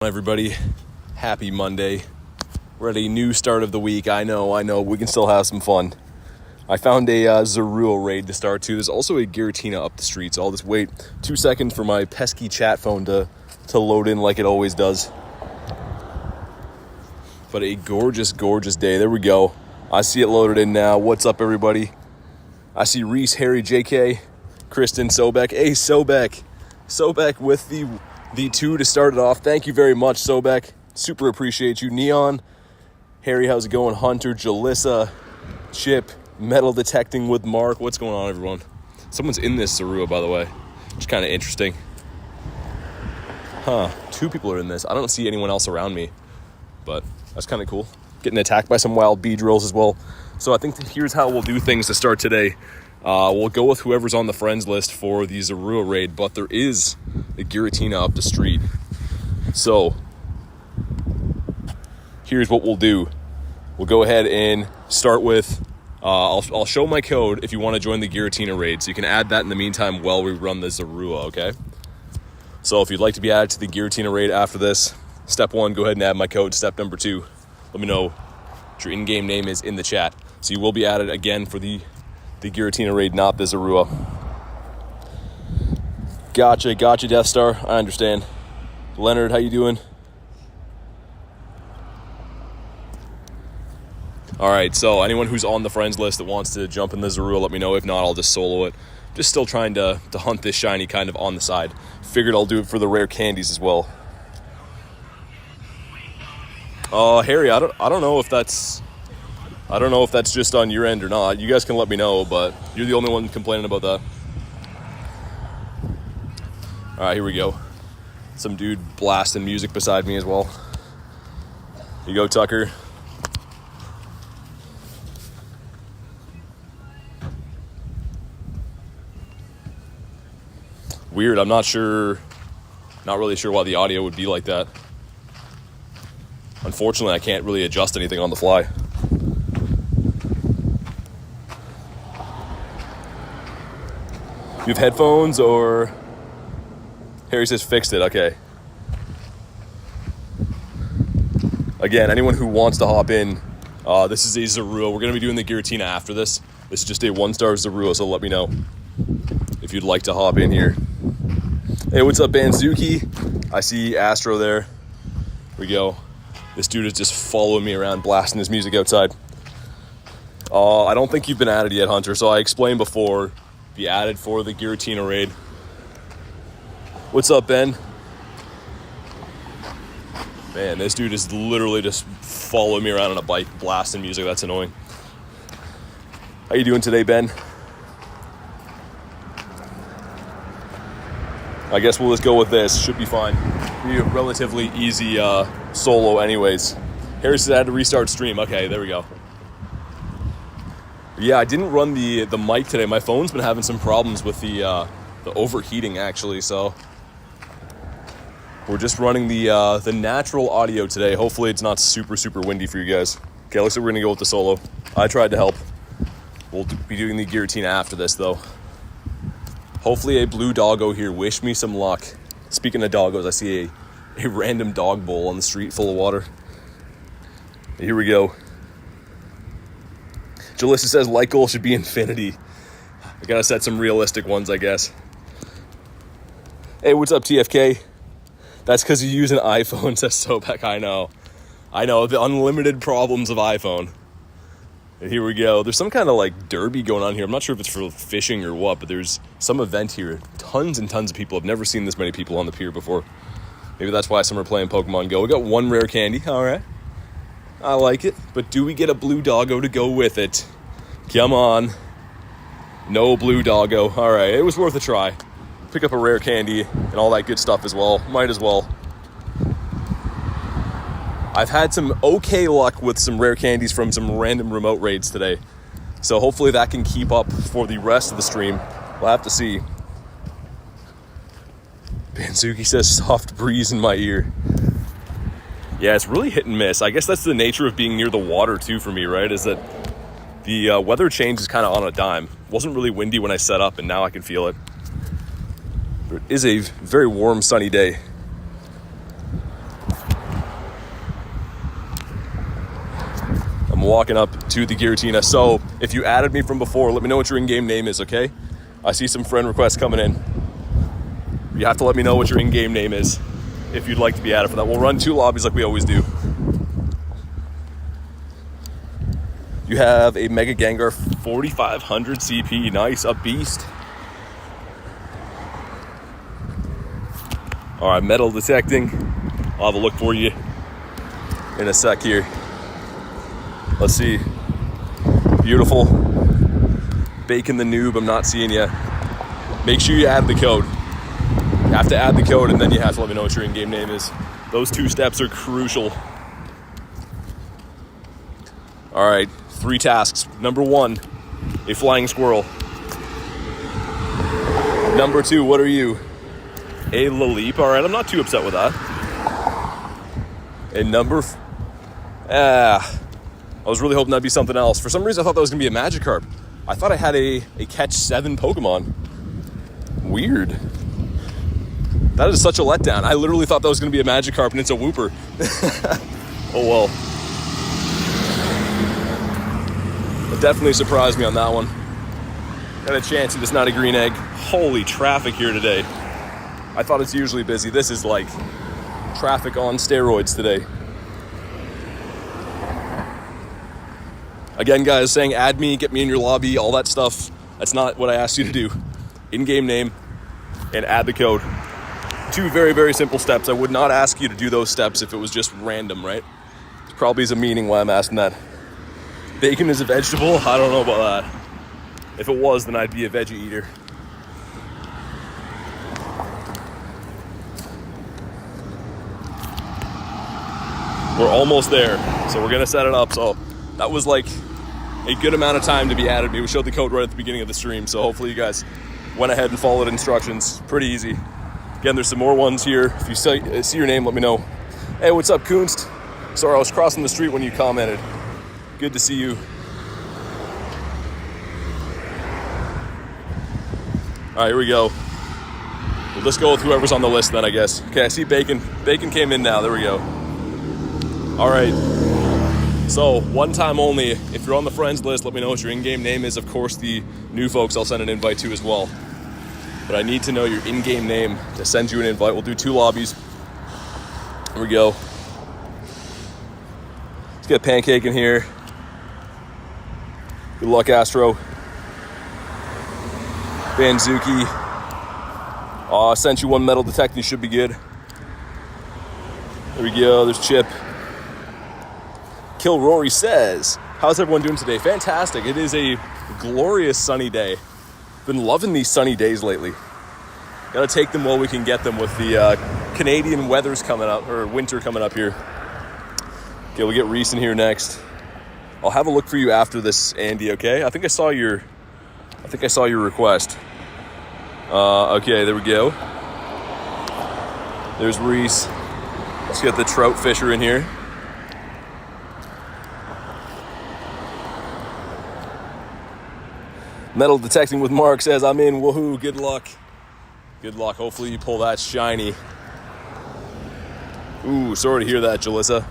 Everybody, happy Monday. We're at a new start of the week. I know, we can still have some fun. I found a Zarua raid to start to. There's also a Giratina up the street, so I'll just wait 2 seconds for my pesky chat phone to load in like it always does. But a gorgeous, gorgeous day. There we go. I see it loaded in now. What's up, everybody? I see Reese, Harry, JK, Kristen, Sobek. Hey, Sobek. Sobek with the 2 to start it off. Thank you very much, Sobek. Super appreciate you. Neon, Harry, how's it going? Hunter, Jalissa, Chip, metal detecting with Mark. What's going on, everyone? Someone's in this Zarua, by the way, which is kind of interesting. 2 people are in this. I don't see anyone else around me, but that's kind of cool. Getting attacked by some wild bee drills as well. So I think here's how we'll do things to start today. We'll go with whoever's on the friends list for the Zarua raid, but there is a Giratina up the street. So here's what we'll do. We'll go ahead and start with, I'll show my code if you want to join the Giratina raid. So you can add that in the meantime while we run the Zarua, okay? So if you'd like to be added to the Giratina raid after this, step 1, go ahead and add my code. Step number 2, let me know what your in-game name is in the chat. So you will be added again for the Giratina raid, not the Zarua. Gotcha, Death Star. I understand. Leonard, how you doing? All right, so anyone who's on the friends list that wants to jump in the Zarua, let me know. If not, I'll just solo it. Just still trying to hunt this shiny kind of on the side. Figured I'll do it for the rare candies as well. Harry, I don't know if that's just on your end or not. You guys can let me know, but you're the only one complaining about that. All right, here we go. Some dude blasting music beside me as well. Here you go, Tucker. Weird, I'm not really sure why the audio would be like that. Unfortunately, I can't really adjust anything on the fly. You have headphones, or Harry says fixed it. Okay. Again, anyone who wants to hop in, this is a Zarua. We're going to be doing the Giratina after this. This is just a 1-star Zarua, so let me know if you'd like to hop in here. Hey, what's up, Banzuki? I see Astro there. Here we go. This dude is just following me around, blasting his music outside. I don't think you've been added yet, Hunter, so I explained before. Be added for the Giratina raid. What's up, Ben? Man, this dude is literally just following me around on a bike, blasting music. That's annoying. How you doing today, Ben? I guess we'll just go with this. Should be fine. Be a relatively easy solo anyways. Harry said I had to restart stream. Okay, there we go. Yeah, I didn't run the mic today. My phone's been having some problems with the overheating, actually, so we're just running the natural audio today. Hopefully it's not super, super windy for you guys. Okay, looks like we're going to go with the solo. I tried to help. We'll be doing the Giratina after this, though. Hopefully a blue doggo here. Wish me some luck. Speaking of doggos, I see a random dog bowl on the street full of water. Here we go. Jalissa says light goal should be infinity. I gotta set some realistic ones, I guess. Hey, what's up, TFK? That's because you use an iPhone, says Sobek. I know, the unlimited problems of iPhone. And here we go. There's some kind of like derby going on here. I'm not sure if it's for fishing or what, but there's some event here. Tons and tons of people. I've never seen this many people on the pier before. Maybe that's why some are playing Pokemon Go. We got 1 rare candy. All right. I like it. But do we get a blue doggo to go with it? Come on. No blue doggo. All right. It was worth a try. Pick up a rare candy and all that good stuff as well. Might as well. I've had some okay luck with some rare candies from some random remote raids today. So hopefully that can keep up for the rest of the stream. We'll have to see. Banzuki says soft breeze in my ear. Yeah, it's really hit and miss. I guess that's the nature of being near the water too for me, right? Is that the weather change is kind of on a dime. It wasn't really windy when I set up, and now I can feel it. But it is a very warm, sunny day. walking up to the Giratina. So if you added me from before, let me know what your in-game name is, okay? I see some friend requests coming in. You have to let me know what your in-game name is if you'd like to be added for that. We'll run 2 lobbies like we always do. You have a Mega Gengar 4500 CP. Nice, a beast. All right, metal detecting. I'll have a look for you in a sec here. Let's see. Beautiful. Bacon the noob, I'm not seeing you. Make sure you add the code. You have to add the code, and then you have to let me know what your in-game name is. Those 2 steps are crucial. All right, 3 tasks. Number 1, a flying squirrel. Number 2, what are you? A Laleep. All right, I'm not too upset with that. And I was really hoping that'd be something else. For some reason, I thought that was gonna be a Magikarp. I thought I had a catch 7 Pokemon. Weird. That is such a letdown. I literally thought that was gonna be a Magikarp, and it's a Wooper. Oh well. It definitely surprised me on that one. Got a chance that it's not a green egg. Holy traffic here today. I thought it's usually busy. This is like traffic on steroids today. Again, guys, saying add me, get me in your lobby, all that stuff. That's not what I asked you to do. In-game name and add the code. 2 very, very simple steps. I would not ask you to do those steps if it was just random, right? There probably is a meaning why I'm asking that. Bacon is a vegetable? I don't know about that. If it was, then I'd be a veggie eater. We're almost there, so we're gonna set it up. So that was like a good amount of time to be added me. We showed the code right at the beginning of the stream, so hopefully you guys went ahead and followed instructions. Pretty easy. Again, there's some more ones here. If you see your name, let me know. Hey, what's up, Kunst? Sorry, I was crossing the street when you commented. Good to see you. All right, here we go. We'll just go with whoever's on the list then, I guess. Okay, I see Bacon. Bacon came in now. There we go. All right. So, one time only. If you're on the friends list, let me know what your in-game name is. Of course, the new folks I'll send an invite to as well. But I need to know your in-game name to send you an invite. We'll do 2 lobbies. Here we go. Let's get Pancake in here. Good luck, Astro. Banzuki. I sent you 1 metal detect. You should be good. There we go. There's Chip. Kill Rory says, how's everyone doing today? Fantastic. It is a glorious sunny day. Been loving these sunny days lately. Gotta take them while we can get them with the Canadian weather's coming up, or winter coming up here. Okay, we'll get Reese in here next. I'll have a look for you after this, Andy, okay? I think I saw your request. Okay, there we go. There's Reese. Let's get the trout fisher in here. Metal detecting with Mark says, I'm in, woohoo, good luck. Good luck, hopefully you pull that shiny. Ooh, sorry to hear that, Jalissa.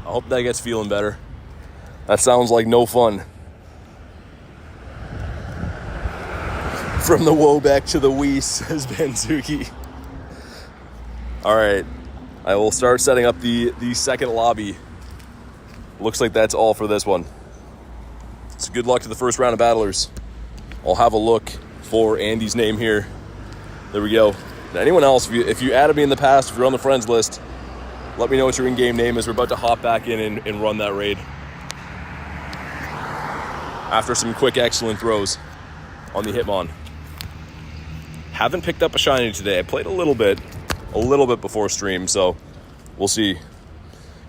I hope that gets feeling better. That sounds like no fun. From the woe back to the wee, says Banzuki. All right, I will start setting up the second lobby. Looks like that's all for this one. So good luck to the first round of battlers. I'll have a look for Andy's name here. There we go. And anyone else, if you added me in the past, if you're on the friends list, let me know what your in-game name is. We're about to hop back in and run that raid. After some quick, excellent throws on the Hitmon. Haven't picked up a shiny today. I played a little bit before stream, so we'll see.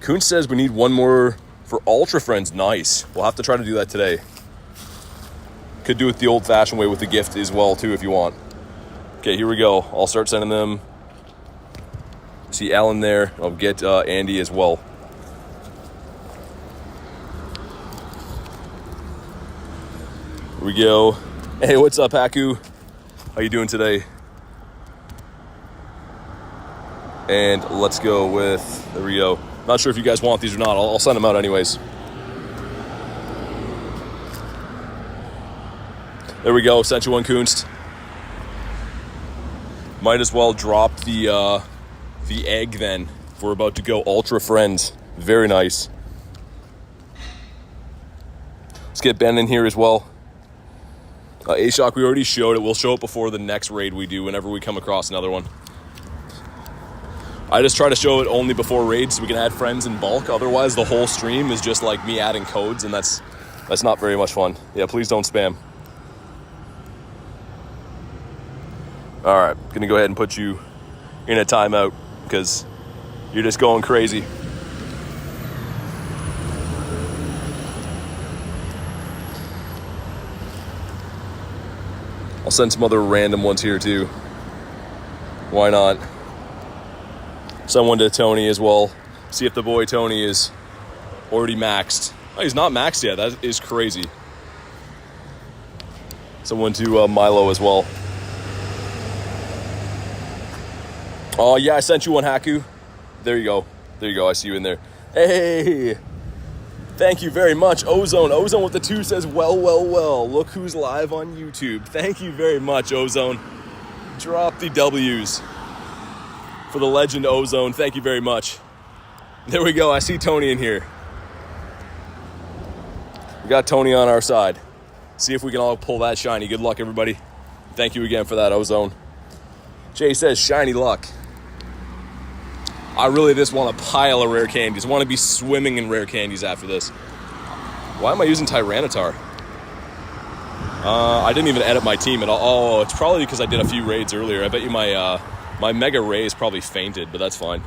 Kuhn says we need 1 more for Ultra Friends. Nice. We'll have to try to do that today. Could do it the old-fashioned way with the gift as well, too, if you want. Okay, here we go. I'll start sending them. See Alan there. I'll get Andy as well. Here we go. Hey, what's up, Haku? How you doing today? And let's go with, there we go. Not sure if you guys want these or not. I'll send them out anyways. There we go, sent you one Kunst. Might as well drop the egg then. If we're about to go Ultra Friends. Very nice. Let's get Ben in here as well. A-Shock, we already showed it. We'll show it before the next raid we do whenever we come across another one. I just try to show it only before raids so we can add friends in bulk. Otherwise, the whole stream is just like me adding codes, and that's not very much fun. Yeah, please don't spam. All right, gonna go ahead and put you in a timeout because you're just going crazy. I'll send some other random ones here too. Why not? Send one to Tony as well. See if the boy Tony is already maxed. Oh, he's not maxed yet. That is crazy. Someone to Milo as well. Oh yeah, I sent you one, Haku. There you go. There you go. I see you in there. Hey! Thank you very much, Ozone. Ozone with the 2 says, well. Look who's live on YouTube. Thank you very much, Ozone. Drop the W's for the legend Ozone. Thank you very much. There we go. I see Tony in here. We got Tony on our side. See if we can all pull that shiny. Good luck, everybody. Thank you again for that, Ozone. Jay says, shiny luck. I really just want a pile of rare candies. I want to be swimming in rare candies after this. Why am I using Tyranitar? I didn't even edit my team at all. Oh, it's probably because I did a few raids earlier. I bet you my Mega Ray is probably fainted, but that's fine.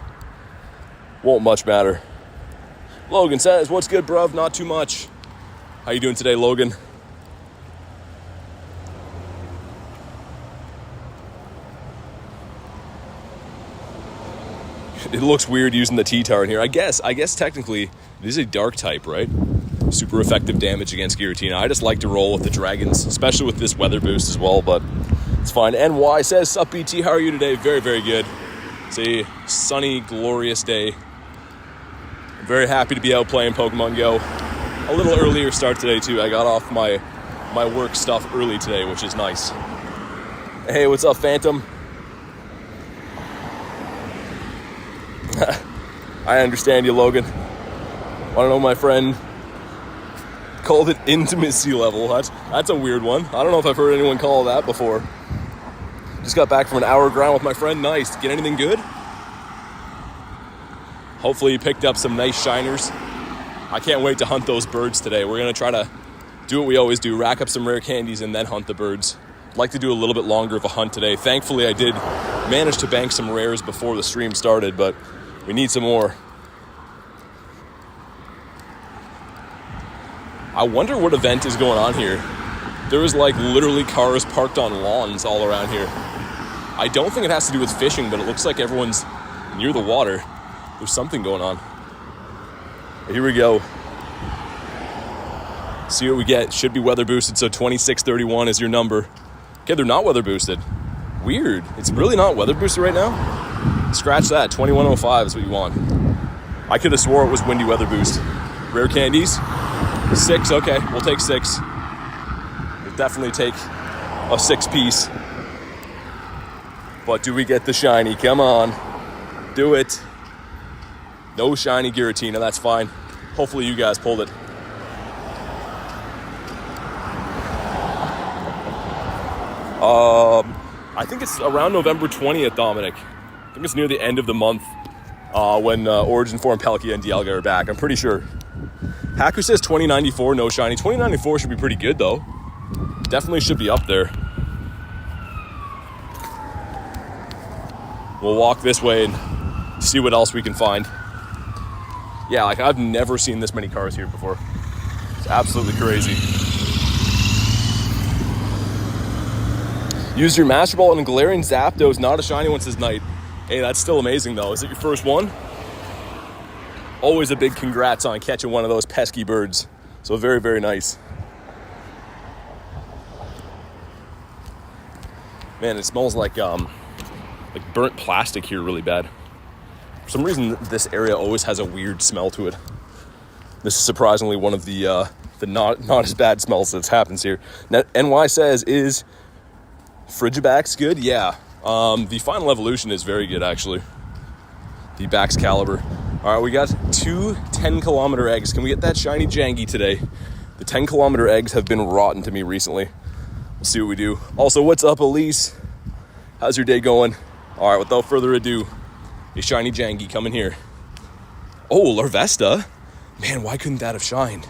Won't much matter. Logan says, what's good, bruv? Not too much. How you doing today, Logan? It looks weird using the T-Tar in here. I guess technically this is a dark type, right? Super effective damage against Giratina. I just like to roll with the dragons, especially with this weather boost as well, but it's fine. NY says, sup BT, how are you today? Very, very good. It's a sunny, glorious day. I'm very happy to be out playing Pokemon Go. A little earlier start today too. I got off my work stuff early today, which is nice. Hey, what's up, Phantom? I understand you, Logan. I don't know, my friend called it intimacy level. That's a weird one. I don't know if I've heard anyone call that before. Just got back from an hour grind with my friend. Nice. Get anything good? Hopefully you picked up some nice shiners. I can't wait to hunt those birds today. We're going to try to do what we always do, rack up some rare candies and then hunt the birds. I'd like to do a little bit longer of a hunt today. Thankfully, I did manage to bank some rares before the stream started, but we need some more. I wonder what event is going on here. There was like literally cars parked on lawns all around here. I don't think it has to do with fishing, but it looks like everyone's near the water. There's something going on. Here we go. See what we get. Should be weather boosted, so 2631 is your number. Okay, they're not weather boosted. Weird. It's really not weather boosted right now? Scratch that. 2105 is what you want. I could have swore it was windy weather boost. Rare candies. 6. Okay, we'll take 6. We'll definitely take a 6-piece. But do we get the shiny? Come on. Do it. No shiny Giratina. That's fine. Hopefully you guys pulled it. I think it's around November 20th, Dominic. I think it's near the end of the month when Origin 4 and Palkia and Dialga are back. I'm pretty sure. Haku says 2094, no shiny. 2094 should be pretty good, though. Definitely should be up there. We'll walk this way and see what else we can find. Yeah, like I've never seen this many cars here before. It's absolutely crazy. Use your Master Ball and Galarian Zapdos, not a shiny one, says Knight. Hey, that's still amazing though. Is it your first one? Always a big congrats on catching one of those pesky birds. So very, very nice. Man, it smells like burnt plastic here really bad. For some reason, this area always has a weird smell to it. This is surprisingly one of the the not as bad smells that happens here. Now, NY says, is Frigibax good? Yeah. The Final Evolution is very good, actually. The Bax Caliber. All right, we got 2 10-kilometer eggs. Can we get that shiny Jangy today? The 10-kilometer eggs have been rotten to me recently. We'll see what we do. Also, what's up, Elise? How's your day going? All right, without further ado, a shiny Jangy coming here. Oh, Larvesta. Man, why couldn't that have shined?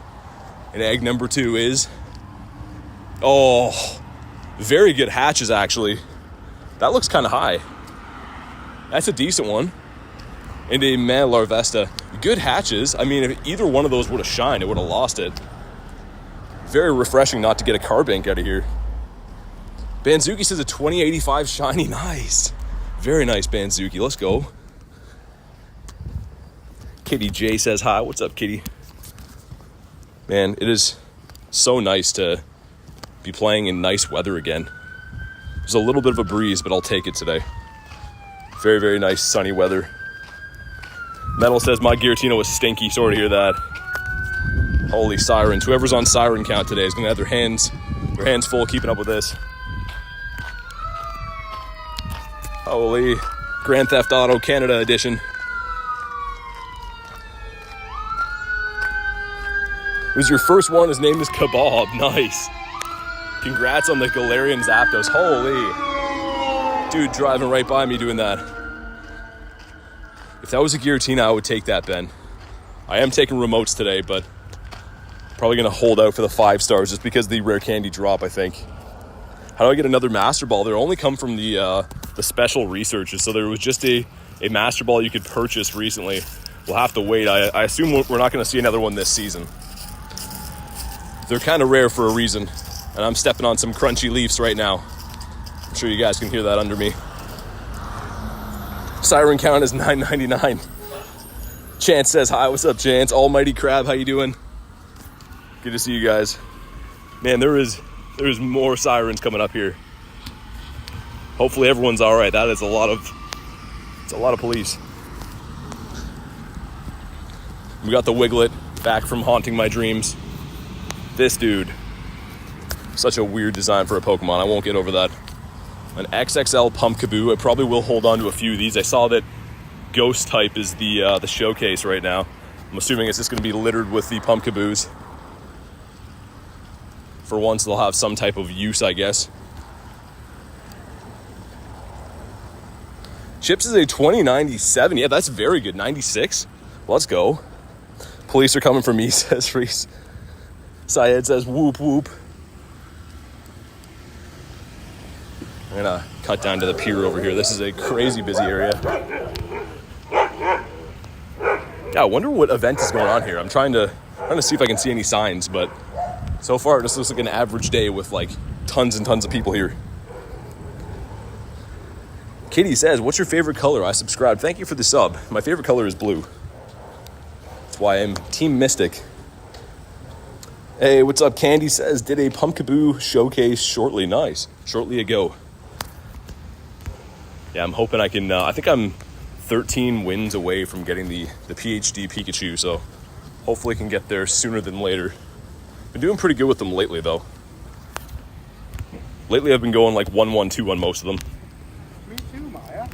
And egg number 2 is... Oh, very good hatches, actually. That looks kind of high. That's a decent one. And a male Larvesta. Good hatches. I mean, if either one of those would have shined, it would have lost it. Very refreshing not to get a car bank out of here. Banzuki says a 2085 shiny. Nice. Very nice, Banzuki. Let's go. Kitty J says hi. What's up, Kitty? Man, it is so nice to be playing in nice weather again. There's a little bit of a breeze, but I'll take it today. Very, very nice sunny weather. Metal says my Giratina was stinky. Sorry to hear that. Holy sirens. Whoever's on siren count today is going to have their hands full keeping up with this. Holy Grand Theft Auto Canada edition. It was your first one. His name is Kebab. Nice. Congrats on the Galarian Zapdos. Holy. Dude driving right by me doing that. If that was a Giratina, I would take that, Ben. I am taking remotes today, but probably going to hold out for the 5 stars just because of the rare candy drop, I think. How do I get another Master Ball? They're only come from the special researches, so there was just a Master Ball you could purchase recently. We'll have to wait. I assume we're not going to see another one this season. They're kind of rare for a reason, and I'm stepping on some crunchy leaves right now. I'm sure you guys can hear that under me. Siren count is 999. Chance says hi. What's up, Chance? Almighty Crab, how you doing? Good to see you guys. Man, there's more sirens coming up here. Hopefully everyone's all right. That is a lot of police. We got the Wiglet back from haunting my dreams. This dude, such a weird design for a Pokemon. I won't get over that. An XXL Pumpkaboo. I probably will hold on to a few of these. I saw that Ghost type is the showcase right now. I'm assuming it's just going to be littered with the Pumpkaboos. For once, they'll have some type of use, I guess. Chips is a 2097. Yeah, that's very good. 96. Let's go. Police are coming for me, says Reese. Syed says whoop whoop. I'm gonna cut down to the pier over here. This is a crazy busy area. Yeah, I wonder what event is going on here. I'm trying to see if I can see any signs, but so far it just looks like an average day with like tons and tons of people here. Kitty says, what's your favorite color? I subscribed. Thank you for the sub. My favorite color is blue. That's why I'm Team Mystic. Hey, what's up? Candy says, did a Pumpkaboo showcase shortly. Nice. Shortly ago. Yeah, I'm hoping I can... I think I'm 13 wins away from getting the PhD Pikachu, so hopefully I can get there sooner than later. Been doing pretty good with them lately, though. Lately, I've been going like 1-1, 2 on most of them. Me too, Maya.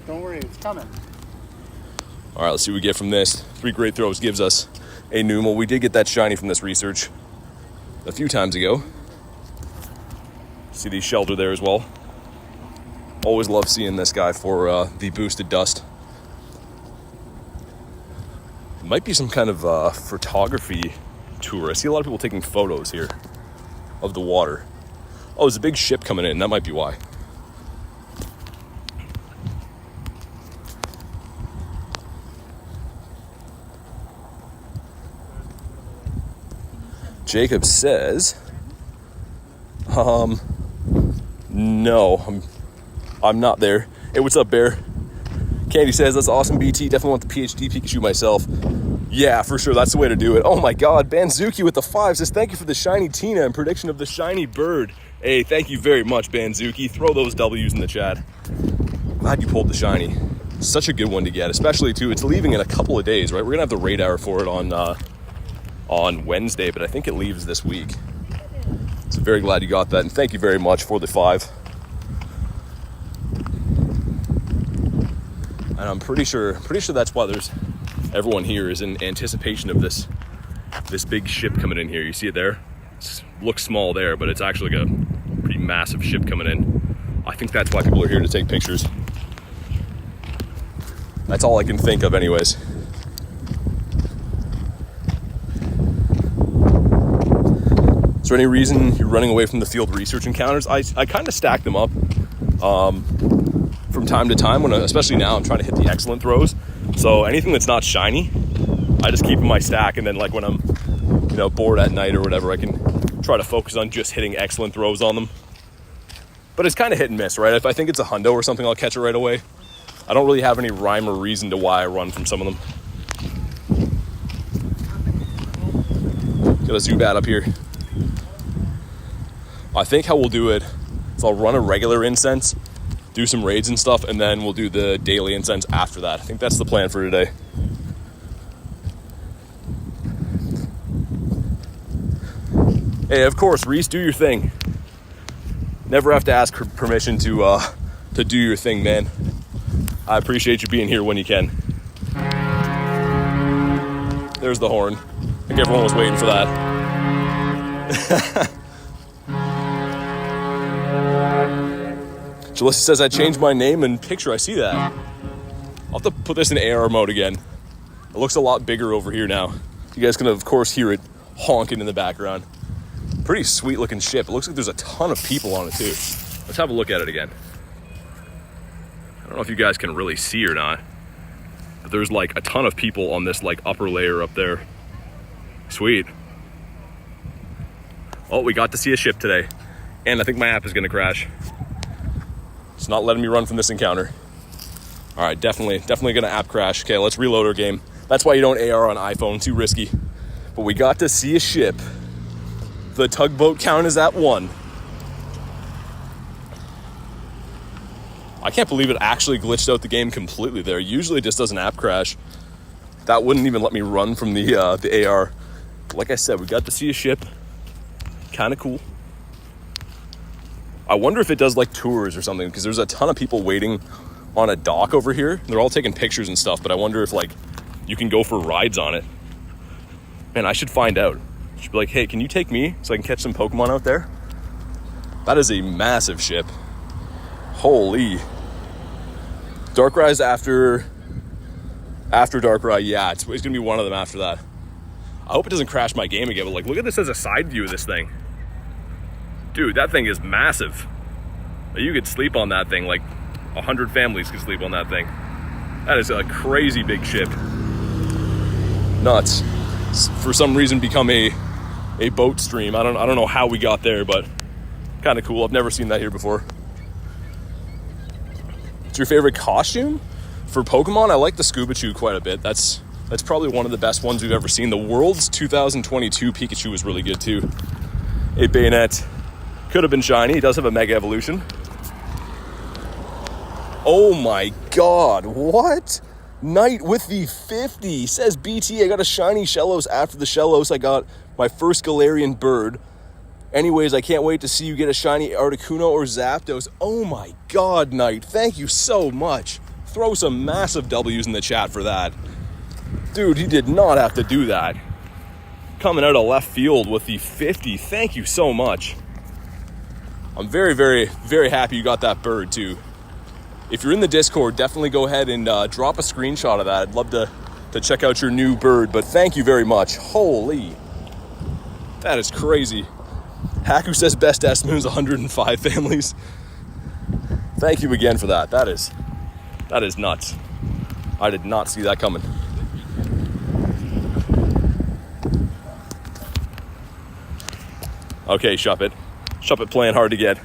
Don't worry, it's coming. All right, let's see what we get from this. 3 great throws gives us a Numel. We did get that shiny from this research a few times ago. See the shelter there as well. Always love seeing this guy for the boosted dust. It might be some kind of photography tour. I see a lot of people taking photos here of the water. Oh, there's a big ship coming in. That might be why. Jacob says, no, I'm not there. Hey, what's up, Bear? Candy says, that's awesome, BT. Definitely want the PhD Pikachu myself. Yeah, for sure. That's the way to do it. Oh my God, Banzuki with the 5 says, thank you for the shiny Tina and prediction of the shiny bird. Hey, thank you very much, Banzuki. Throw those W's in the chat. Glad you pulled the shiny. Such a good one to get, especially too. It's leaving in a couple of days, right? We're gonna have the radar for it on on Wednesday, but I think it leaves this week. So very glad you got that, and thank you very much for the 5. And I'm pretty sure that's why everyone here is in anticipation of this big ship coming in here. You see it there? It looks small there, but it's actually like a pretty massive ship coming in. I think that's why people are here to take pictures. That's all I can think of anyways. Is there any reason you're running away from the field research encounters? I kind of stack them up from time to time, especially now I'm trying to hit the excellent throws. So anything that's not shiny, I just keep in my stack, and then like when I'm bored at night or whatever, I can try to focus on just hitting excellent throws on them. But it's kind of hit and miss, right? If I think it's a hundo or something, I'll catch it right away. I don't really have any rhyme or reason to why I run from some of them. Got a Zubat up here. I think how we'll do it is I'll run a regular incense, do some raids and stuff, and then we'll do the daily incense after that. I think that's the plan for today. Hey, of course, Reese, do your thing. Never have to ask permission to do your thing, man. I appreciate you being here when you can. There's the horn. I think everyone was waiting for that. Jalissa says, I changed my name and picture. I see that. I'll have to put this in AR mode again. It looks a lot bigger over here now. You guys can, of course, hear it honking in the background. Pretty sweet looking ship. It looks like there's a ton of people on it too. Let's have a look at it again. I don't know if you guys can really see or not, but there's like a ton of people on this like upper layer up there. Sweet. Oh, we got to see a ship today. And I think my app is gonna crash. It's not letting me run from this encounter. All right, definitely gonna app crash. Okay, let's reload our game. That's why you don't AR on iPhone, too risky. But we got to see a ship. The tugboat count is at 1. I can't believe it actually glitched out the game completely there. Usually it just does an app crash. That wouldn't even let me run from the AR. Like I said, we got to see a ship. Kind of cool. I wonder if it does like tours or something, because there's a ton of people waiting on a dock over here. They're all taking pictures and stuff, but I wonder if like you can go for rides on it. Man, I should find out. I should be like, hey, can you take me so I can catch some Pokemon out there? That is a massive ship. Holy. Darkrai's after Darkrai, yeah, it's gonna be one of them after that. I hope it doesn't crash my game again, but like, look at this as a side view of this thing. Dude, that thing is massive. You could sleep on that thing, like 100 families could sleep on that thing. That is a crazy big ship. Nuts. For some reason become a boat stream. I don't know how we got there, but kind of cool. I've never seen that here before. What's your favorite costume? For Pokemon, I like the Scuba Chew quite a bit. That's probably one of the best ones we've ever seen. The World's 2022 Pikachu was really good too. A Bayonet. Could have been shiny. He does have a Mega Evolution. Oh my god, what? Knight with the 50. Says BT, I got a shiny Shellos after the Shellos. I got my first Galarian bird. Anyways, I can't wait to see you get a shiny Articuno or Zapdos. Oh my god, Knight. Thank you so much. Throw some massive W's in the chat for that. Dude, he did not have to do that. Coming out of left field with the 50. Thank you so much. I'm very, very, very happy you got that bird too. If you're in the Discord, definitely go ahead and drop a screenshot of that. I'd love to check out your new bird, but thank you very much. Holy, that is crazy. Haku says best estimates 105 families. Thank you again for that. That is nuts. I did not see that coming. Okay, Shuppet. Shuppet playing hard to get.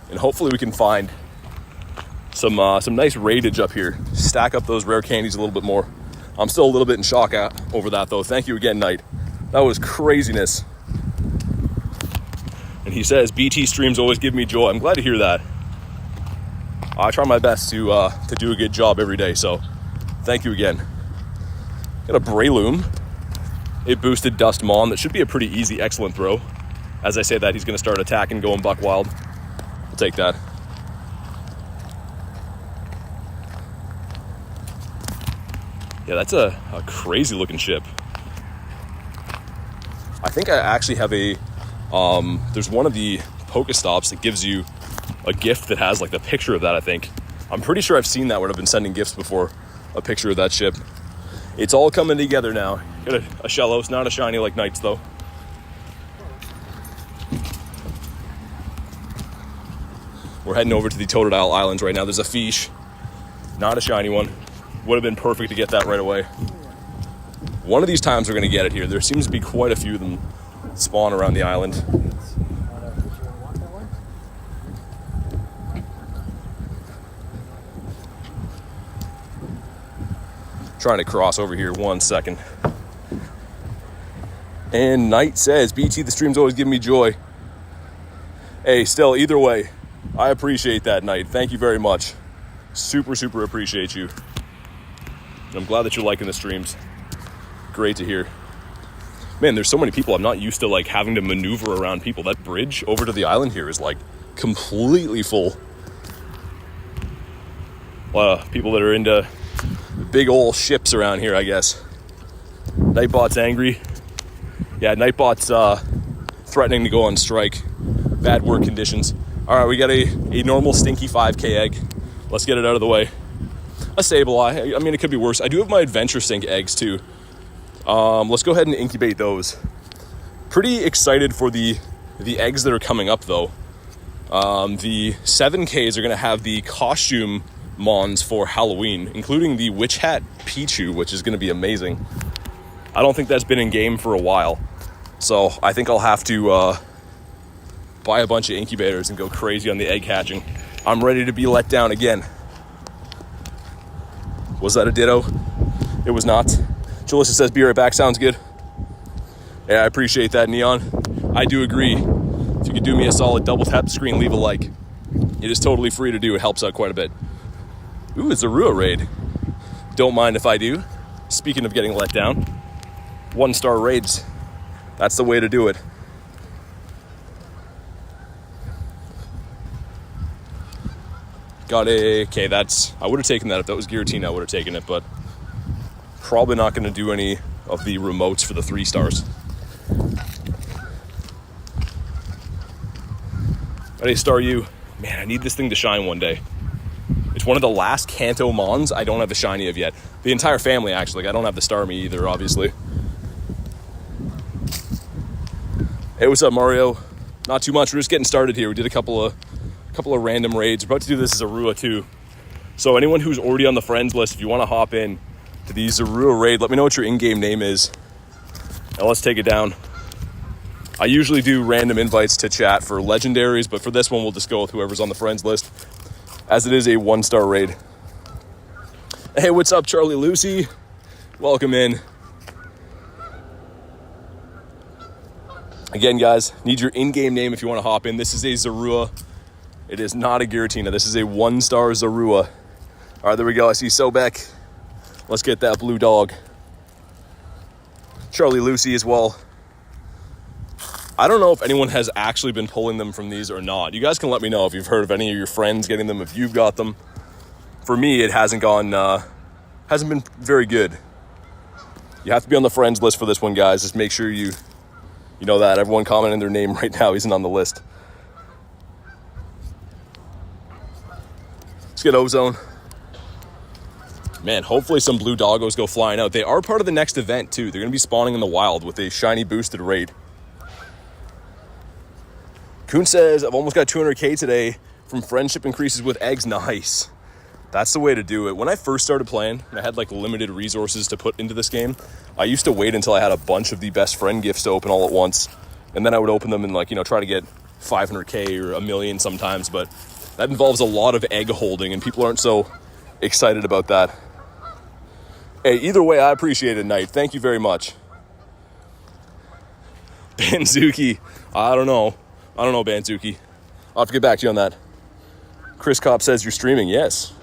And hopefully we can find some nice raidage up here. Stack up those rare candies a little bit more. I'm still a little bit in shock over that though. Thank you again, Knight. That was craziness. And he says, BT streams always give me joy. I'm glad to hear that. I try my best to do a good job every day, so thank you again. Got a Breloom, a boosted Dust Mon. That should be a pretty easy, excellent throw. As I say that, he's going to start attacking, going buck wild. We'll take that. Yeah, that's a crazy looking ship. I think I actually have a, there's one of the Pokestops that gives you a gift that has like the picture of that, I think. I'm pretty sure I've seen that when I've been sending gifts before, a picture of that ship. It's all coming together now. Got a Shellos, not a shiny like Knights though. We're heading over to the Totodile Islands right now. There's a Fish, not a shiny one. Would have been perfect to get that right away. One of these times we're going to get it here. There seems to be quite a few of them spawn around the island. Trying to cross over here 1 second. And Knight says, BT, the stream's always giving me joy. Hey, still, either way, I appreciate that, Knight. Thank you very much. Super, super appreciate you. And I'm glad that you're liking the streams. Great to hear. Man, there's so many people. I'm not used to like having to maneuver around people. That bridge over to the island here is like completely full. A lot of people that are into big old ships around here, I guess. Nightbot's angry. Yeah, Nightbot's threatening to go on strike. Bad work conditions. All right, we got a normal stinky 5K egg. Let's get it out of the way. A Sableye. I mean, it could be worse. I do have my Adventure Sync eggs too. Let's go ahead and incubate those. Pretty excited for the eggs that are coming up though. The 7Ks are going to have the costume Mons for Halloween, including the Witch Hat Pichu, which is going to be amazing. I don't think that's been in game for a while, so I think I'll have to buy a bunch of incubators and go crazy on the egg hatching. I'm ready to be let down again. Was that a ditto? It was not. Jalissa says, be right back, sounds good. Yeah, I appreciate that, Neon. I do agree. If you could do me a solid, double tap the screen, leave a like. It is totally free to do, it helps out quite a bit. Ooh, it's a Rua raid. Don't mind if I do. Speaking of getting let down, 1-star raids. That's the way to do it. Okay, I would have taken that. If that was Giratina, I would have taken it, but probably not going to do any of the remotes for the 3 stars. Ready, Star U. Man, I need this thing to shine one day. It's one of the last Kanto Mons I don't have the shiny of yet. The entire family, actually. Like, I don't have the Starmie either, obviously. Hey, what's up, Mario? Not too much. We're just getting started here. We did a couple of random raids. We're about to do this as a Rua too. So anyone who's already on the friends list, if you want to hop in to the Zorua raid, let me know what your in-game name is. And let's take it down. I usually do random invites to chat for legendaries, but for this one, we'll just go with whoever's on the friends list, as it is a 1-star raid. Hey, what's up, Charlie Lucy? Welcome in. Again, guys, need your in-game name if you want to hop in. This is a Zorua. It is not a Giratina. This is a 1-star Zorua. All right, there we go. I see Sobek. Let's get that blue dog. Charlie Lucy as well. I don't know if anyone has actually been pulling them from these or not. You guys can let me know if you've heard of any of your friends getting them, if you've got them. For me, it hasn't been very good. You have to be on the friends list for this one, guys. Just make sure you know that. Everyone commenting their name right now isn't on the list. Let's get Ozone. Man, hopefully some blue doggos go flying out. They are part of the next event, too. They're going to be spawning in the wild with a shiny boosted raid. Kuhn says, I've almost got 200k today from friendship increases with eggs. Nice. That's the way to do it. When I first started playing, and I had like limited resources to put into this game, I used to wait until I had a bunch of the best friend gifts to open all at once. And then I would open them and try to get 500k or a million sometimes. But that involves a lot of egg holding, and people aren't so excited about that. Hey, either way, I appreciate it, Knight. Thank you very much. Banzuki, I don't know, Banzuki. I'll have to get back to you on that. Chris Kopp says you're streaming. Yes.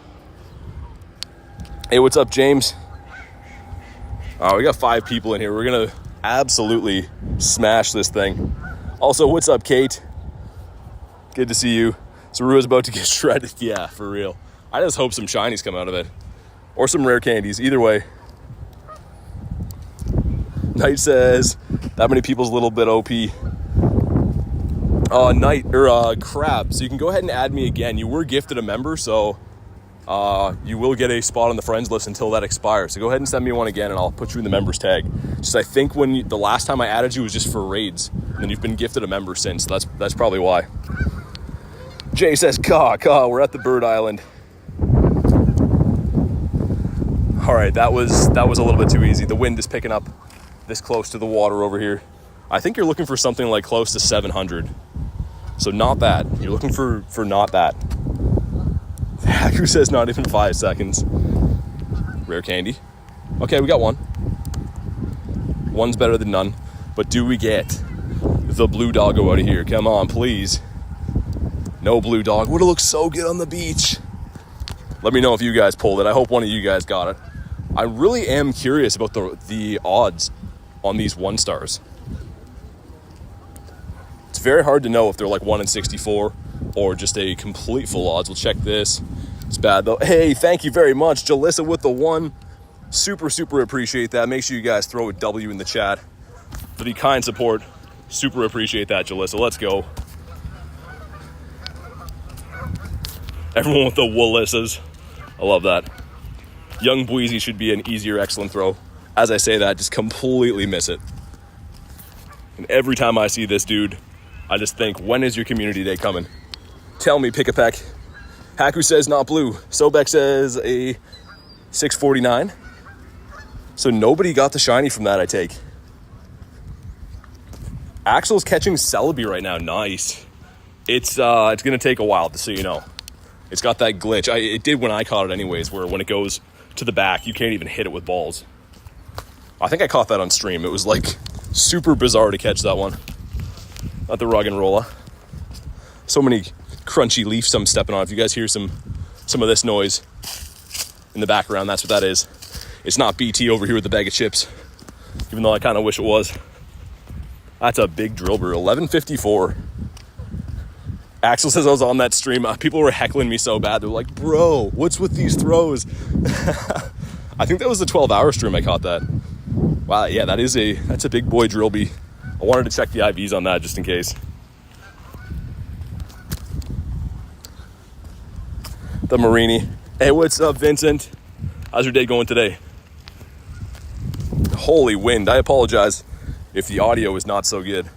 Hey, what's up, James? We got 5 people in here. We're gonna absolutely smash this thing. Also, what's up, Kate? Good to see you. Sarua's about to get shredded. Yeah, for real. I just hope some shinies come out of it. Or some rare candies. Either way. Knight says, that many people's a little bit OP. Crab. So you can go ahead and add me again. You were gifted a member, so you will get a spot on the friends list until that expires. So go ahead and send me one again, and I'll put you in the members tag. Just I think the last time I added you was just for raids, and you've been gifted a member since. So that's probably why. Jay says, caw, we're at the Bird Island. All right, that was a little bit too easy. The wind is picking up this close to the water over here. I think you're looking for something like close to 700. So not bad. You're looking for not that. Haku says not even 5 seconds. Rare candy. Okay, we got one. One's better than none. But do we get the blue doggo out of here? Come on, please. No blue dog. Would have looked so good on the beach. Let me know if you guys pulled it. I hope one of you guys got it. I really am curious about the odds on these 1 stars. It's very hard to know if they're like 1 in 64 or just a complete full odds. We'll check this. It's bad though. Hey, thank you very much, Jalissa with the 1. Super appreciate that. Make sure you guys throw a W in the chat for the kind support. Super appreciate that, Jalissa. Let's go. Everyone with the Wallissas. I love that. Young Bweezy should be an easier excellent throw. As I say that, just completely miss it. And every time I see this dude, I just think, when is your community day coming? Tell me, pick a peck. Haku says not blue. Sobek says a 649. So nobody got the shiny from that, I take. Axel's catching Celebi right now. Nice. It's going to take a while, just so you know. It's got that glitch. It did when I caught it anyways, where when it goes to the back, you can't even hit it with balls. I think I caught that on stream. It was like super bizarre to catch that one. At the rug and rolla. So many crunchy leaves I'm stepping on. If you guys hear some of this noise in the background, that's what that is. It's not BT over here with the bag of chips, even though I kind of wish it was. That's a big drill brew. 11:54. Axel says I was on that stream. People were heckling me so bad. They're like, bro, what's with these throws? I think that was the 12-hour stream I caught that. Wow, yeah, that's a big boy drill bee. I wanted to check the IVs on that just in case. The Marini. Hey, what's up, Vincent? How's your day going today? Holy wind. I apologize if the audio is not so good.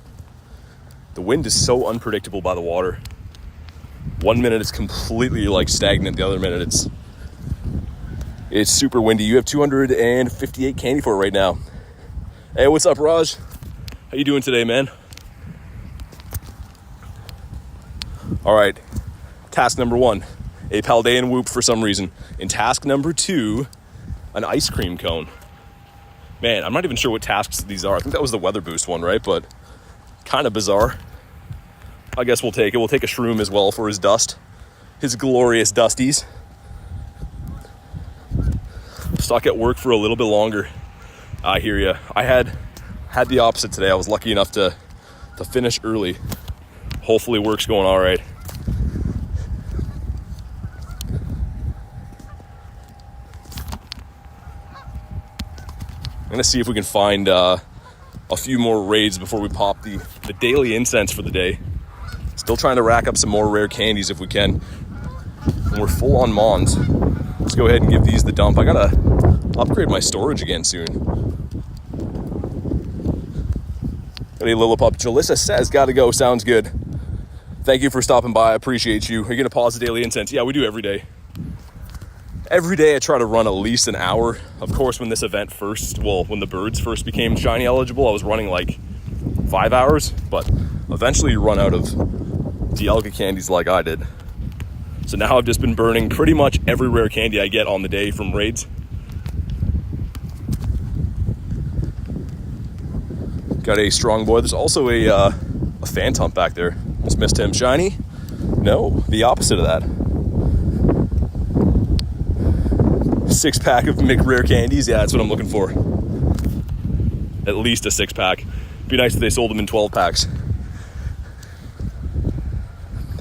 The wind is so unpredictable by the water. 1 minute it's completely like stagnant. The other minute it's super windy. You have 258 candy for it right now. Hey, what's up, Raj? How you doing today, man? All right. Task number 1, a Paldean whoop for some reason. And task number 2, an ice cream cone. Man, I'm not even sure what tasks these are. I think that was the weather boost one, right? But kind of bizarre. I guess we'll take it. We'll take a shroom as well for his dust. His glorious dusties. Stuck at work for a little bit longer. I hear ya. I had the opposite today. I was lucky enough to finish early. Hopefully work's going all right. I'm gonna see if we can find a few more raids before we pop the daily incense for the day. Still trying to rack up some more rare candies if we can. And we're full on Mons. Let's go ahead and give these the dump. I gotta upgrade my storage again soon. Hey, Lillipop. Jalissa says, gotta go. Sounds good. Thank you for stopping by. I appreciate you. Are you gonna pause the daily incense? Yeah, we do every day. Every day I try to run at least an hour. Of course, when this event when the birds first became shiny eligible, I was running like 5 hours, but eventually you run out of Dialga candies like I did. So now I've just been burning pretty much every rare candy I get on the day from raids. Got a strong boy. There's also a Phantom back there. Just missed him. Shiny? No, the opposite of that. 6-pack of McRare candies. Yeah, that's what I'm looking for. at least a 6-pack. Be nice if they sold them in 12 packs.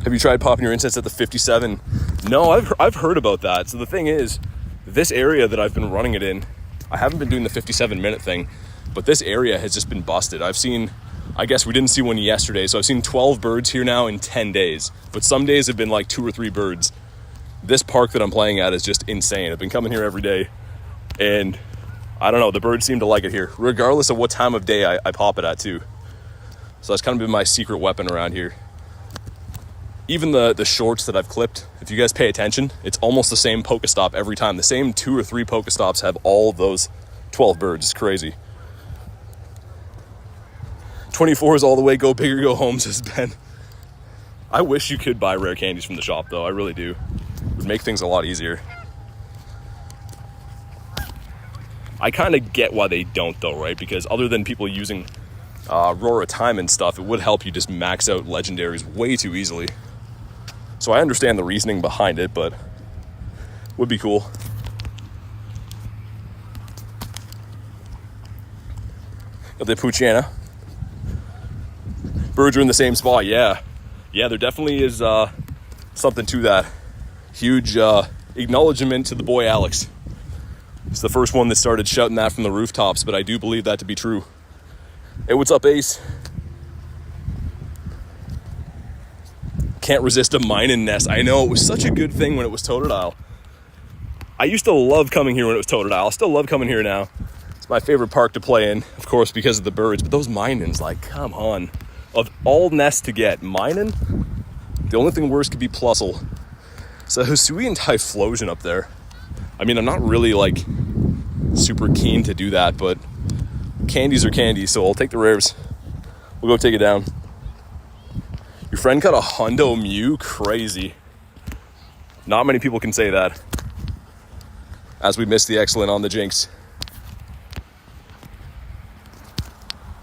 Have you tried popping your insets at the 57? No, I've heard about that. So the thing is, this area that I've been running it in, I haven't been doing the 57-minute thing, but this area has just been busted. I've seen, I guess we didn't see one yesterday, so I've seen 12 birds here now in 10 days. But some days have been like 2 or 3 birds. This park that I'm playing at is just insane. I've been coming here every day, and I don't know, the birds seem to like it here, regardless of what time of day I pop it at too. So that's kind of been my secret weapon around here. Even the shorts that I've clipped, if you guys pay attention, it's almost the same Pokestop every time. The same 2 or 3 Pokestops have all of those 12 birds. It's crazy. 24 is all the way, go big or go home, says Ben. I wish you could buy rare candies from the shop, though. I really do. It would make things a lot easier. I kind of get why they don't, though, right? Because other than people using Aurora Time and stuff, it would help you just max out legendaries way too easily. So I understand the reasoning behind it, but would be cool. Got the Puchiana. Birds are in the same spot, yeah. Yeah, there definitely is something to that. Huge acknowledgement to the boy Alex. He's the first one that started shouting that from the rooftops, but I do believe that to be true. Hey, what's up, Ace? Can't resist a mining nest. I know, it was such a good thing when it was Totodile. I used to love coming here when it was Totodile. I still love coming here now. It's my favorite park to play in, of course, because of the birds. But those minings, like, come on. Of all nests to get, mining, the only thing worse could be Plusle. So Hisuian Typhlosion up there. I mean, I'm not really, like, super keen to do that, but candies are candies, so I'll take the rares. We'll go take it down. Your friend caught a Hundo Mew? Crazy. Not many people can say that. As we missed the excellent on the Jinx.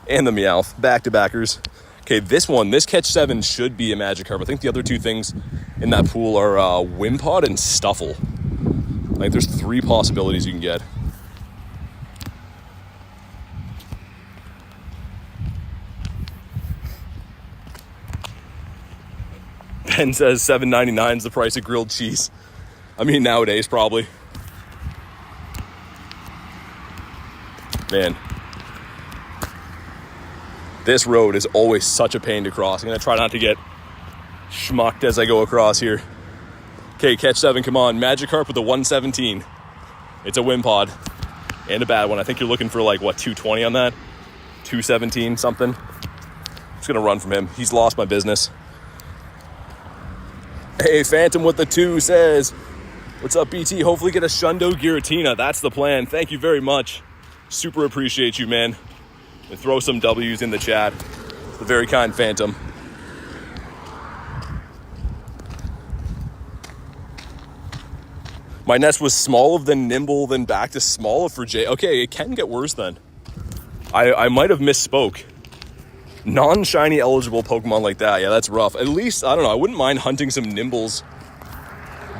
And the Meowth. Back-to-backers. Okay, this catch 7 should be a Magikarp. I think the other 2 things in that pool are Wimpod and Stuffle. Like, there's 3 possibilities you can get. Ben says $7.99 is the price of grilled cheese. I mean, nowadays, probably. Man. This road is always such a pain to cross. I'm going to try not to get schmucked as I go across here. Okay, catch 7, come on. Magikarp with a 117. It's a Wimpod. And a bad one. I think you're looking for, like, what, 220 on that? 217 something. Just going to run from him. He's lost my business. Hey, Phantom with the 2 says, what's up, BT? Hopefully get a Shundo Giratina. That's the plan. Thank you very much. Super appreciate you, man. And throw some W's in the chat. The very kind Phantom. My nest was smaller than nimble, then back to smaller for Jay. Okay, it can get worse then. I might have misspoke. Non-shiny eligible Pokemon like that, yeah, that's rough. At least, I don't know, I wouldn't mind hunting some Nimbles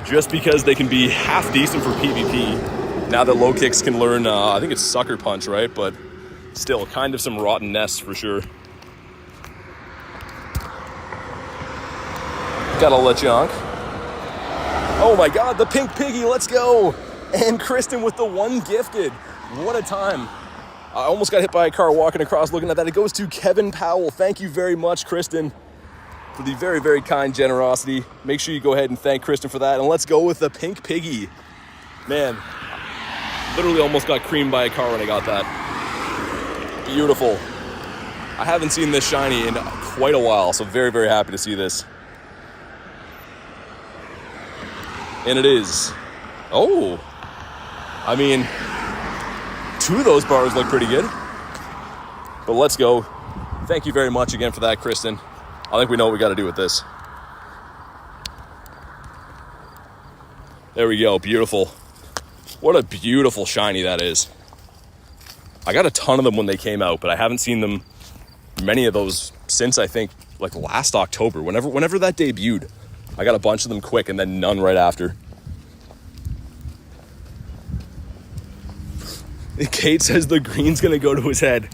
just because they can be half decent for PvP. Now that low kicks can learn, I think it's Sucker Punch, right? But still, kind of some rotten nests for sure. Got a Lechonk. Oh my god, the Pink Piggy, let's go! And Kristen with the 1 gifted. What a time. I almost got hit by a car walking across looking at that. It goes to Kevin Powell. Thank you very much, Kristen, for the very, very kind generosity. Make sure you go ahead and thank Kristen for that. And let's go with the Pink Piggy. Man, literally almost got creamed by a car when I got that. Beautiful. I haven't seen this shiny in quite a while, so very, very happy to see this. And it is. Oh. I mean, 2 of those bars look pretty good. But let's go. Thank you very much again for that, Kristen. I think we know what we got to do with this. There we go. Beautiful. What a beautiful shiny that is. I got a ton of them when they came out, but I haven't seen them, many of those, since I think like last October. Whenever that debuted, I got a bunch of them quick and then none right after. Kate says the green's going to go to his head.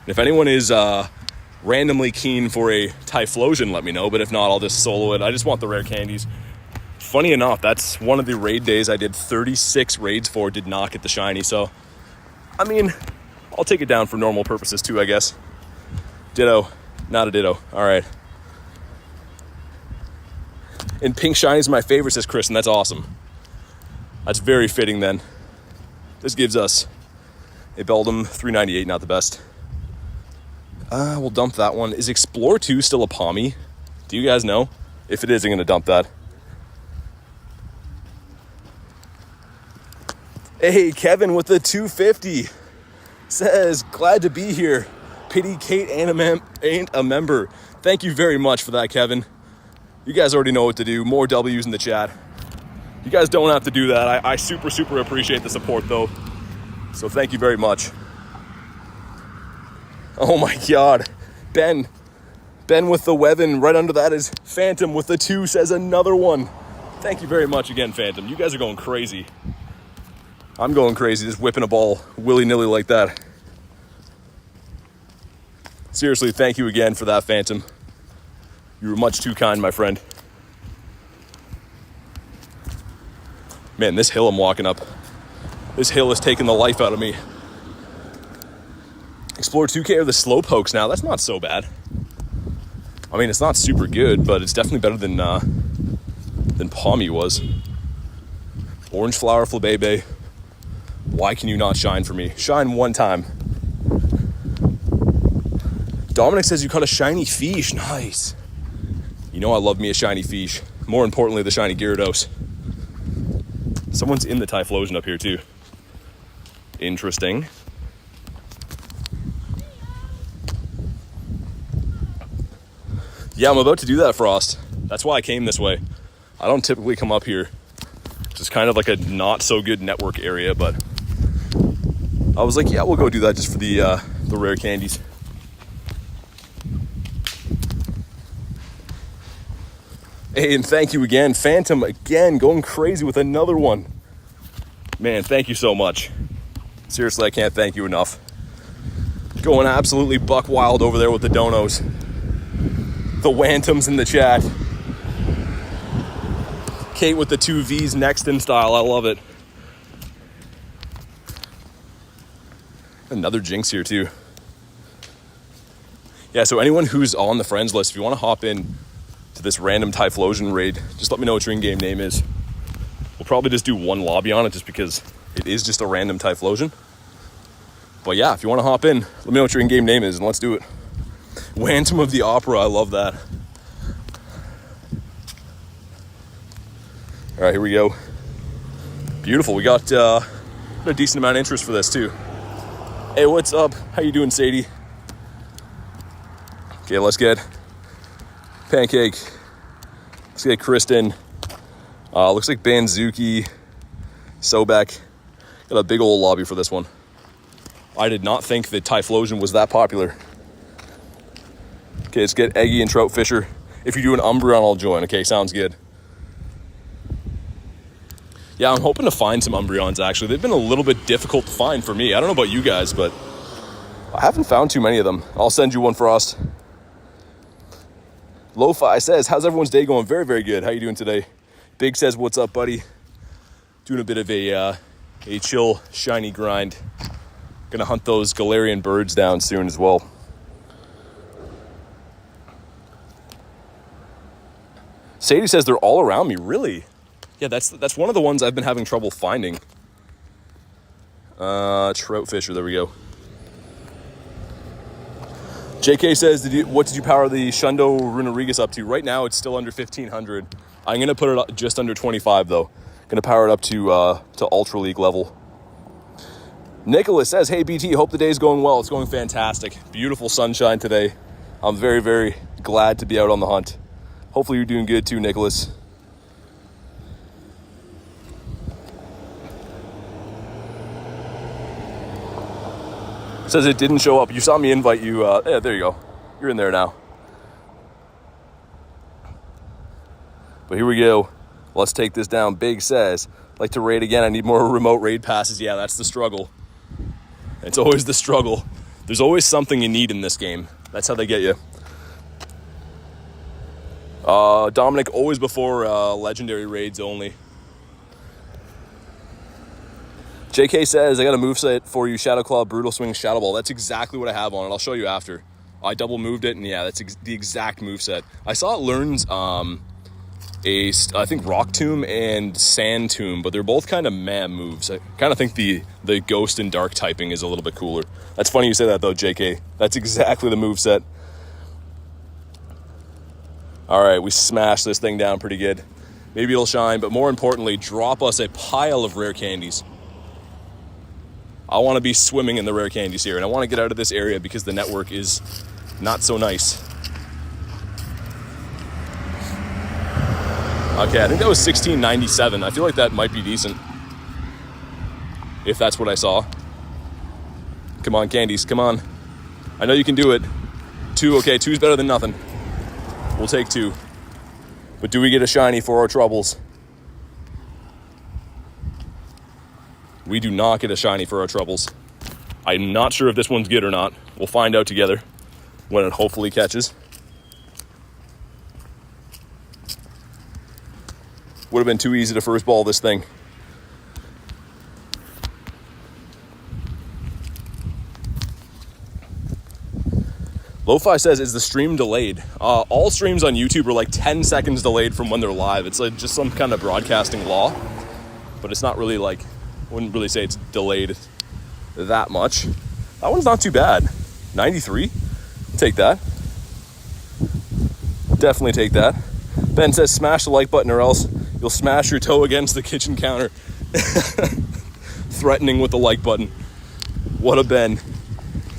If anyone is randomly keen for a Typhlosion, let me know. But if not, I'll just solo it. I just want the rare candies. Funny enough, that's one of the raid days I did 36 raids for, did not get the shiny. So, I mean, I'll take it down for normal purposes too, I guess. Ditto. Not a ditto. All right. And pink shiny is my favorite, says Chris, and that's awesome. That's very fitting then. This gives us a Beldum 398, not the best. We'll dump that one. Is Explore 2 still a Pommy? Do you guys know? If it is, I'm going to dump that. Hey, Kevin with the 250 says, glad to be here. Pity Kate ain't a member. Thank you very much for that, Kevin. You guys already know what to do. More W's in the chat. You guys don't have to do that. I super, super appreciate the support, though. So thank you very much. Oh, my God. Ben with the weapon. Right under that is Phantom with the 2, says another one. Thank you very much again, Phantom. You guys are going crazy. I'm going crazy, just whipping a ball willy-nilly like that. Seriously, thank you again for that, Phantom. You were much too kind, my friend. Man, this hill I'm walking up, this hill is taking the life out of me. Explore 2K or the Slowpokes now, that's not so bad. I mean, it's not super good, but it's definitely better than Pommy was. Orange Flower Flabébé. Why can you not shine for me? Shine one time. Dominic says you caught a shiny fish. Nice. You know I love me a shiny fish. More importantly, the shiny Gyarados. Someone's in the Typhlosion up here too. Interesting. Yeah, I'm about to do that, Frost. That's why I came this way. I don't typically come up here. It's kind of like a not so good network area, but I was like, yeah, we'll go do that just for the rare candies. Hey, and thank you again. Phantom, again, going crazy with another one. Man, thank you so much. Seriously, I can't thank you enough. Going absolutely buck wild over there with the donos. The Wantums in the chat. Kate with the 2 V's next in style. I love it. Another Jinx here too. Yeah, so anyone who's on the friends list, if you want to hop in to this random Typhlosion raid, just let me know what your in-game name is. We'll probably just do one lobby on it just because it is just a random Typhlosion. But yeah, if you want to hop in, let me know what your in-game name is and let's do it. Phantom of the Opera, I love that. All right, here we go. Beautiful. We got a decent amount of interest for this too. Hey, what's up? How you doing, Sadie? Okay, let's get Pancake. Let's get Kristen. Looks like Banzuki, Sobek. Got a big old lobby for this one. I did not think that Typhlosion was that popular. Okay, let's get Eggy and Trout Fisher. If you do an Umbreon, I'll join. Okay, sounds good. Yeah, I'm hoping to find some Umbreons, actually. They've been a little bit difficult to find for me. I don't know about you guys, but I haven't found too many of them. I'll send you one, Frost. Lo-Fi says, how's everyone's day going? Very, very good. How you doing today? Big says, what's up, buddy? Doing a bit of a chill, shiny grind. Gonna hunt those Galarian birds down soon as well. Sadie says they're all around me. Really? Yeah, that's one of the ones I've been having trouble finding. Trout Fisher, there we go. JK says, what did you power the Shundo Runerigus up to? Right now, it's still under 1,500. I'm going to put it just under 25, though. Going to power it up to Ultra League level. Nicholas says, hey, BT, hope the day's going well. It's going fantastic. Beautiful sunshine today. I'm very, very glad to be out on the hunt. Hopefully you're doing good, too, Nicholas. Says it didn't show up. You saw me invite you. Yeah, there you go. You're in there now. But here we go. Let's take this down. Big says, like to raid again. I need more remote raid passes. Yeah, that's the struggle. It's always the struggle. There's always something you need in this game. That's how they get you. Dominic, always before legendary raids only. JK says, I got a moveset for you, Shadow Claw, Brutal Swing, Shadow Ball. That's exactly what I have on it. I'll show you after. I double moved it, and yeah, that's the exact moveset. I saw it learns I think Rock Tomb and Sand Tomb, but they're both kind of meh moves. I kind of think the Ghost and Dark typing is a little bit cooler. That's funny you say that, though, JK. That's exactly the moveset. All right, we smashed this thing down pretty good. Maybe it'll shine, but more importantly, drop us a pile of rare candies. I want to be swimming in the rare candies here, and I want to get out of this area because the network is not so nice. Okay, I think that was 1697. I feel like that might be decent. If that's what I saw. Come on, candies, come on. I know you can do it. 2, okay, 2's better than nothing. We'll take 2. But do we get a shiny for our troubles? We do not get a shiny for our troubles. I'm not sure if this one's good or not. We'll find out together when it hopefully catches. Would have been too easy to first ball this thing. Lo-Fi says, is the stream delayed? All streams on YouTube are like 10 seconds delayed from when they're live. It's like just some kind of broadcasting law, but it's not really like, I wouldn't really say it's delayed that much. That one's not too bad. 93, take that. Definitely take that. Ben says, smash the like button or else you'll smash your toe against the kitchen counter. Threatening with the like button. What a Ben.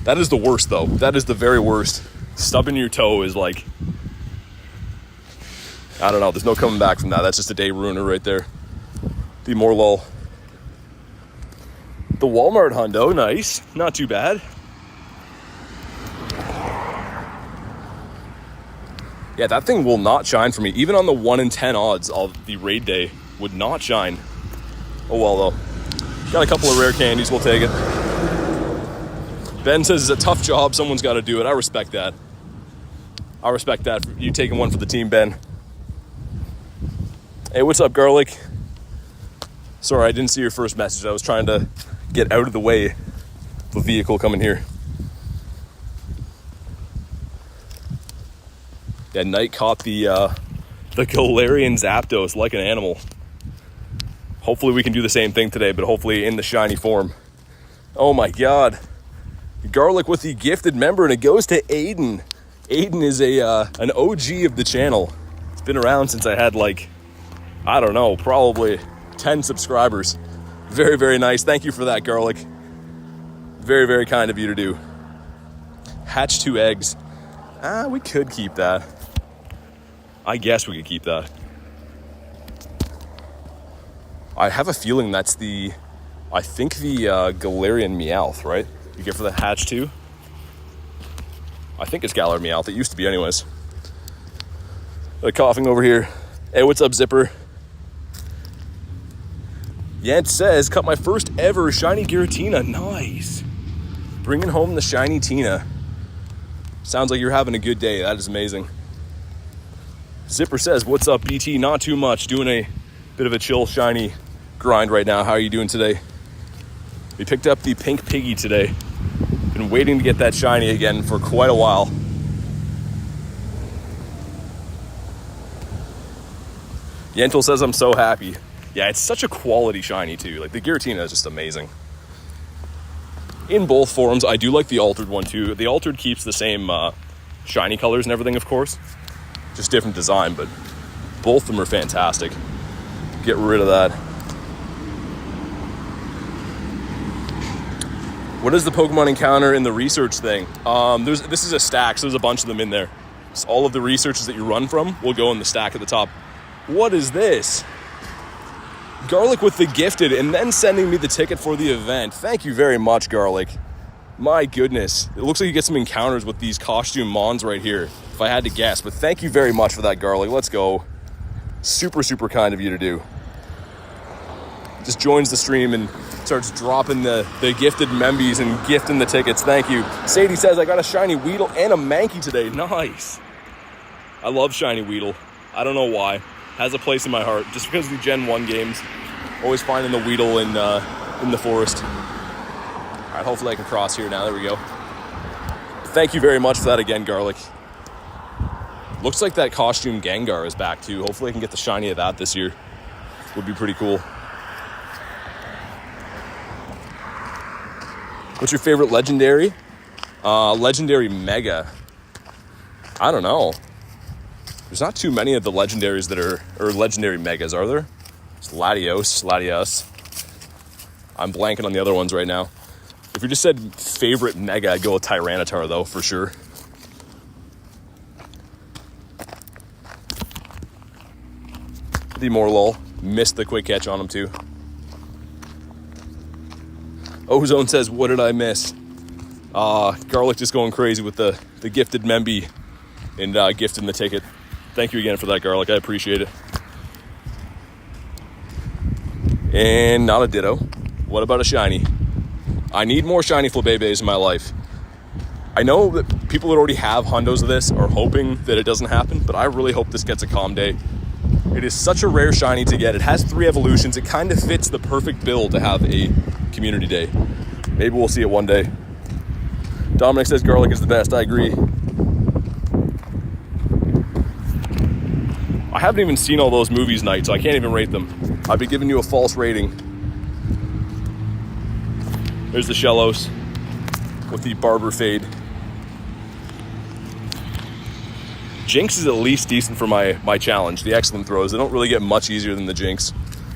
That is the worst, though. That is the very worst. Stubbing your toe is like, I don't know. There's no coming back from that. That's just a day ruiner right there. The more lol. The Walmart hundo, nice. Not too bad. Yeah, that thing will not shine for me. Even on the 1 in 10 odds of the raid day, would not shine. Oh well, though. Got a couple of rare candies, we'll take it. Ben says it's a tough job, someone's got to do it. I respect that. I respect that. You taking one for the team, Ben. Hey, what's up, Garlic? Sorry, I didn't see your first message. I was trying to get out of the way of a vehicle coming here. Yeah, Knight caught the Galarian Zapdos like an animal. Hopefully we can do the same thing today, but hopefully in the shiny form. Oh my god. Garlic with the gifted member, and it goes to Aiden. Aiden is an OG of the channel. It's been around since I had like, I don't know, probably 10 subscribers. Very, very nice. Thank you for that, Garlic. Very, very kind of you to do. Hatch 2 eggs. We could keep that. I guess we could keep that. I have a feeling that's I think the Galarian Meowth, right? You get for the hatch 2? I think it's Galarian Meowth. It used to be anyways. Coughing over here. Hey, what's up, Zipper? Yant says, cut my first ever shiny Giratina. Nice. Bringing home the shiny Tina. Sounds like you're having a good day. That is amazing. Zipper says, what's up, BT? Not too much. Doing a bit of a chill, shiny grind right now. How are you doing today? We picked up the pink piggy today. Been waiting to get that shiny again for quite a while. Yentl says, I'm so happy. Yeah, it's such a quality shiny too. Like the Giratina is just amazing. In both forms, I do like the altered one too. The altered keeps the same shiny colors and everything, of course. Just different design, but both of them are fantastic. Get rid of that. What is the Pokemon encounter in the research thing? This is a stack, so there's a bunch of them in there. So all of the researches that you run from will go in the stack at the top. What is this? Garlic with the gifted and then sending me the ticket for the event. Thank you very much, Garlic. My goodness. It looks like you get some encounters with these costume mons right here, if I had to guess. But thank you very much for that, Garlic. Let's go. Super, super kind of you to do. Just joins the stream and starts dropping the gifted membies and gifting the tickets. Thank you. Sadie says, I got a shiny Weedle and a Mankey today. Nice. I love shiny Weedle. I don't know why. Has a place in my heart. Just because of the Gen 1 games. Always finding the Weedle in the forest. All right, hopefully I can cross here now. There we go. Thank you very much for that again, Garlic. Looks like that costume Gengar is back too. Hopefully I can get the shiny of that this year. Would be pretty cool. What's your favorite legendary? Legendary Mega. I don't know. There's not too many of the legendaries that are, or legendary Megas, are there? It's Latios. I'm blanking on the other ones right now. If you just said favorite Mega, I'd go with Tyranitar though, for sure. The Morlul. Missed the quick catch on him too. Ozone says, what did I miss? Garlic just going crazy with the gifted Memby and gifting the ticket. Thank you again for that, Garlic. I appreciate it. And not a ditto. What about a shiny? I need more shiny Flabebe's in my life. I know that people that already have hundos of this are hoping that it doesn't happen, but I really hope this gets a calm day. It is such a rare shiny to get. It has 3 evolutions. It kind of fits the perfect bill to have a community day. Maybe we'll see it one day. Dominic says Garlic is the best. I agree. I haven't even seen all those movies night, so I can't even rate them. I'd be giving you a false rating. There's the Shellos with the barber fade. Jinx is at least decent for my challenge. The excellent throws, they don't really get much easier than the Jinx.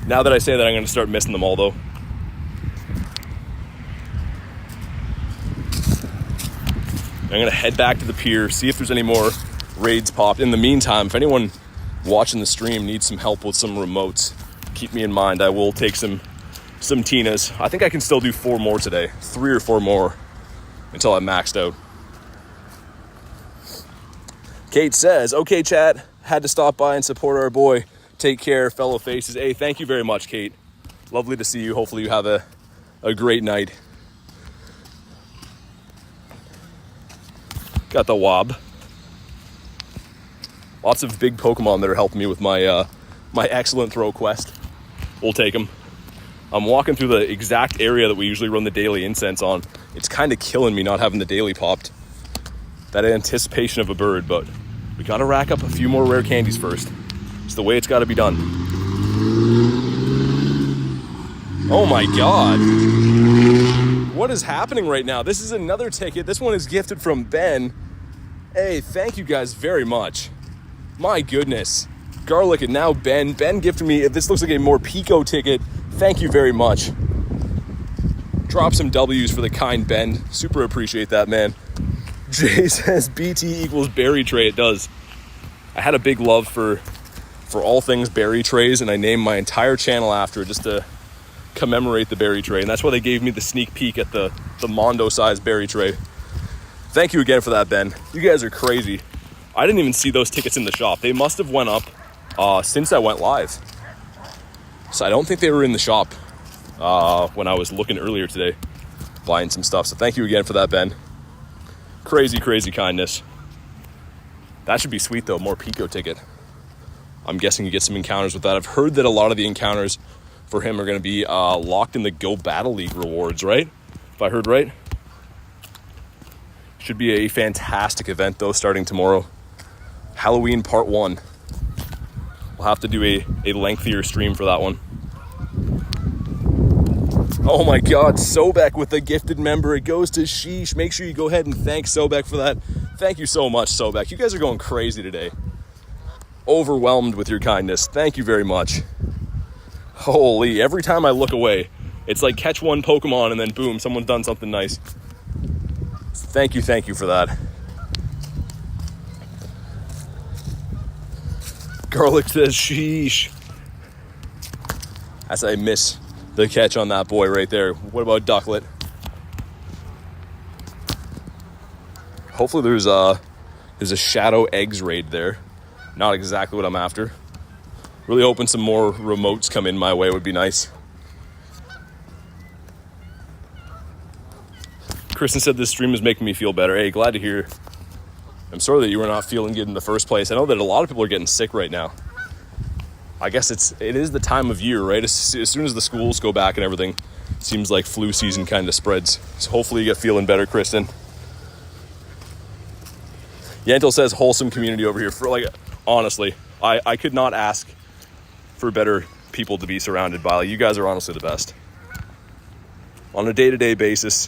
Now that I say that, I'm going to start missing them all, though. I'm going to head back to the pier, see if there's any more raids popped. In the meantime, if anyone watching the stream needs some help with some remotes, keep me in mind. I will take some Tinas. I think I can still do 4 more today. 3 or 4 more until I'm maxed out. Kate says, okay, chat, had to stop by and support our boy. Take care, fellow faces. Hey, thank you very much, Kate. Lovely to see you. Hopefully you have a great night. Got the Wob. Lots of big Pokemon that are helping me with my my excellent throw quest. We'll take them. I'm walking through the exact area that we usually run the daily incense on. It's kind of killing me not having the daily popped. That anticipation of a bird, but we gotta rack up a few more rare candies first. It's the way it's gotta be done. Oh my God. What is happening right now? This is another ticket. This one is gifted from Ben. Hey, thank you guys very much. My goodness. Garlic and now Ben. Ben gifted me, this looks like a more Pico ticket. Thank you very much. Drop some W's for the kind Ben. Super appreciate that, man. Jay says BT equals berry tray. It does. I had a big love for all things berry trays, and I named my entire channel after it just to commemorate the berry tray. And that's why they gave me the sneak peek at the Mondo size berry tray. Thank you again for that, Ben. You guys are crazy. I didn't even see those tickets in the shop. They must have went up since I went live. So I don't think they were in the shop when I was looking earlier today, buying some stuff. So thank you again for that, Ben. Crazy, crazy kindness. That should be sweet though, more Pico ticket. I'm guessing you get some encounters with that. I've heard that a lot of the encounters for him are going to be locked in the Go Battle League rewards, right? If I heard right. Should be a fantastic event though, starting tomorrow. Halloween part 1. We'll have to do a lengthier stream for that one. Oh my God, Sobek with the gifted member. It goes to Sheesh. Make sure you go ahead and thank Sobek for that. Thank you so much, Sobek. You guys are going crazy today. Overwhelmed with your kindness. Thank you very much. Holy, every time I look away, it's like catch one Pokemon and then boom, someone's done something nice. Thank you for that. Garlic says sheesh. As I miss the catch on that boy right there. What about Ducklet? Hopefully there's a Shadow Eggs raid there. Not exactly what I'm after. Really hoping some more remotes come in my way would be nice. Kristen said this stream is making me feel better. Hey, glad to hear. I'm sorry that you were not feeling good in the first place. I know that a lot of people are getting sick right now. I guess it is the time of year, right? As soon as the schools go back and everything, it seems like flu season kind of spreads. So hopefully you get feeling better, Kristen. Yantel says wholesome community over here. For like, honestly, I could not ask for better people to be surrounded by. Like, you guys are honestly the best. On a day-to-day basis,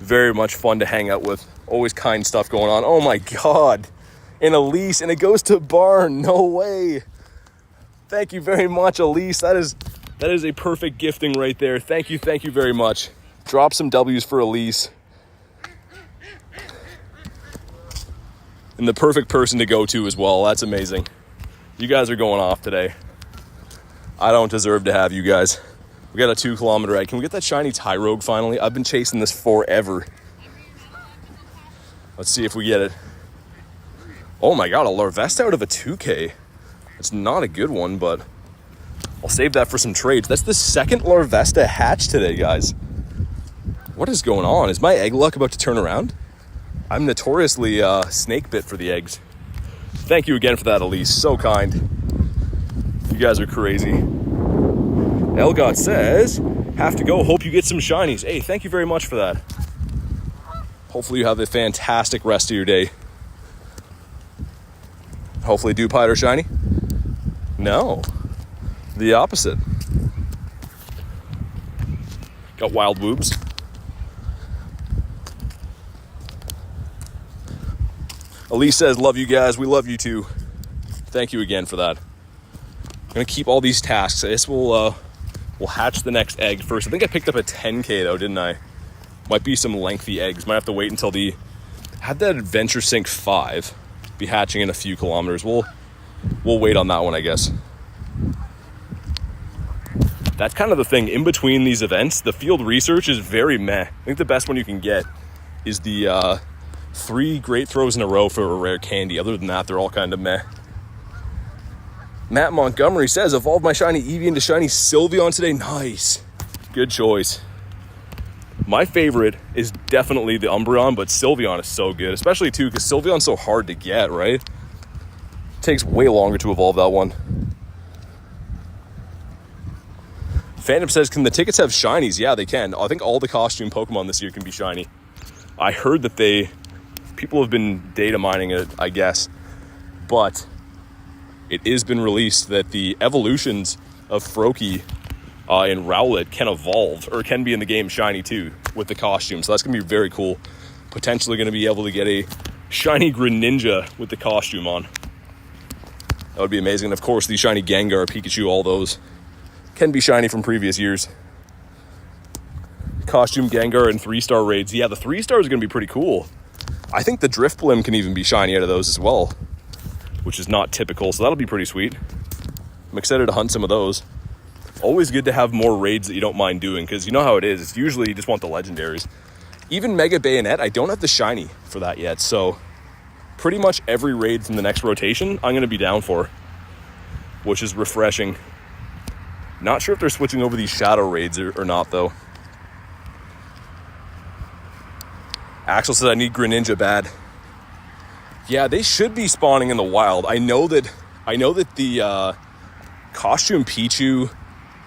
very much fun to hang out with. Always kind stuff going on. Oh my God. And Elise, and it goes to Barn. No way. Thank you very much, Elise. That is a perfect gifting right there. Thank you very much. Drop some W's for Elise. And the perfect person to go to as well. That's amazing. You guys are going off today. I don't deserve to have you guys. We got a 2 kilometer egg. Can we get that shiny Tyrogue finally? I've been chasing this forever. Let's see if we get it. Oh my God, a Larvesta out of a 2K. It's not a good one, but I'll save that for some trades. That's the second Larvesta hatch today, guys. What is going on? Is my egg luck about to turn around? I'm notoriously snake bit for the eggs. Thank you again for that, Elise. So kind. You guys are crazy. Elgot says, have to go. Hope you get some shinies. Hey, thank you very much for that. Hopefully you have a fantastic rest of your day. Hopefully Dupite or shiny? No. The opposite. Got wild woobs. Elise says, love you guys. We love you too. Thank you again for that. I'm going to keep all these tasks. I guess we'll hatch the next egg first. I think I picked up a 10K though, didn't I? Might be some lengthy eggs. Might have to wait until had that Adventure Sync 5 be hatching in a few kilometers. We'll wait on that one, I guess. That's kind of the thing. In between these events, the field research is very meh. I think the best one you can get is the 3 great throws in a row for a rare candy. Other than that, they're all kind of meh. Matt Montgomery says, evolved my shiny Eevee into shiny Sylveon today. Nice. Good choice. My favorite is definitely the Umbreon, but Sylveon is so good. Especially, too, because Sylveon's so hard to get, right? Takes way longer to evolve that one. Phantom says, can the tickets have shinies? Yeah, they can. I think all the costume Pokemon this year can be shiny. I heard that people have been data mining it, I guess. But it has been released that the evolutions of Froakie and Rowlet can evolve, or can be in the game shiny too, with the costume. So that's going to be very cool. Potentially going to be able to get a shiny Greninja with the costume on. That would be amazing. And of course, the shiny Gengar, Pikachu, all those can be shiny from previous years. Costume Gengar and 3-star raids. Yeah, the 3-stars are going to be pretty cool. I think the Drifblim can even be shiny out of those as well, which is not typical, so that'll be pretty sweet. I'm excited to hunt some of those. Always good to have more raids that you don't mind doing, because you know how it is. It's usually you just want the legendaries. Even Mega Bayonet, I don't have the shiny for that yet, so pretty much every raid from the next rotation I'm going to be down for, which is refreshing. Not sure if they're switching over these shadow raids or not, though. Axel says, I need Greninja bad. Yeah, they should be spawning in the wild. I know that the costume Pichu,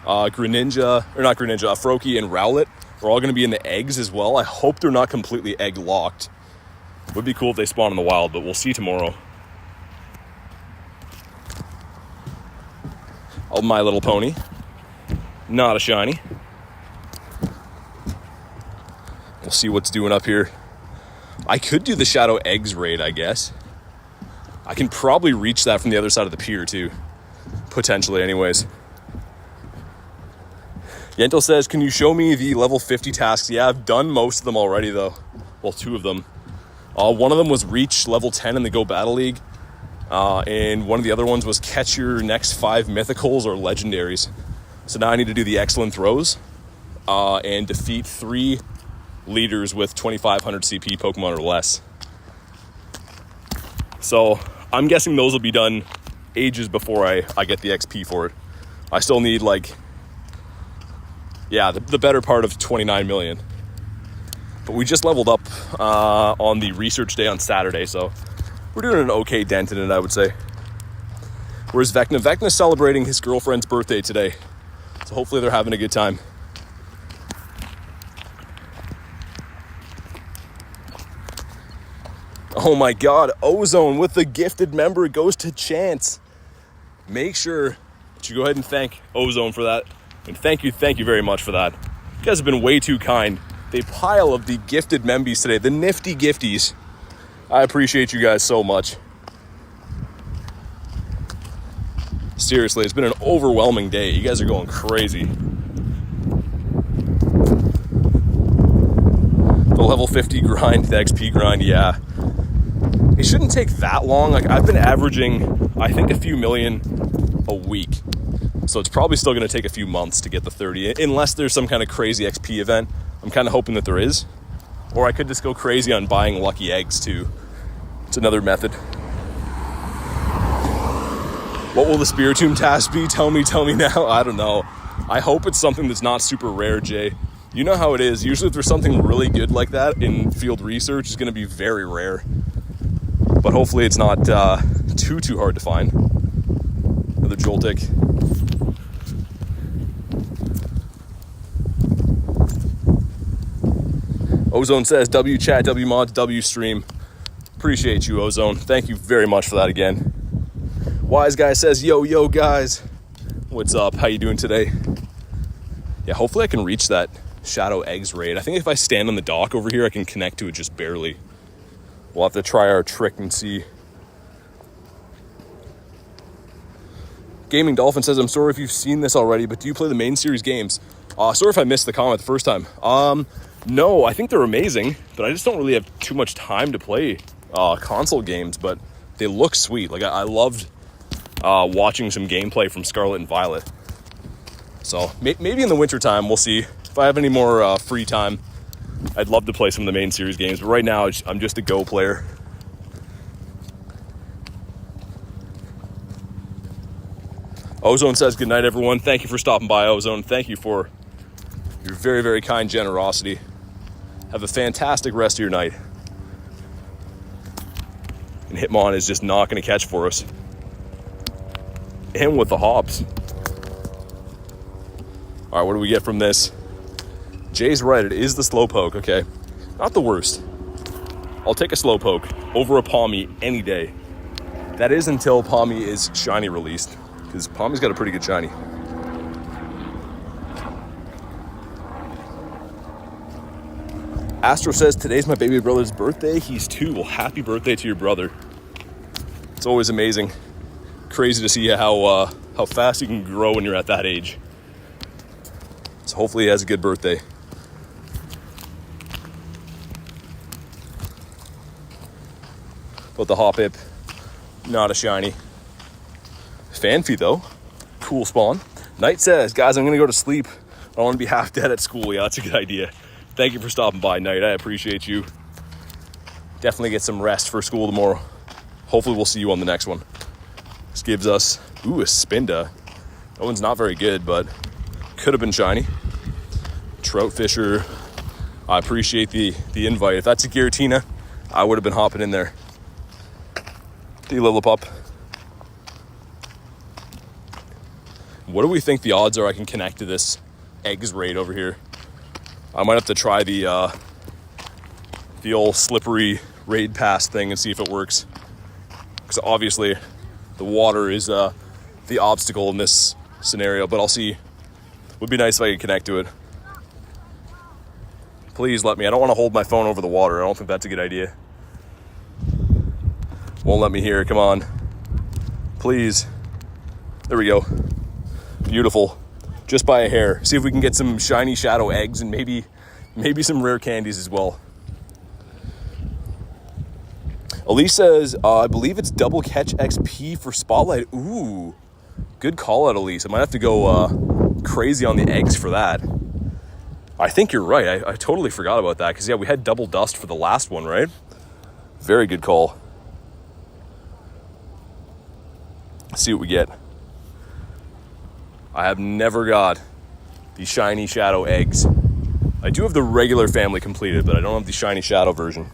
Greninja, or not Greninja, Froakie and Rowlet are all going to be in the eggs as well. I hope they're not completely egg locked. Would be cool if they spawn in the wild, but we'll see tomorrow. Oh, My Little Pony. Not a shiny. We'll see what's doing up here. I could do the Shadow Eggs raid, I guess. I can probably reach that from the other side of the pier, too. Potentially, anyways. Yentl says, can you show me the level 50 tasks? Yeah, I've done most of them already, though. Well, 2 of them. One of them was reach level 10 in the Go Battle League. And one of the other ones was catch your next 5 mythicals or legendaries. So now I need to do the excellent throws and defeat 3 leaders with 2500 CP Pokemon or less. So I'm guessing those will be done ages before I get the XP for it. I still need like, yeah, the better part of 29 million. But we just leveled up on the research day on Saturday, so we're doing an okay dent in it, I would say. Whereas Vecna's celebrating his girlfriend's birthday today, so hopefully they're having a good time. Oh my god, Ozone with the gifted member goes to Chance. Make sure that you go ahead and thank Ozone for that. And thank you very much for that. You guys have been way too kind. The pile of the gifted membies today, the nifty gifties. I appreciate you guys so much. Seriously, it's been an overwhelming day. You guys are going crazy. The level 50 grind, the XP grind, yeah. It shouldn't take that long. Like, I've been averaging, I think, a few million a week. So it's probably still going to take a few months to get the 30, unless there's some kind of crazy XP event. I'm kind of hoping that there is. Or I could just go crazy on buying lucky eggs too. It's another method. What will the Spiritomb task be? Tell me now. I don't know. I hope it's something that's not super rare, Jay. You know how it is. Usually if there's something really good like that in field research, it's going to be very rare. But hopefully it's not too hard to find. Another Joltik. Ozone says, W chat, W mods, W stream. Appreciate you, Ozone. Thank you very much for that again. Wise Guy says, yo guys. What's up? How you doing today? Yeah, hopefully I can reach that Shadow Eggs raid. I think if I stand on the dock over here, I can connect to it just barely. We'll have to try our trick and see. Gaming Dolphin says, I'm sorry if you've seen this already, but do you play the main series games? Sorry if I missed the comment the first time. No, I think they're amazing, but I just don't really have too much time to play console games, but they look sweet. Like, I loved watching some gameplay from Scarlet and Violet. So maybe in the wintertime, we'll see. If I have any more free time, I'd love to play some of the main series games, but right now I'm just a Go player. Ozone says, good night, everyone. Thank you for stopping by, Ozone. Thank you for your very, very kind generosity. Have a fantastic rest of your night. And Hitmon is just not going to catch for us. And with the hops. All right, what do we get from this? Jay's right, it is the Slowpoke, okay. Not the worst. I'll take a Slowpoke over a Palmy any day. That is until Palmy is shiny released, because Palmy's got a pretty good shiny. Astro says, today's my baby brother's birthday. He's 2. Well, happy birthday to your brother. It's always amazing. Crazy to see how fast you can grow when you're at that age. So hopefully he has a good birthday. But the Hoppip, not a shiny. Fanfi though, cool spawn. Knight says, guys, I'm gonna go to sleep. I don't want to be half dead at school. Yeah, that's a good idea. Thank you for stopping by, Knight. I appreciate you. Definitely get some rest for school tomorrow. Hopefully we'll see you on the next one. This gives us, a Spinda. That one's not very good, but could have been shiny. Trout Fisher. I appreciate the invite. If that's a Giratina, I would have been hopping in there. The Lillipup. What do we think the odds are I can connect to this eggs raid over here? I might have to try the old slippery raid pass thing and see if it works. Because obviously the water is the obstacle in this scenario, but I'll see. Would be nice if I could connect to it. Please let me. I don't want to hold my phone over the water. I don't think that's a good idea. Won't let me hear. Come on. Please. There we go. Beautiful. Just by a hair. See if we can get some shiny Shadow Eggs and maybe some rare candies as well. Elise says, I believe it's double catch XP for Spotlight. Ooh. Good call out, Elise. I might have to go crazy on the eggs for that. I think you're right. I totally forgot about that. Because, yeah, we had double dust for the last one, right? Very good call. Let's see what we get. I have never got the shiny shadow eggs. I do have the regular family completed, but I don't have the shiny shadow version.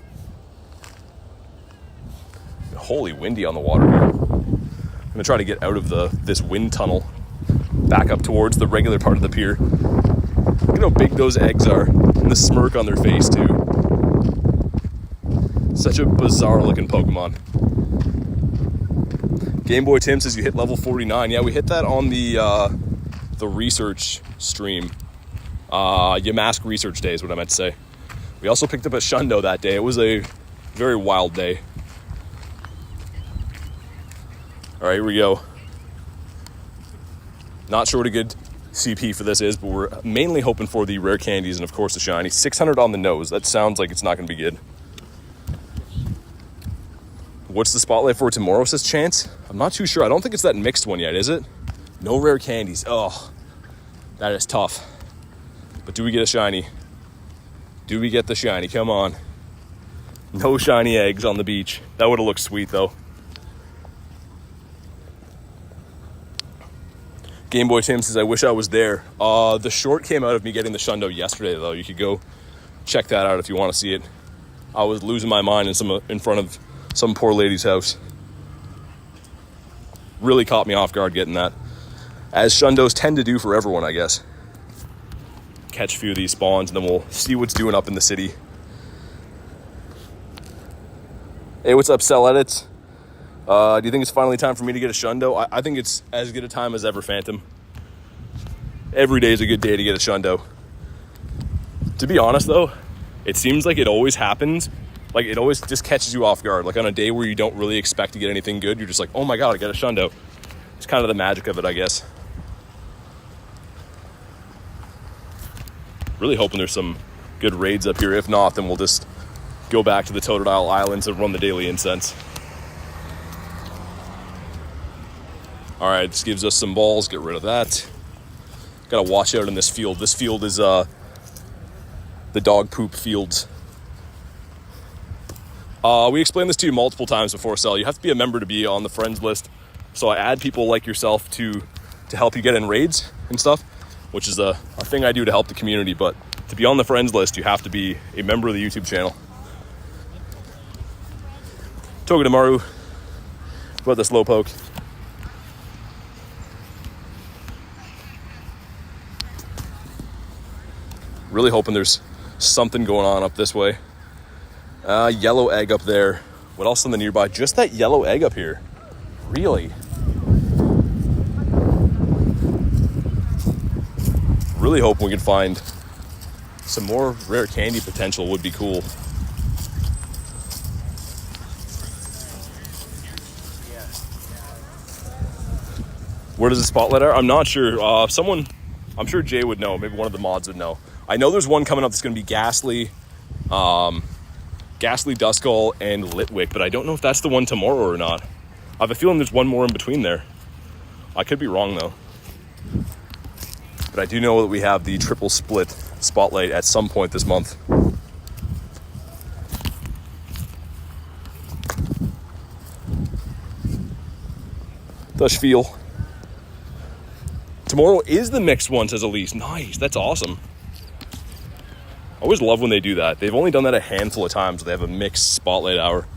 Holy windy on the water here. I'm gonna try to get out of this wind tunnel back up towards the regular part of the pier. Look at how big those eggs are, and the smirk on their face too. Such a bizarre looking Pokemon. Game Boy Tim says you hit level 49. Yeah, we hit that on the research stream. Yamask research day is what I meant to say. We also picked up a Shundo that day. It was a very wild day. All right, here we go. Not sure what a good CP for this is, but we're mainly hoping for the rare candies and of course the shiny. 600 on the nose. That sounds like it's not going to be good. What's the spotlight for tomorrow, says Chance? I'm not too sure. I don't think it's that mixed one yet, is it? No rare candies. Oh, that is tough. But do we get a shiny? Do we get the shiny? Come on. No shiny eggs on the beach. That would have looked sweet, though. Game Boy Tim says, I wish I was there. The short came out of me getting the Shundo yesterday, though. You could go check that out if you want to see it. I was losing my mind in front of some poor lady's house. Really caught me off guard getting that. As Shundos tend to do for everyone, I guess. Catch a few of these spawns, and then we'll see what's doing up in the city. Hey, what's up, Cell Edits? Do you think it's finally time for me to get a Shundo? I think it's as good a time as ever, Phantom. Every day is a good day to get a Shundo. To be honest, though, it seems like it always happens. Like, it always just catches you off guard. Like, on a day where you don't really expect to get anything good, you're just like, oh my god, I got a Shundo. It's kind of the magic of it, I guess. Really hoping there's some good raids up here. If not, then we'll just go back to the Totodile Islands and run the daily incense. Alright, this gives us some balls. Get rid of that. Gotta watch out in this field. This field is the dog poop fields. We explained this to you multiple times before, Cell. You have to be a member to be on the friends list. So I add people like yourself to help you get in raids and stuff, which is a thing I do to help the community. But to be on the friends list, you have to be a member of the YouTube channel. Togedemaru, about the Slowpoke. Really hoping there's something going on up this way. Yellow egg up there. What else in the nearby? Just that yellow egg up here. Really? Really hoping we can find some more rare candy potential. Would be cool. Where does the spotlight are? I'm not sure. I'm sure Jay would know. Maybe one of the mods would know. I know there's one coming up that's going to be Ghastly, Duskull, and Litwick, but I don't know if that's the one tomorrow or not. I have a feeling there's one more in between there. I could be wrong, though. But I do know that we have the triple split spotlight at some point this month. Does feel. Tomorrow is the mixed one, says Elise. Nice, that's awesome. I always love when they do that. They've only done that a handful of times. They have a mixed spotlight hour.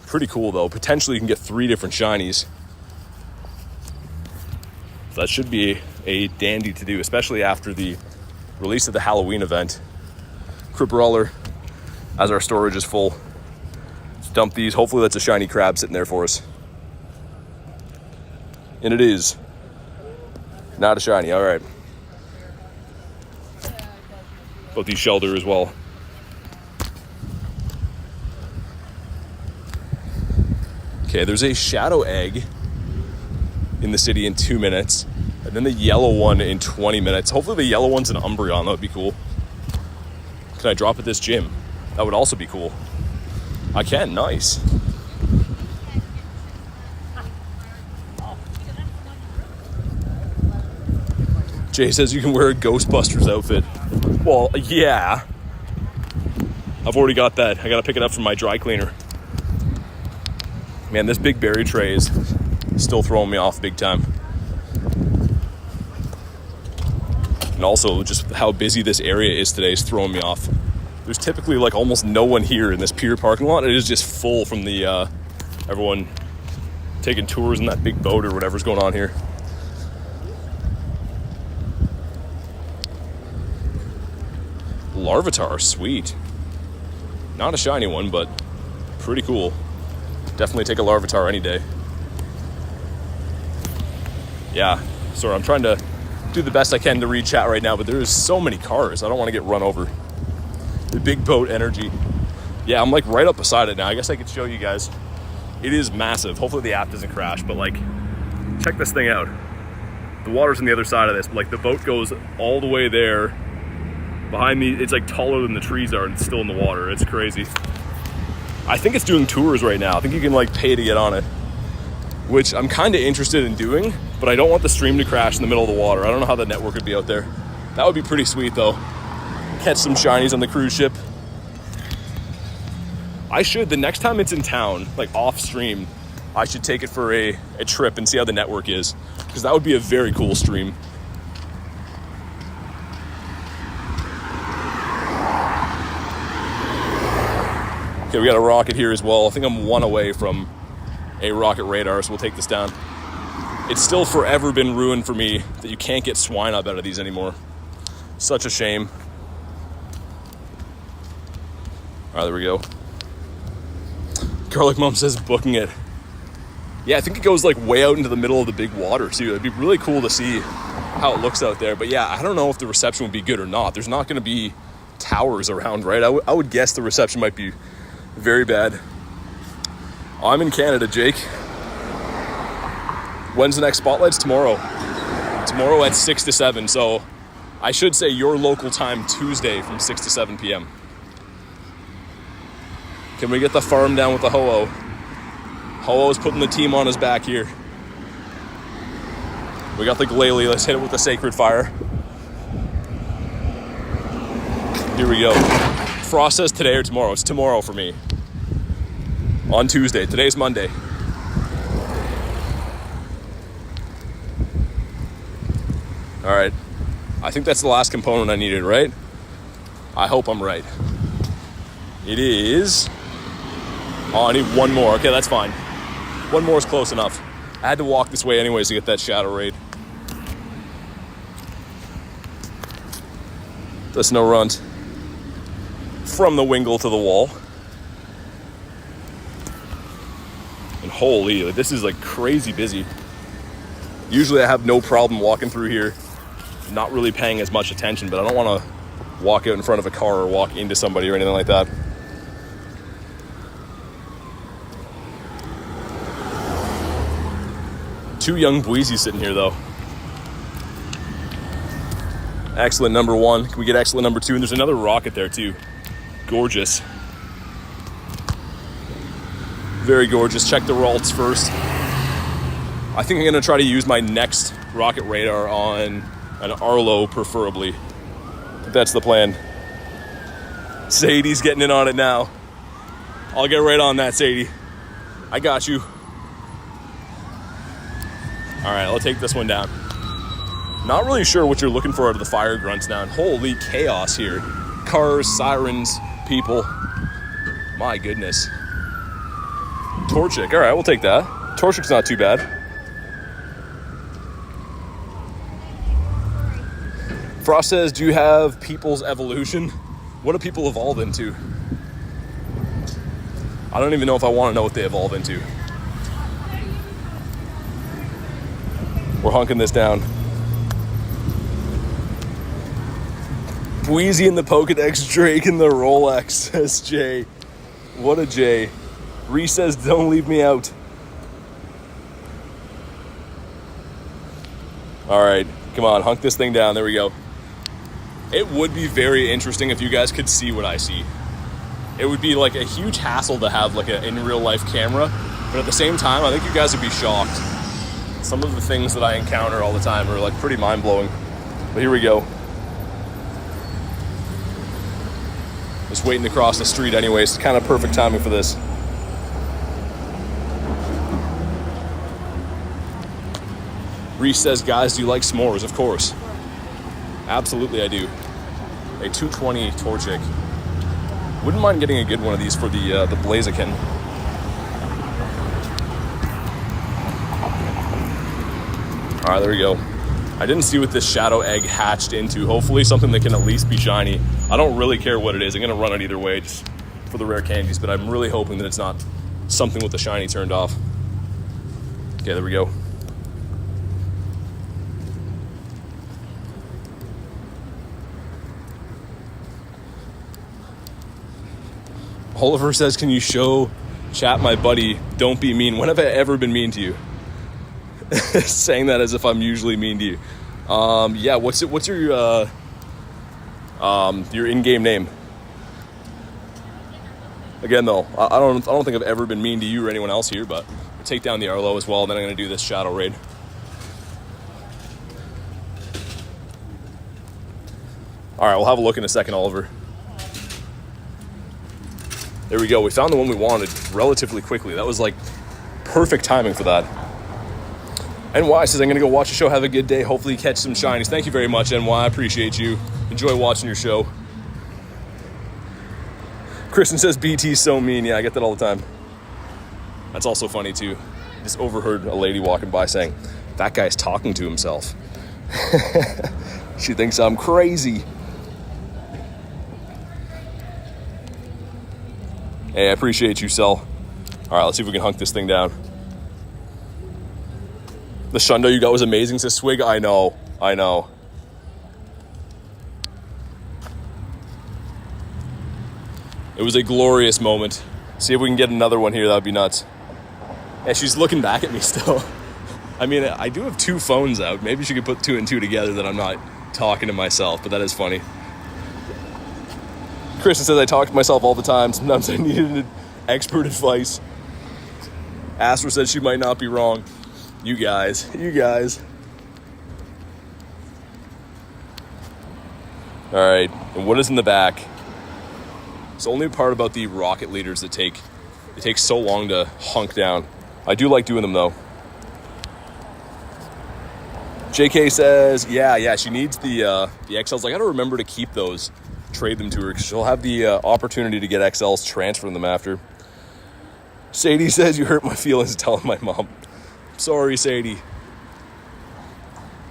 Pretty cool, though. Potentially you can get 3 different shinies. So that should be a dandy to do, especially after the release of the Halloween event. Cripperawler, as our storage is full. Let's dump these. Hopefully that's a shiny crab sitting there for us. And it is. Not a shiny, all right. Both these Shelder as well. Okay, there's a shadow egg in the city in 2 minutes, and then the yellow one in 20 minutes. Hopefully the yellow one's an Umbreon. That would be cool. Can I drop at this gym? That would also be cool. I can, nice. Jay says you can wear a Ghostbusters outfit. Well, yeah. I've already got that. I gotta pick it up from my dry cleaner. Man, this big berry tray is Still throwing me off big time. And also just how busy this area is today is throwing me off. There's typically like almost no one here in this pier parking lot. It is just full from the everyone taking tours in that big boat or whatever's going on here. Larvitar, sweet. Not a shiny one, but pretty cool. Definitely take a Larvitar any day. Yeah, sorry, I'm trying to do the best I can to read chat right now, but there's so many cars. I don't want to get run over. The big boat energy. Yeah, I'm like right up beside it now. I guess I could show you guys. It is massive. Hopefully the app doesn't crash, but like, check this thing out. The water's on the other side of this, but like the boat goes all the way there. Behind me, it's like taller than the trees are and it's still in the water. It's crazy. I think it's doing tours right now. I think you can like pay to get on it, which I'm kind of interested in doing, but I don't want the stream to crash in the middle of the water. I don't know how the network would be out there. That would be pretty sweet though. Catch some shinies on the cruise ship. I should, the next time it's in town, like off stream, I should take it for a trip and see how the network is, because that would be a very cool stream. Okay, we got a rocket here as well. I think I'm one away from a rocket radar, so we'll take this down. It's still forever been ruined for me that you can't get swine up out of these anymore. Such a shame. All right, there we go. Garlic Mom says booking it. Yeah, I think it goes like way out into the middle of the big water too. It'd be really cool to see how it looks out there. But yeah, I don't know if the reception would be good or not. There's not going to be towers around, right? I would guess the reception might be very bad. I'm in Canada, Jake. When's the next spotlights? Tomorrow. Tomorrow at 6 to 7. So I should say your local time Tuesday from 6 to 7 p.m. Can we get the farm down with the Ho-Oh? Ho-Oh's putting the team on his back here. We got the Glalie. Let's hit it with the Sacred Fire. Here we go. Frost says today or tomorrow. It's tomorrow for me. On Tuesday. Today's Monday. All right. I think that's the last component I needed, right? I hope I'm right. It is... Oh, I need one more. Okay, that's fine. One more is close enough. I had to walk this way anyways to get that Shadow Raid. The Snow Runt. From the Wingle to the wall. And holy, like, this is like crazy busy. Usually I have no problem walking through here, not really paying as much attention, but I don't want to walk out in front of a car or walk into somebody or anything like that. Two young Bweezies sitting here though. Excellent number one. Can we get excellent number two? And there's another rocket there too. Gorgeous. Very gorgeous. Check the Ralts first. I think I'm going to try to use my next rocket radar on an Arlo preferably. That's the plan. Sadie's getting in on it now. I'll get right on that, Sadie. I got you. All right, I'll take this one down. Not really sure what you're looking for out of the fire grunts now. Holy chaos here. Cars, sirens, people. My goodness. Torchic. All right, we'll take that. Torchic's not too bad. Frost says, do you have people's evolution? What do people evolve into? I don't even know if I want to know what they evolve into. We're hunking this down. Bweezy in the Pokedex, Drake in the Rolex, says Jay. What a Jay. Reese says, don't leave me out. All right, come on, hunk this thing down. There we go. It would be very interesting if you guys could see what I see. It would be like a huge hassle to have like a in real life camera, but at the same time, I think you guys would be shocked. Some of the things that I encounter all the time are like pretty mind-blowing. But here we go. Just waiting to cross the street anyways. It's kind of perfect timing for this. Reese says, guys, do you like s'mores? Of course. Absolutely I do. A 220 Torchic. Wouldn't mind getting a good one of these for the Blaziken. All right, there we go. I didn't see what this shadow egg hatched into. Hopefully something that can at least be shiny. I don't really care what it is. I'm going to run it either way just for the rare candies, but I'm really hoping that it's not something with the shiny turned off. Okay, there we go. Oliver says, can you show chat my buddy, don't be mean. When have I ever been mean to you? Saying that as if I'm usually mean to you. Yeah, what's your in-game name? Again though, I don't think I've ever been mean to you or anyone else here, but I'll take down the Arlo as well, and then I'm gonna do this shadow raid. Alright, we'll have a look in a second, Oliver. There we go, we found the one we wanted relatively quickly. That was like perfect timing for that. NY says, I'm going to go watch the show. Have a good day. Hopefully catch some shinies. Thank you very much, NY. I appreciate you. Enjoy watching your show. Kristen says, BT's so mean. Yeah, I get that all the time. That's also funny, too. Just overheard a lady walking by saying, that guy's talking to himself. She thinks I'm crazy. Hey, I appreciate you, Cell. All right, let's see if we can hunk this thing down. The shundo you got was amazing, says Swig. I know. It was a glorious moment. See if we can get another one here. That would be nuts. Yeah, she's looking back at me still. I mean, I do have two phones out. Maybe she could put two and two together that I'm not talking to myself, but that is funny. Kristen says, I talk to myself all the time. Sometimes I needed expert advice. Astra said she might not be wrong. You guys. All right, and what is in the back? It's only a part about the rocket leaders that it takes so long to hunk down. I do like doing them though. JK says, yeah, she needs the XLs. I gotta remember to keep those, trade them to her, because she'll have the opportunity to get XLs, transfer them after. Sadie says, you hurt my feelings telling my mom. Sorry, Sadie.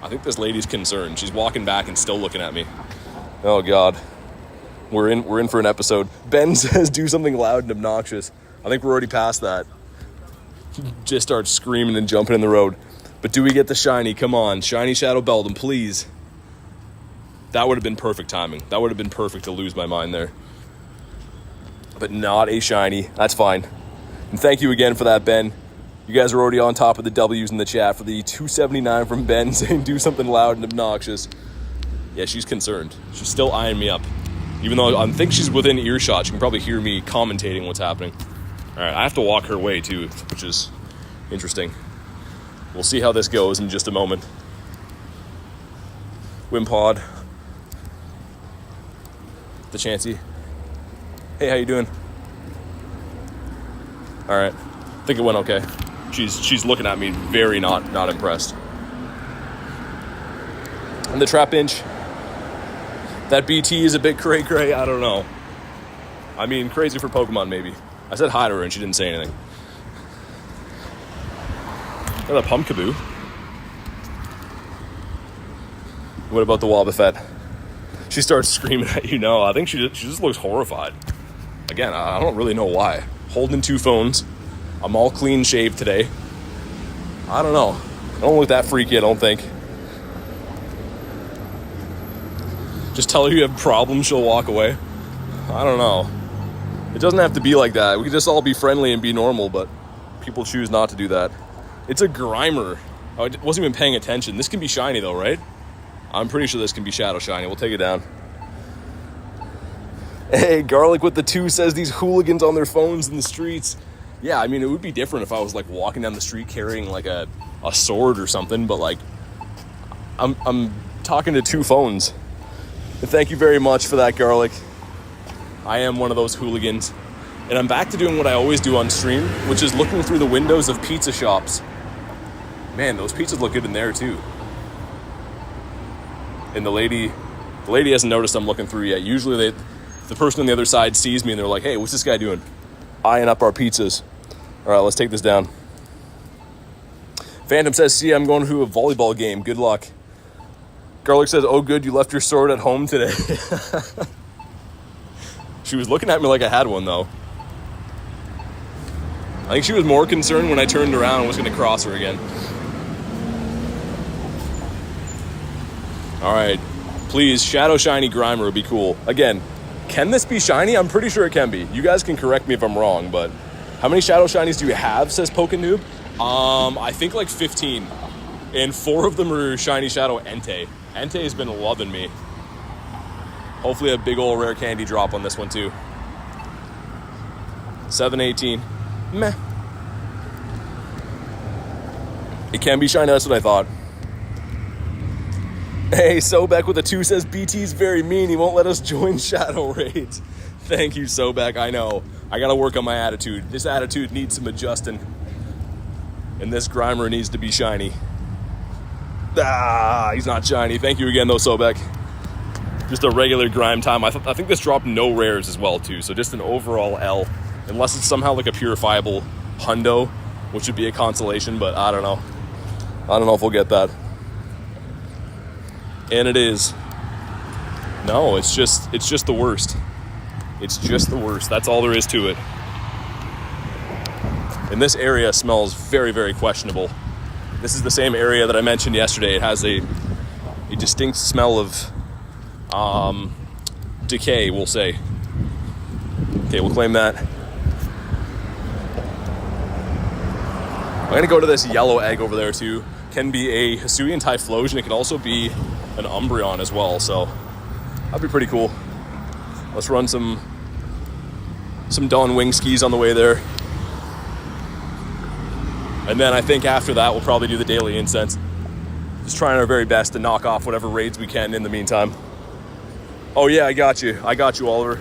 I think this lady's concerned. She's walking back and still looking at me. Oh, God. We're in for an episode. Ben says, do something loud and obnoxious. I think we're already past that. Just start screaming and jumping in the road. But do we get the shiny? Come on. Shiny Shadow Beldum, please. That would have been perfect timing. That would have been perfect to lose my mind there. But not a shiny. That's fine. And thank you again for that, Ben. You guys are already on top of the W's in the chat for the 279 from Ben saying do something loud and obnoxious. Yeah, she's concerned. She's still eyeing me up. Even though I think she's within earshot, she can probably hear me commentating what's happening. All right, I have to walk her way too, which is interesting. We'll see how this goes in just a moment. Wimpod. The Chansey. Hey, how you doing? All right, I think it went okay. She's looking at me very not impressed. And the Trapinch. That BT is a bit cray-cray, I don't know. I mean, crazy for Pokemon, maybe. I said hi to her and she didn't say anything. Got a Pumpkaboo. What about the Wobbuffet? She starts screaming at you. No, I think she just looks horrified. Again, I don't really know why. Holding two phones. I'm all clean shaved today. I don't know. I don't look that freaky, I don't think. Just tell her you have problems, she'll walk away. I don't know. It doesn't have to be like that. We could just all be friendly and be normal, but people choose not to do that. It's a Grimer. I wasn't even paying attention. This can be shiny though, right? I'm pretty sure this can be Shadow Shiny. We'll take it down. Hey, Garlic with the 2 says these hooligans on their phones in the streets. Yeah, I mean, it would be different if I was like walking down the street carrying like a sword or something, but like I'm talking to 2 phones. And thank you very much for that, Garlic. I am one of those hooligans. And I'm back to doing what I always do on stream, which is looking through the windows of pizza shops. Man, those pizzas look good in there too. And the lady hasn't noticed I'm looking through yet. Usually the person on the other side sees me and they're like, hey, what's this guy doing? Eyeing up our pizzas. All right, let's take this down. Phantom says, see, I'm going to a volleyball game. Good luck. Garlic says, oh, good, you left your sword at home today. She was looking at me like I had one, though. I think she was more concerned when I turned around and was going to cross her again. All right. Please, Shadow Shiny Grimer would be cool. Again, can this be shiny? I'm pretty sure it can be. You guys can correct me if I'm wrong, but how many Shadow Shinies do you have, says Pokenoob? I think like 15. And 4 of them are Shiny Shadow Entei. Entei has been loving me. Hopefully a big old rare candy drop on this one too. 718. Meh. It can be shiny, that's what I thought. Hey, Sobek with a 2 says, BT's very mean. He won't let us join Shadow Raids. Thank you, Sobek. I know. I gotta work on my attitude. This attitude needs some adjusting. And this Grimer needs to be shiny. Ah, he's not shiny. Thank you again, though, Sobek. Just a regular Grime time. I think this dropped no rares as well, too. So just an overall L. Unless it's somehow like a purifiable hundo, which would be a consolation, but I don't know. I don't know if we'll get that. And it is. No, it's just the worst. It's just the worst. That's all there is to it. And this area smells very, very questionable. This is the same area that I mentioned yesterday. It has a distinct smell of decay, we'll say. Okay, we'll claim that. I'm gonna go to this yellow egg over there too. Can be a Hisuian Typhlosion. It could also be an Umbreon as well, so that'd be pretty cool. Let's run some Dawn Wing skis on the way there. And then I think after that, we'll probably do the daily incense. Just trying our very best to knock off whatever raids we can in the meantime. Oh yeah, I got you, Oliver.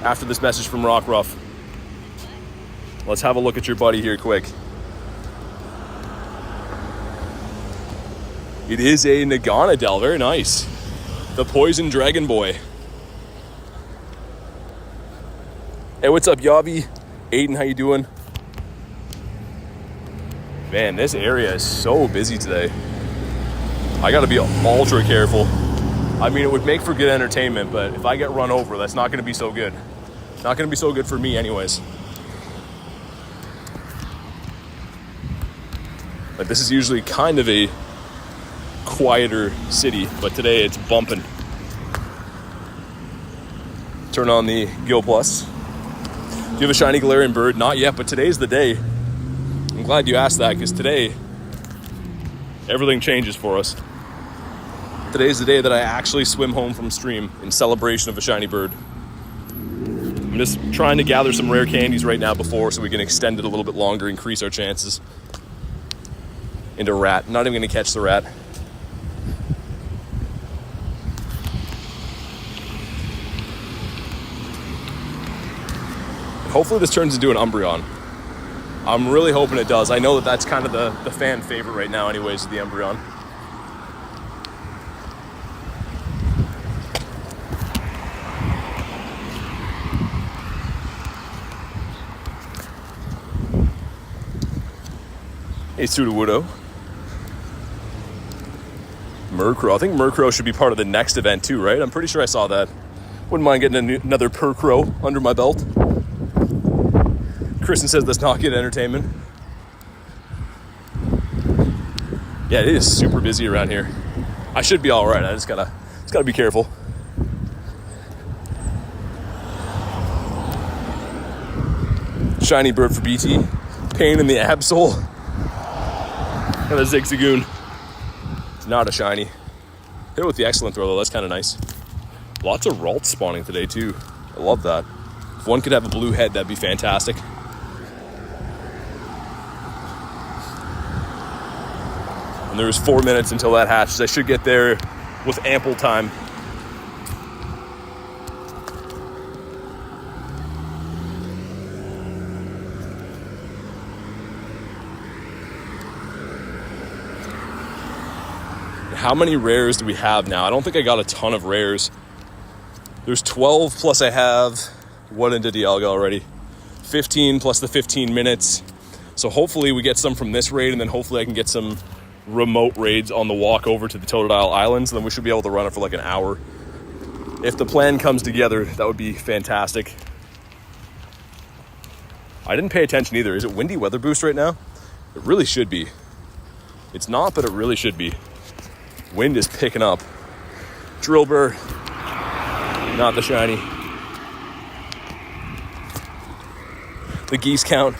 After this message from Rockruff. Let's have a look at your buddy here quick. It is a Naganadel, very nice. The Poison Dragon Boy. Hey, what's up, Yavi? Aiden, how you doing? Man, this area is so busy today. I gotta be ultra careful. I mean, it would make for good entertainment, but if I get run over, that's not gonna be so good. Not gonna be so good for me anyways. Like, this is usually kind of a quieter city, but today it's bumping. Turn on the Gil Plus. Do you have a shiny Galarian bird? Not yet, but today's the day. I'm glad you asked that, because today everything changes for us. Today's the day that I actually swim home from stream in celebration of a shiny bird. I'm just trying to gather some rare candies right now so we can extend it a little bit longer, increase our chances. Into rat. Not even going to catch the rat. Hopefully this turns into an Umbreon. I'm really hoping it does. I know that that's kind of the fan favorite right now anyways, the Umbreon. Hey, Sudowoodo. Murkrow. I think Murkrow should be part of the next event too, right? I'm pretty sure I saw that. Wouldn't mind getting another Purkrow under my belt. Kristen says that's not good entertainment. Yeah, it is super busy around here. I should be all right. I just gotta be careful. Shiny bird for BT. Pain in the absol. And a Zigzagoon. It's not a shiny. Hit it with the excellent throw though. That's kind of nice. Lots of Ralts spawning today too. I love that. If one could have a blue head, that'd be fantastic. And there's 4 minutes until that hatches. I should get there with ample time. How many rares do we have now? I don't think I got a ton of rares. There's 12 plus I have one into Dialga already. 15 plus the 15 minutes. So hopefully we get some from this raid, and then hopefully I can get some remote raids on the walk over to the Totodile Islands. Then we should be able to run it for like an hour. If the plan comes together, that would be fantastic. I didn't pay attention either. Is it windy weather boost right now? It really should be. It's not, but it really should be. Wind is picking up. Drillbur, not the shiny. The geese count.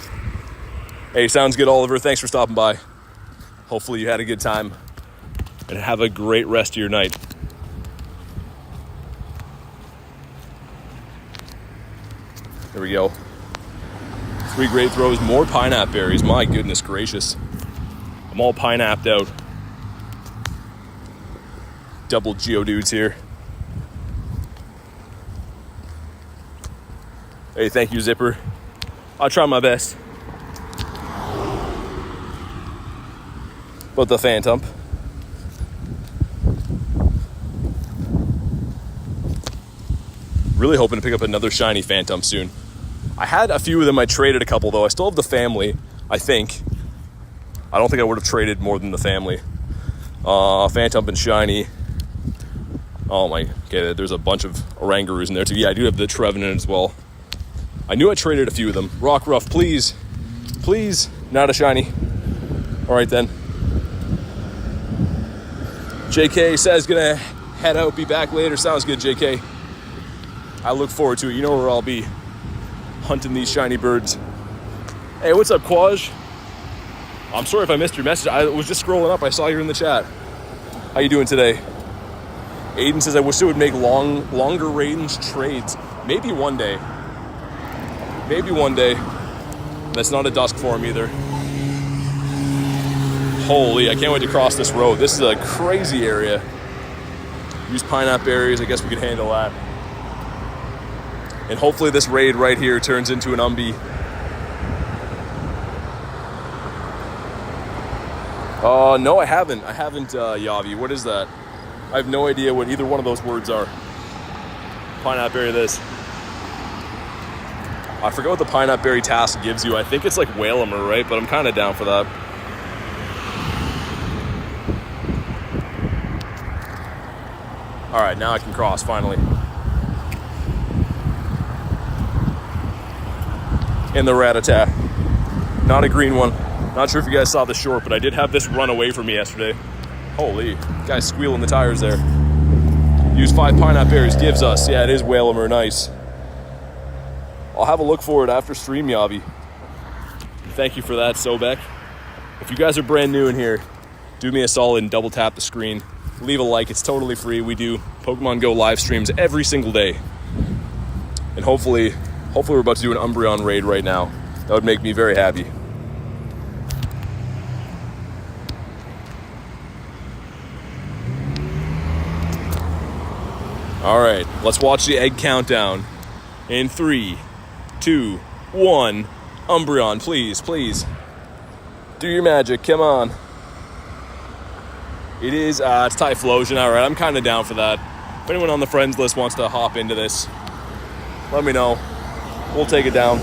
Hey, sounds good, Oliver. Thanks for stopping by. Hopefully you had a good time and have a great rest of your night. There we go. 3 great throws, more pineapple berries. My goodness gracious. I'm all pine-apped out. Double Geodudes here. Hey, thank you, Zipper. I'll try my best. But the Phantom. Really hoping to pick up another shiny Phantom soon. I had a few of them. I traded a couple, though. I still have the family, I think. I don't think I would have traded more than the family. Phantom and shiny. Oh my, okay, there's a bunch of Orangaroos in there too. Yeah, I do have the Trevenant as well. I knew I traded a few of them. Rock Ruff, please. Please, not a shiny. All right then. JK says gonna head out, be back later. Sounds good, JK. I look forward to it. You know where I'll be, hunting these shiny birds. Hey, what's up, Quaj? I'm sorry if I missed your message. I was just scrolling up. I saw you in the chat. How you doing today? Aiden says, I wish they would make longer range trades. Maybe one day. Maybe one day. That's not a dusk form either. Holy, I can't wait to cross this road. This is a crazy area. Use pineapple berries. I guess we could handle that. And hopefully this raid right here turns into an Umbi. No, I haven't, Yavi. What is that? I have no idea what either one of those words are. Pineapple berry this. I forget what the pineapple berry task gives you. I think it's like Whalemer, right? But I'm kind of down for that. All right, now I can cross, finally. In the Rattata. Not a green one. Not sure if you guys saw the short, but I did have this run away from me yesterday. Holy, guy's squealing the tires there. Use 5 pineapple berries gives us. Yeah, it is Whalemer, nice. I'll have a look for it after stream, Yavi. Thank you for that, Sobek. If you guys are brand new in here, do me a solid and double tap the screen. Leave a like, it's totally free. We do Pokemon Go live streams every single day. And hopefully we're about to do an Umbreon raid right now. That would make me very happy. All right, let's watch the egg countdown. In 3, 2, 1. Umbreon, please, please. Do your magic, come on. It is, it's Typhlosion. All right, I'm kind of down for that. If anyone on the friends list wants to hop into this, let me know. We'll take it down.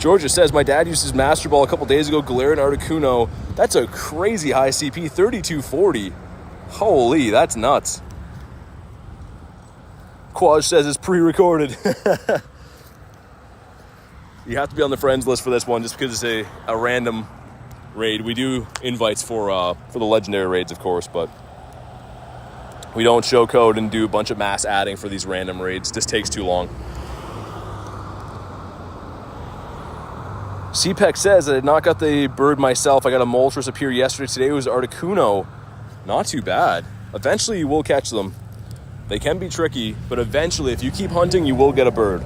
Georgia says, my dad used his Master Ball a couple days ago, Galarian Articuno. That's a crazy high CP, 3240. Holy, that's nuts. Quaj says it's pre-recorded. You have to be on the friends list for this one just because it's a random raid. We do invites for the legendary raids, of course, but we don't show code and do a bunch of mass adding for these random raids. This takes too long. CPEC says, I did not got the bird myself. I got a Moltres appear yesterday. Today was Articuno. Not too bad. Eventually you will catch them. They can be tricky, but eventually if you keep hunting, you will get a bird.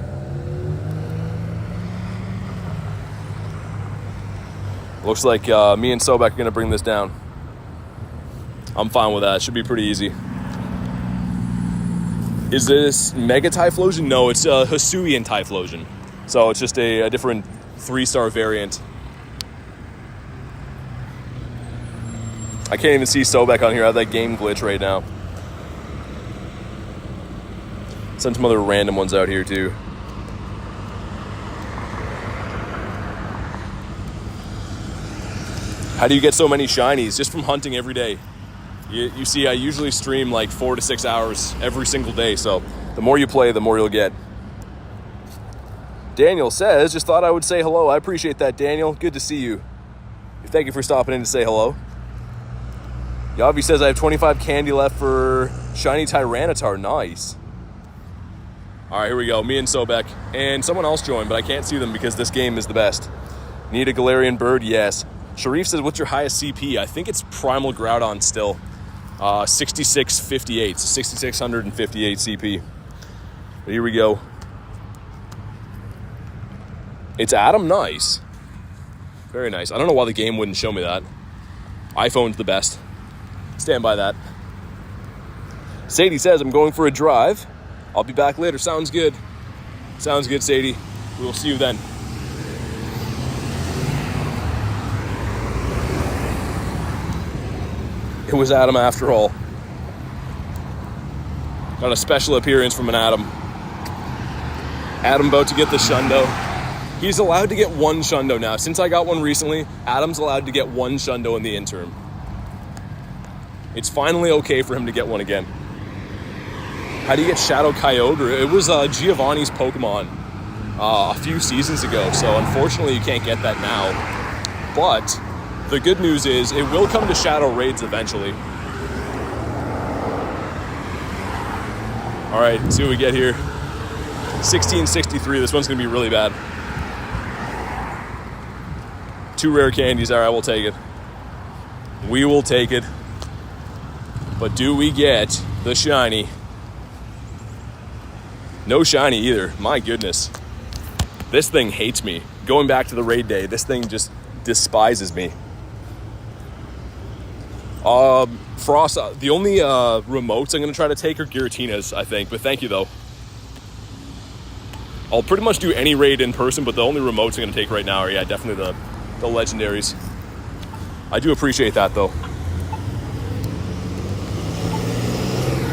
Looks like me and Sobek are going to bring this down. I'm fine with that. Should be pretty easy. Is this Mega Typhlosion? No, it's a Hisuian Typhlosion. So it's just a different 3-star variant. I can't even see Sobek on here. I have that game glitch right now. Send some other random ones out here too. How do you get so many shinies? Just from hunting every day. You see, I usually stream like 4 to 6 hours every single day, so the more you play, the more you'll get. Daniel says, just thought I would say hello. I appreciate that, Daniel. Good to see you. Thank you for stopping in to say hello. Yavi says, I have 25 candy left for shiny Tyranitar. Nice. All right, here we go. Me and Sobek. And someone else joined, but I can't see them because this game is the best. Need a Galarian bird? Yes. Sharif says, what's your highest CP? I think it's Primal Groudon still. 6658, so 6658 CP. But here we go. It's Adam. Nice. Very nice. I don't know why the game wouldn't show me that. iPhone's the best. Stand by that. Sadie says, I'm going for a drive. I'll be back later. Sounds good. Sounds good, Sadie. We will see you then. It was Adam after all. Got a special appearance from an Adam. Adam about to get the Shundo. He's allowed to get one Shundo now. Since I got one recently, Adam's allowed to get one Shundo in the interim. It's finally okay for him to get one again. How do you get Shadow Kyogre? It was Giovanni's Pokemon a few seasons ago, so unfortunately you can't get that now. But the good news is it will come to Shadow Raids eventually. All right, let's see what we get here. 1663, this one's gonna be really bad. 2 rare candies, all right, we'll take it. We will take it. But do we get the shiny? No shiny either, my goodness. This thing hates me. Going back to the raid day, this thing just despises me. Frost, the only remotes I'm going to try to take are Giratina's, I think. But thank you, though. I'll pretty much do any raid in person, but the only remotes I'm going to take right now are, yeah, definitely the legendaries. I do appreciate that, though.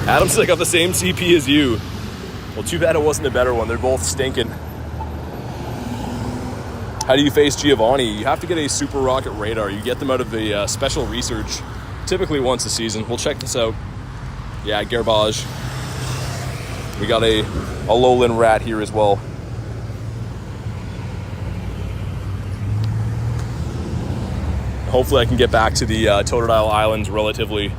Adam says I got the same CP as you. Well, too bad it wasn't a better one. They're both stinking. How do you face Giovanni? You have to get a Super Rocket Radar. You get them out of the special research. Typically once a season. We'll check this out. Yeah, Garbage. We got a Alolan Rat here as well. Hopefully I can get back to the Totodile Islands relatively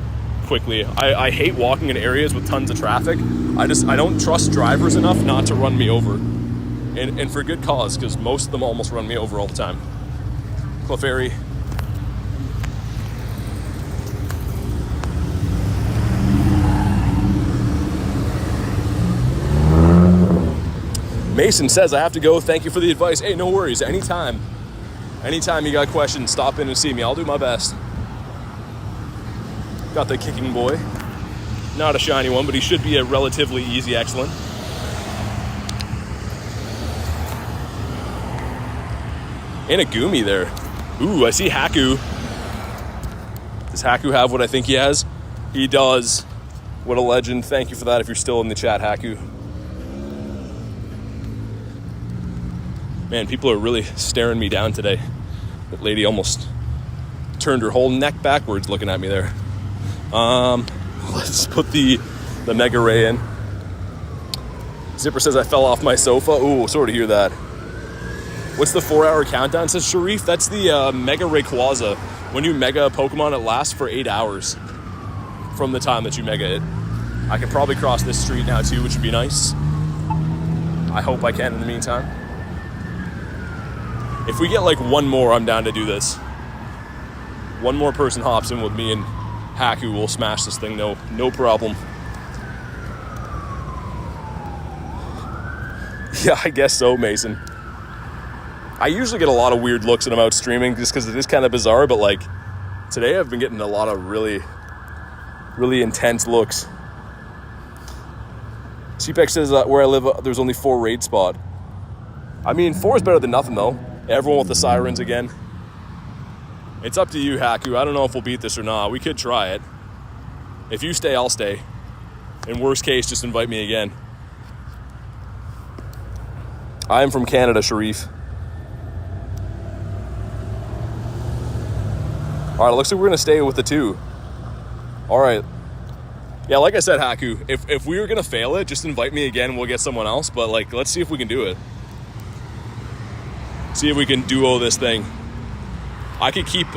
quickly. I hate walking in areas with tons of traffic. I don't trust drivers enough not to run me over. And for good cause, because most of them almost run me over all the time. Clefairy. Mason says, I have to go. Thank you for the advice. Hey, no worries. Anytime. Anytime you got questions, stop in and see me. I'll do my best. Got the Kicking Boy. Not a shiny one, but he should be a relatively easy excellent. And a Goomy there. Ooh, I see Haku. Does Haku have what I think he has? He does. What a legend. Thank you for that if you're still in the chat, Haku. Man, people are really staring me down today. That lady almost turned her whole neck backwards looking at me there. Let's put the Mega Ray in. Zipper says I fell off my sofa. Ooh, sorry to hear that. What's the 4-hour countdown? Says Sharif, that's the Mega Rayquaza. When you Mega a Pokemon, it lasts for 8 hours from the time that you Mega it. I can probably cross this street now too, which would be nice. I hope I can in the meantime. If we get like one more, I'm down to do this. One more person hops in with me and Haku will smash this thing, no problem. Yeah, I guess so, Mason. I usually get a lot of weird looks when I'm out streaming just because it is kind of bizarre, but like today I've been getting a lot of really, really intense looks. CPEX says where I live, there's only 4 raid spot. I mean, 4 is better than nothing though. Everyone with the sirens again. It's up to you, Haku. I don't know if we'll beat this or not. We could try it. If you stay, I'll stay. In worst case, just invite me again. I am from Canada, Sharif. All right, looks like we're going to stay with the 2. All right. Yeah, like I said, Haku, if we were going to fail it, just invite me again. We'll get someone else. But, like, let's see if we can do it. See if we can duo this thing. I could keep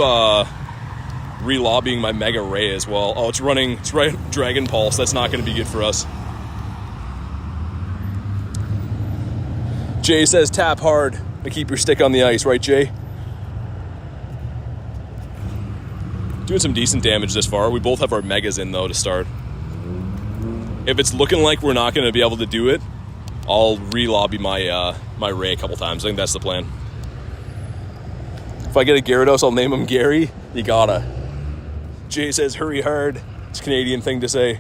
re-lobbying my Mega Ray as well. Oh, it's running Dragon Pulse. That's not going to be good for us. Jay says tap hard to keep your stick on the ice. Right, Jay? Doing some decent damage this far. We both have our Megas in, though, to start. If it's looking like we're not going to be able to do it, I'll re-lobby my my Ray a couple times. I think that's the plan. If I get a Gyarados, I'll name him Gary. You gotta. Jay says, hurry hard. It's a Canadian thing to say.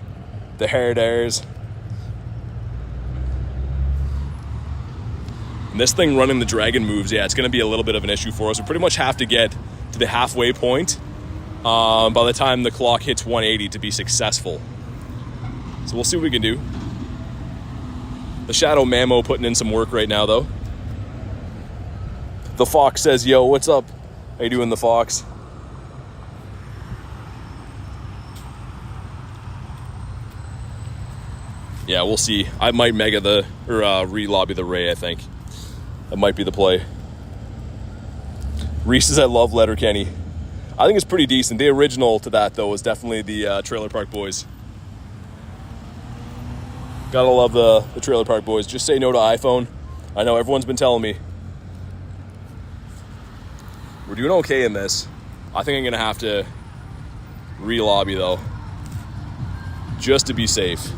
The hard R's. And this thing running the dragon moves, yeah, it's going to be a little bit of an issue for us. We pretty much have to get to the halfway point by the time the clock hits 180 to be successful. So we'll see what we can do. The Shadow Mammo putting in some work right now, though. The Fox says, yo, what's up? How you doing, the Fox? Yeah, we'll see. I might re-lobby the Ray, I think. That might be the play. Reese says, I love Letterkenny. I think it's pretty decent. The original to that, though, was definitely the Trailer Park Boys. Gotta love the Trailer Park Boys. Just say no to iPhone. I know everyone's been telling me. We're doing okay in this. I think I'm going to have to re-lobby, though. Just to be safe.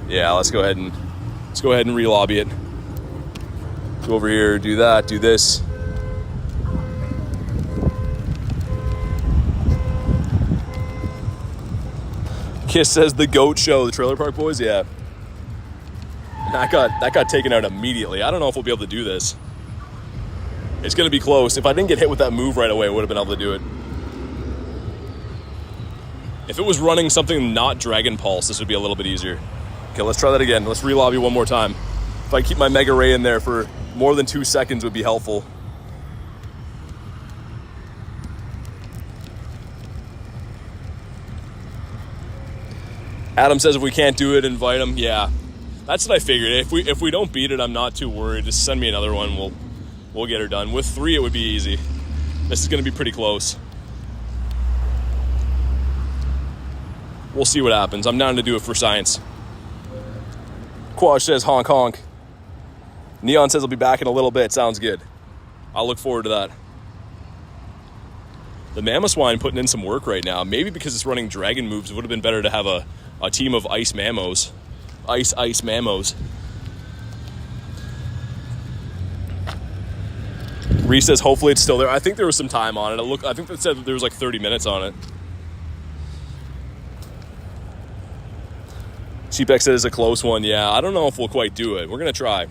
Yeah, let's go ahead and re-lobby it. Go over here, do that, do this. Kiss says the GOAT show, the Trailer Park Boys, yeah. That got taken out immediately. I don't know if we'll be able to do this. It's going to be close. If I didn't get hit with that move right away, I would have been able to do it. If it was running something not Dragon Pulse, this would be a little bit easier. Okay, let's try that again. Let's re-lobby one more time. If I keep my Mega Ray in there for more than 2 seconds would be helpful. Adam says if we can't do it, invite him. Yeah, that's what I figured. If we don't beat it, I'm not too worried. Just send me another one. We'll get her done. With 3, it would be easy. This is going to be pretty close. We'll see what happens. I'm down to do it for science. Quash says honk honk. Neon says I'll be back in a little bit. Sounds good. I'll look forward to that. The Mamoswine putting in some work right now. Maybe because it's running dragon moves, it would have been better to have a team of ice Mamos. Ice Mamos. Reese says hopefully it's still there. I think there was some time on it. I think it said there was like 30 minutes on it. Cheapex says it's a close one. Yeah, I don't know if we'll quite do it. We're going to try.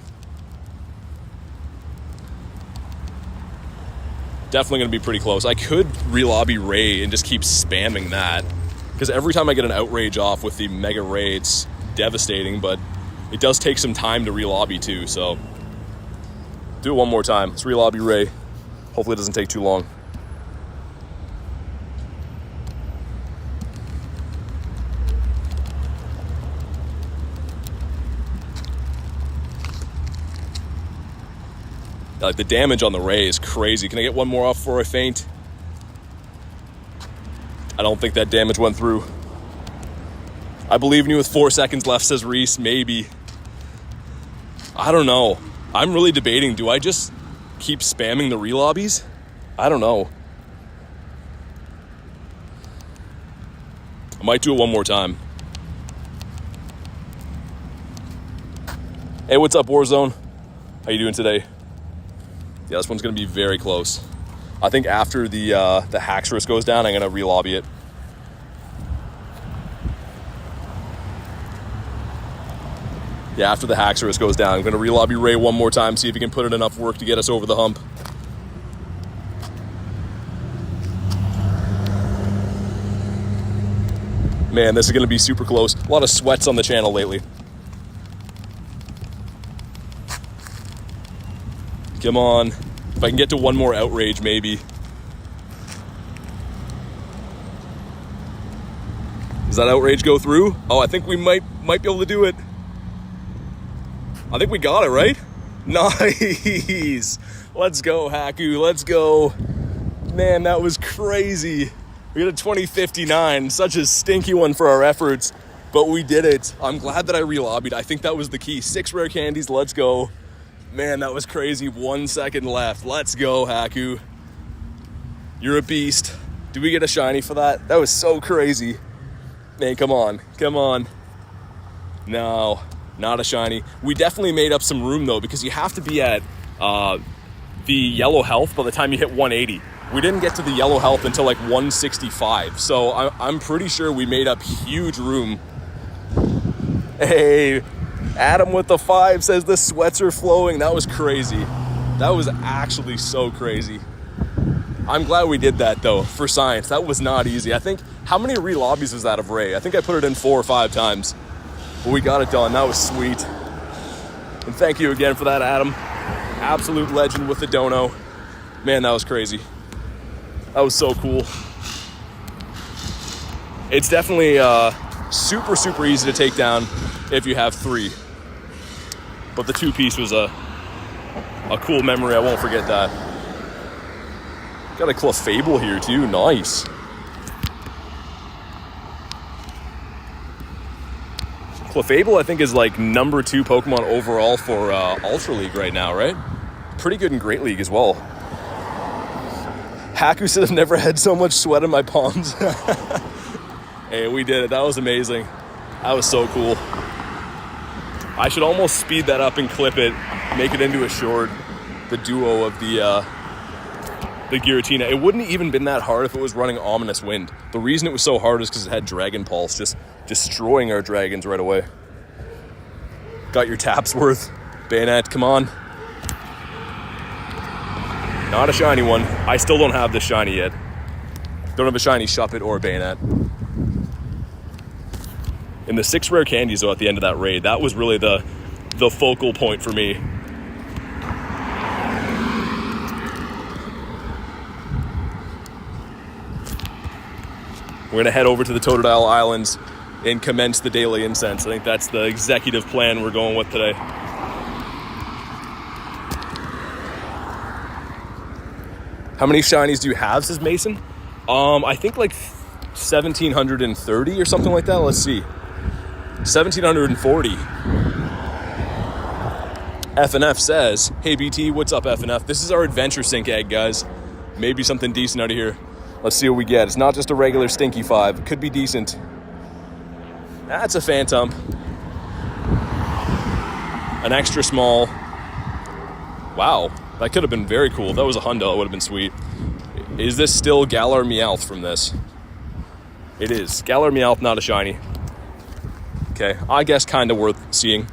Definitely going to be pretty close. I could re-lobby Ray and just keep spamming that. Because every time I get an outrage off with the Mega Ray, it's devastating. But it does take some time to re-lobby too, so... Do it one more time. Let's re-lobby Ray. Hopefully it doesn't take too long. Like, the damage on the Ray is crazy. Can I get one more off before I faint? I don't think that damage went through. I believe in you with 4 seconds left, says Reese. Maybe. I don't know. I'm really debating. Do I just keep spamming the re-lobbies? I don't know. I might do it one more time. Hey, what's up, Warzone? How you doing today? Yeah, this one's going to be very close. I think after the Haxorus goes down, I'm going to re-lobby it. Yeah, after the Haxorus goes down, I'm going to re-lobby Ray one more time, see if he can put in enough work to get us over the hump. Man, this is going to be super close. A lot of sweats on the channel lately. Come on. If I can get to one more outrage, maybe. Does that outrage go through? Oh, I think we might be able to do it. I think we got it, right? Nice. Let's go, Haku. Let's go. Man, that was crazy. We got a 2059. Such a stinky one for our efforts, but we did it. I'm glad that I relobbied. I think that was the key. 6 rare candies. Let's go. Man, that was crazy. 1 second left. Let's go, Haku. You're a beast. Did we get a shiny for that? That was so crazy. Man, come on. Come on. No, not a shiny. We definitely made up some room, though, because you have to be at the yellow health by the time you hit 180. We didn't get to the yellow health until like 165. So I'm pretty sure we made up huge room. Hey, Adam with the 5 says the sweats are flowing. That was crazy. That was actually so crazy. I'm glad we did that, though, for science. That was not easy. I think, how many re-lobbies was that of Ray? I think I put it in 4 or 5 times. But we got it done. That was sweet. And thank you again for that, Adam. Absolute legend with the dono. Man, that was crazy. That was so cool. It's definitely super, super easy to take down if you have 3. But the 2-piece was a cool memory. I won't forget that. Got a Clefable here too. Nice. Clefable, I think, is like number 2 Pokemon overall for Ultra League right now, right? Pretty good in Great League as well. Haku said I've never had so much sweat in my palms. Hey, we did it. That was amazing. That was so cool. I should almost speed that up and clip it, make it into a short. The duo of the Giratina. It wouldn't even been that hard if it was running Ominous Wind. The reason it was so hard is because it had Dragon Pulse, just destroying our dragons right away. Got your taps worth. Bayonet, come on. Not a shiny one. I still don't have the shiny yet. Don't have a shiny Shuppet or Bayonet. And the 6 rare candies, though, at the end of that raid, that was really the focal point for me. We're going to head over to the Totodile Islands and commence the daily incense. I think that's the executive plan we're going with today. How many shinies do you have, says Mason? I think like 1,730 or something like that. Let's see. 1,740. FNF says, hey BT, what's up FNF? This is our Adventure Sync egg, guys. Maybe something decent out of here. Let's see what we get. It's not just a regular stinky 5. It could be decent. That's a Phantom. An extra small. Wow. That could have been very cool. If that was a hundo, it would have been sweet. Is this still Galar Meowth from this? It is. Galar Meowth, not a shiny. Okay, I guess kind of worth seeing.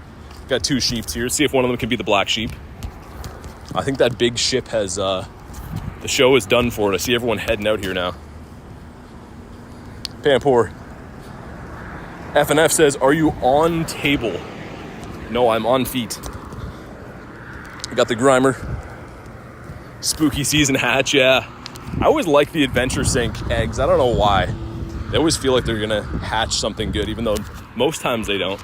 Got 2 sheeps here. See if one of them can be the black sheep. I think that big ship has... the show is done for it. I see everyone heading out here now. Pampour. FNF says, are you on table? No, I'm on feet. I got the Grimer. Spooky season hatch, yeah. I always like the Adventure Sync eggs. I don't know why. They always feel like they're gonna hatch something good, even though most times they don't.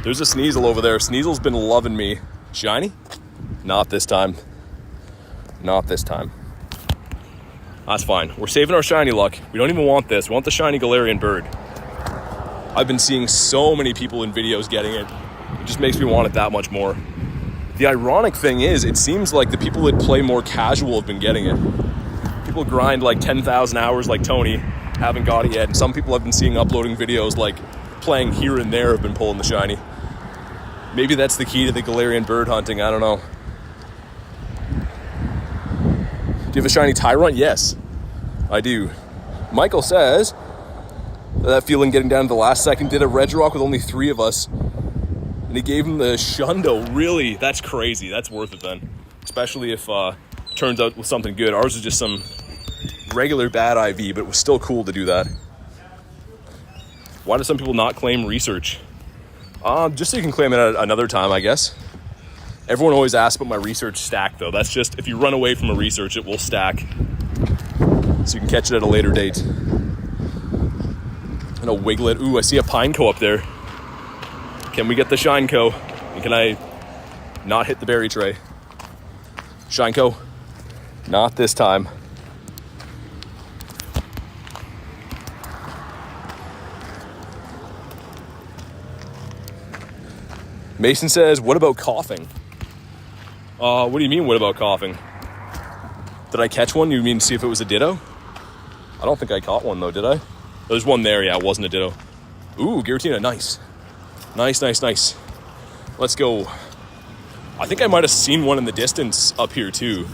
There's a Sneasel over there. Sneasel's been loving me. Shiny? Not this time. Not this time. That's fine. We're saving our shiny luck. We don't even want this. We want the shiny Galarian bird. I've been seeing so many people in videos getting it. It just makes me want it that much more. The ironic thing is, it seems like the people that play more casual have been getting it. People grind like 10,000 hours like Tony, haven't got it yet. And some people I've been seeing uploading videos like playing here and there have been pulling the shiny. Maybe that's the key to the Galarian bird hunting. I don't know. Do you have a shiny Tyrant? Yes, I do. Michael says, that feeling getting down to the last second, did a Regirock with only 3 of us. And he gave him the Shundo. Really? That's crazy. That's worth it then. Especially if turns out with something good. Ours is just some regular bad IV, but it was still cool to do that. Why do some people not claim research? Just so you can claim it at another time, I guess. Everyone always asks about my research stack, though. That's just, if you run away from a research, it will stack. So you can catch it at a later date. And a Wiglet. Ooh, I see a Pineco up there. Can we get the Shineco? And can I not hit the berry tray? Shineco, not this time. Mason says, what about coughing? What do you mean, what about coughing? Did I catch one? You mean see if it was a ditto? I don't think I caught one though, did I? There's one there, yeah, it wasn't a ditto. Ooh, Giratina, nice. Nice. Let's go. I think I might have seen one in the distance up here too.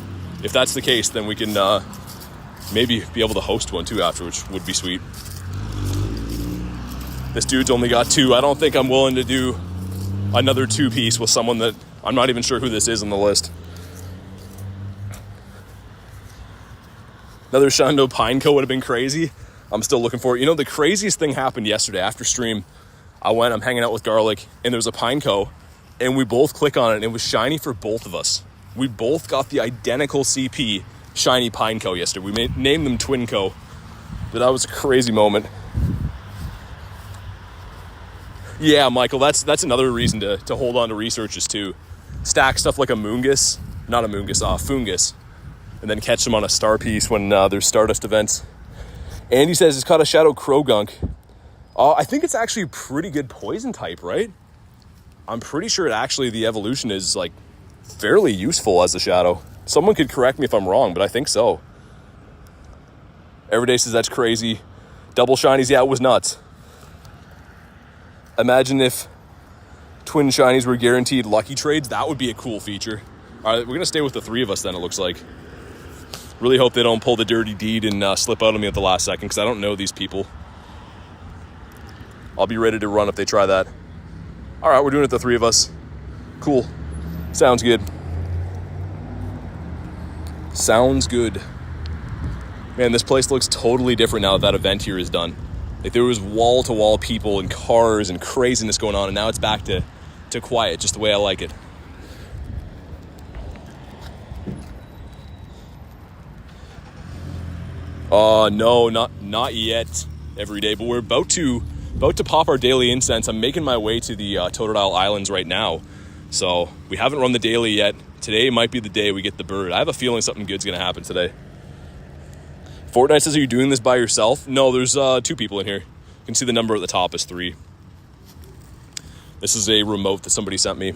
If that's the case, then we can maybe be able to host one too after, which would be sweet. This dude's only got 2. I don't think I'm willing to do another 2-piece with someone that I'm not even sure who this is on the list. Another Shondo Pineco would have been crazy. I'm still looking for it. You know, the craziest thing happened yesterday after stream. I'm hanging out with Garlic, and there was a Pineco, and we both click on it, and it was shiny for both of us. We both got the identical CP shiny Pineco yesterday. We named them Twinco, but that was a crazy moment. Yeah, Michael, that's another reason to hold on to researches too. Stack stuff like a Fungus, and then catch them on a star piece when there's Stardust events. Andy says he's caught a Shadow Krogunk. I think it's actually a pretty good poison type, right? I'm pretty sure the evolution is like fairly useful as a Shadow. Someone could correct me if I'm wrong, but I think so. Everyday says that's crazy. Double shinies, yeah, it was nuts. Imagine if twin shinies were guaranteed lucky trades. That would be a cool feature. All right, we're going to stay with the 3 of us then, it looks like. Really hope they don't pull the dirty deed and slip out on me at the last second, because I don't know these people. I'll be ready to run if they try that. All right, we're doing it the 3 of us. Cool. Sounds good. Sounds good. Man, this place looks totally different now that event here is done. Like, there was wall-to-wall people and cars and craziness going on, and now it's back to quiet, just the way I like it. No, not yet every day, but we're about to pop our daily incense. I'm making my way to the Totodile Islands right now, so we haven't run the daily yet. Today might be the day we get the bird. I have a feeling something good's gonna happen today. Fortnite says, are you doing this by yourself? No, there's 2 people in here. You can see the number at the top is 3. This is a remote that somebody sent me.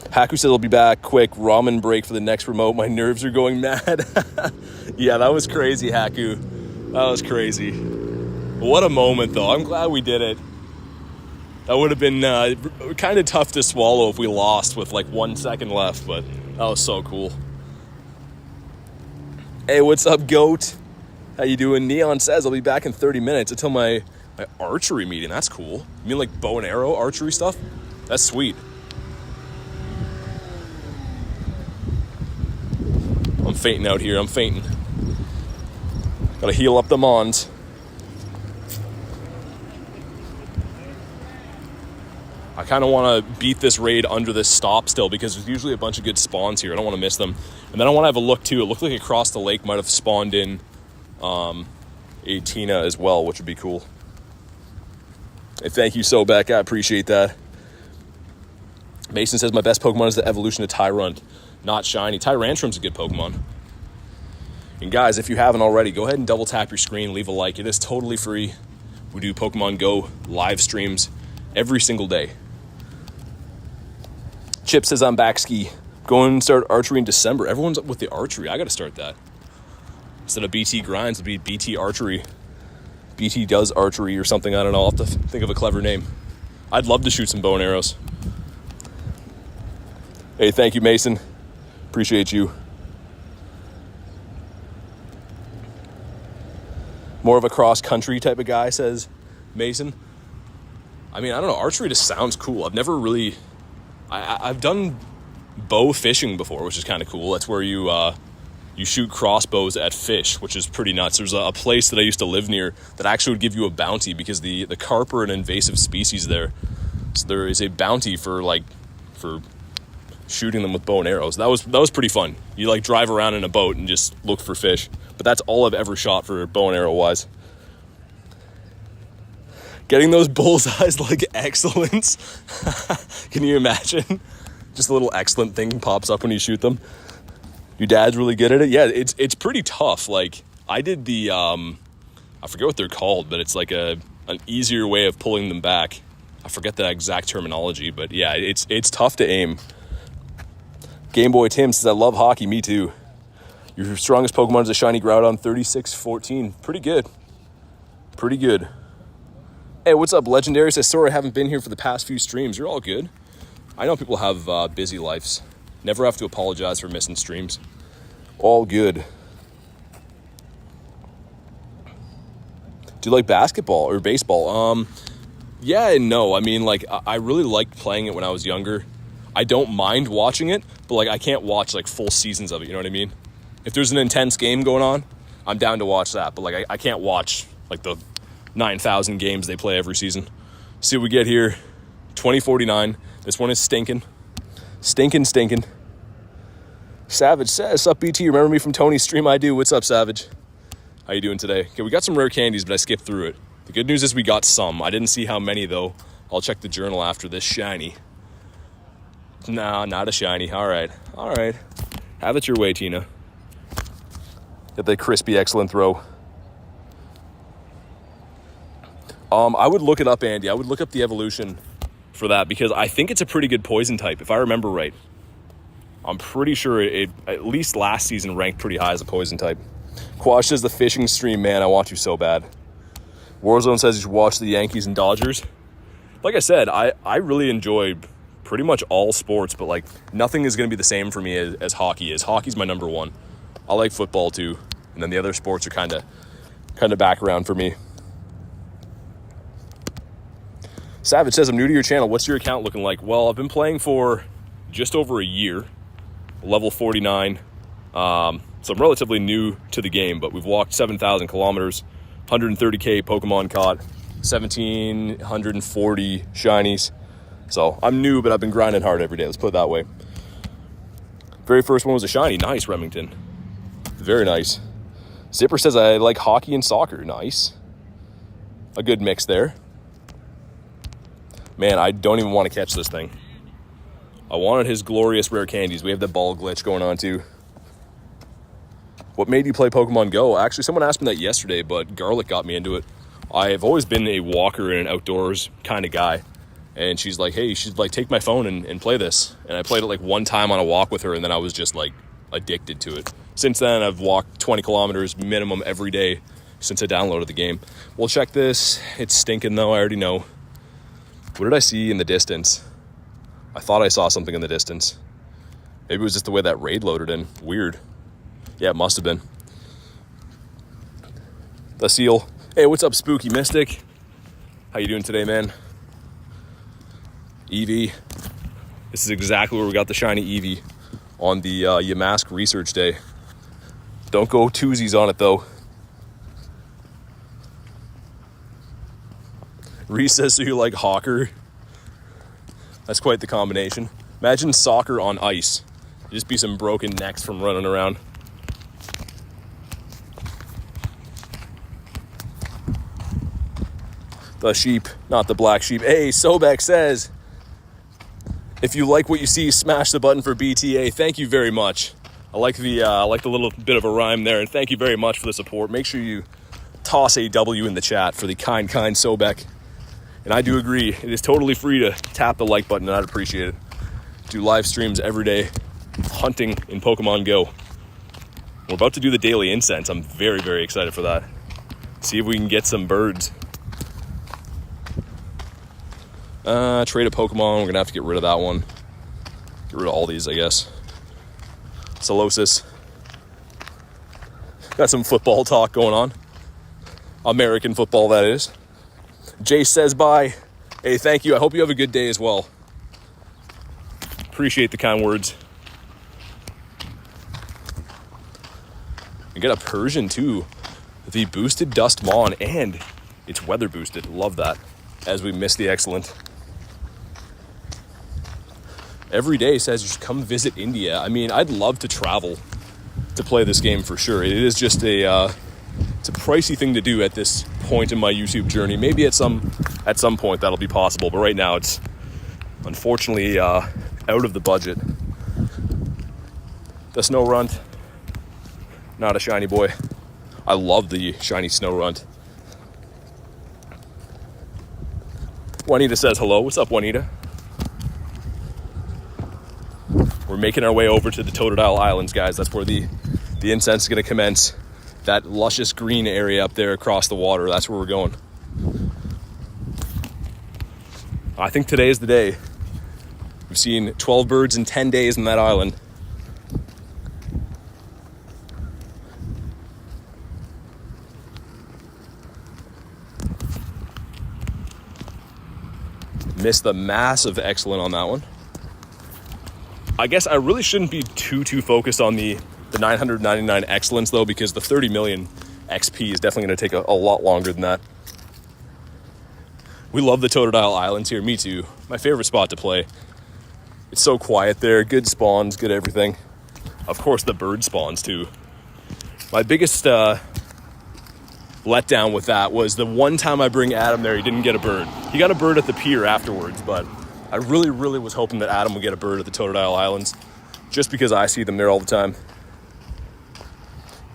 Haku said he'll be back quick. Ramen break for the next remote. My nerves are going mad. Yeah, that was crazy, Haku. That was crazy. What a moment, though. I'm glad we did it. That would have been kind of tough to swallow if we lost with like 1 second left, but that was so cool. Hey, what's up, goat? How you doing? Neon says I'll be back in 30 minutes until my archery meeting. That's cool. You mean like bow and arrow archery stuff? That's sweet. I'm fainting out here. I'm fainting. Gotta heal up the mons. I kind of want to beat this raid under this stop still, because there's usually a bunch of good spawns here. I don't want to miss them. And then I want to have a look too. It looked like across the lake might have spawned in a Tina as well, which would be cool. Hey, thank you so back. I appreciate that. Mason says my best Pokemon is the evolution of Tyrunt, not shiny. Tyrantrum's a good Pokemon. And guys, if you haven't already, go ahead and double tap your screen, leave a like. It is totally free. We do Pokemon Go live streams every single day. Chip says I'm back ski. Go and start archery in December. Everyone's up with the archery. I got to start that. Instead of BT grinds, it'll be BT archery. BT does archery or something. I don't know. I'll have to think of a clever name. I'd love to shoot some bow and arrows. Hey, thank you, Mason. Appreciate you. More of a cross-country type of guy, says Mason. I mean, I don't know. Archery just sounds cool. I've never really... I've done bow fishing before, which is kind of cool. That's where you you shoot crossbows at fish, which is pretty nuts. There's a place that I used to live near that actually would give you a bounty because the carp are an invasive species there. So there is a bounty for shooting them with bow and arrows. That was pretty fun. You like drive around in a boat and just look for fish. But that's all I've ever shot for bow and arrow wise. Getting those bullseyes like excellence. Can you imagine? Just a little excellent thing pops up when you shoot them. Your dad's really good at it. Yeah, it's pretty tough. Like I did the I forget what they're called, but it's like an easier way of pulling them back. I forget the exact terminology, but yeah, it's tough to aim. Game Boy Tim says, I love hockey, me too. Your strongest Pokemon is a shiny Groudon, 36-14. Pretty good. Pretty good. Hey, what's up, Legendary? Says, sorry I haven't been here for the past few streams. You're all good. I know people have busy lives. Never have to apologize for missing streams. All good. Do you like basketball or baseball? Yeah and no. I mean, like, I really liked playing it when I was younger. I don't mind watching it, but, like, I can't watch, like, full seasons of it, you know what I mean? If there's an intense game going on, I'm down to watch that. But, like, I can't watch, like, the 9,000 games they play every season. See what we get here. 2049. This one is stinking. Stinking. Savage says, sup, BT? Remember me from Tony's stream? I do. What's up, Savage? How you doing today? Okay, we got some rare candies, but I skipped through it. The good news is we got some. I didn't see how many, though. I'll check the journal after this. Shiny. Nah, not a shiny. All right. Have it your way, Tina. Get the crispy, excellent throw. I would look it up, Andy. I would look up the evolution for that because I think it's a pretty good poison type, if I remember right. I'm pretty sure it at least last season ranked pretty high as a poison type. Quash says, the fishing stream, man, I want you so bad. Warzone says you should watch the Yankees and Dodgers. Like I said, I really enjoy pretty much all sports, but like nothing is going to be the same for me as hockey is. Hockey's my number one. I like football too, and then the other sports are kind of background for me. Savage says, I'm new to your channel. What's your account looking like? Well, I've been playing for just over a year, level 49. So I'm relatively new to the game, but we've walked 7,000 kilometers, 130K Pokemon caught, 1,740 shinies. So I'm new, but I've been grinding hard every day. Let's put it that way. Very first one was a shiny. Nice, Remington. Very nice. Zipper says, I like hockey and soccer. Nice. A good mix there. Man, I don't even want to catch this thing. I wanted his glorious rare candies. We have the ball glitch going on too. What made you play Pokemon Go? Actually, someone asked me that yesterday, but Garlic got me into it. I have always been a walker and an outdoors kind of guy. And she's like, hey, you should like take my phone and play this. And I played it like one time on a walk with her, and then I was just like addicted to it. Since then, I've walked 20 kilometers minimum every day since I downloaded the game. We'll check this. It's stinking though, I already know. What did I see in the distance? I thought I saw something in the distance. Maybe it was just the way that raid loaded in. Weird. Yeah, it must have been. The seal. Hey, what's up, Spooky Mystic? How you doing today, man? Eevee. This is exactly where we got the shiny Eevee on the Yamask research day. Don't go twosies on it, though. Reese says, so you like Hawker? That's quite the combination. Imagine soccer on ice. It'd just be some broken necks from running around. The sheep, not the black sheep. Hey, Sobek says, if you like what you see, smash the button for BTA. Thank you very much. I like the little bit of a rhyme there, and thank you very much for the support. Make sure you toss a W in the chat for the kind Sobek. And I do agree, it is totally free to tap the like button, and I'd appreciate it. Do live streams every day, hunting in Pokemon Go. We're about to do the daily incense. I'm very, very excited for that. See if we can get some birds. Trade a Pokemon. We're gonna have to get rid of that one. Get rid of all these, I guess. Solosis. Got some football talk going on. American football, that is. Jay says bye. Hey, thank you. I hope you have a good day as well. Appreciate the kind words. We got a Persian too. The boosted Dust Mon, and it's weather boosted. Love that. As we miss the excellent. Every day says you should come visit India. I mean, I'd love to travel to play this game for sure. It is just it's a pricey thing to do at this point in my YouTube journey. Maybe at some point that'll be possible, but right now it's unfortunately out of the budget. The Snow Runt, not a shiny boy. I love the shiny Snow Runt. Juanita says hello. What's up, Juanita? We're making our way over to the Totodile Islands, guys. That's where the incense is going to commence. That luscious green area up there across the water. That's where we're going. I think today is the day. We've seen 12 birds in 10 days in that island. Missed the massive excellent on that one. I guess I really shouldn't be too focused on the 999 excellence though, because the 30 million XP is definitely going to take a lot longer than that. We love the Totodile Islands here. Me too. My favorite spot to play. It's so quiet there. Good spawns, good everything. Of course, the bird spawns too. My biggest letdown with that was the one time I bring Adam there, he didn't get a bird. He got a bird at the pier afterwards, but I really was hoping that Adam would get a bird at the Totodile Islands, just because I see them there all the time.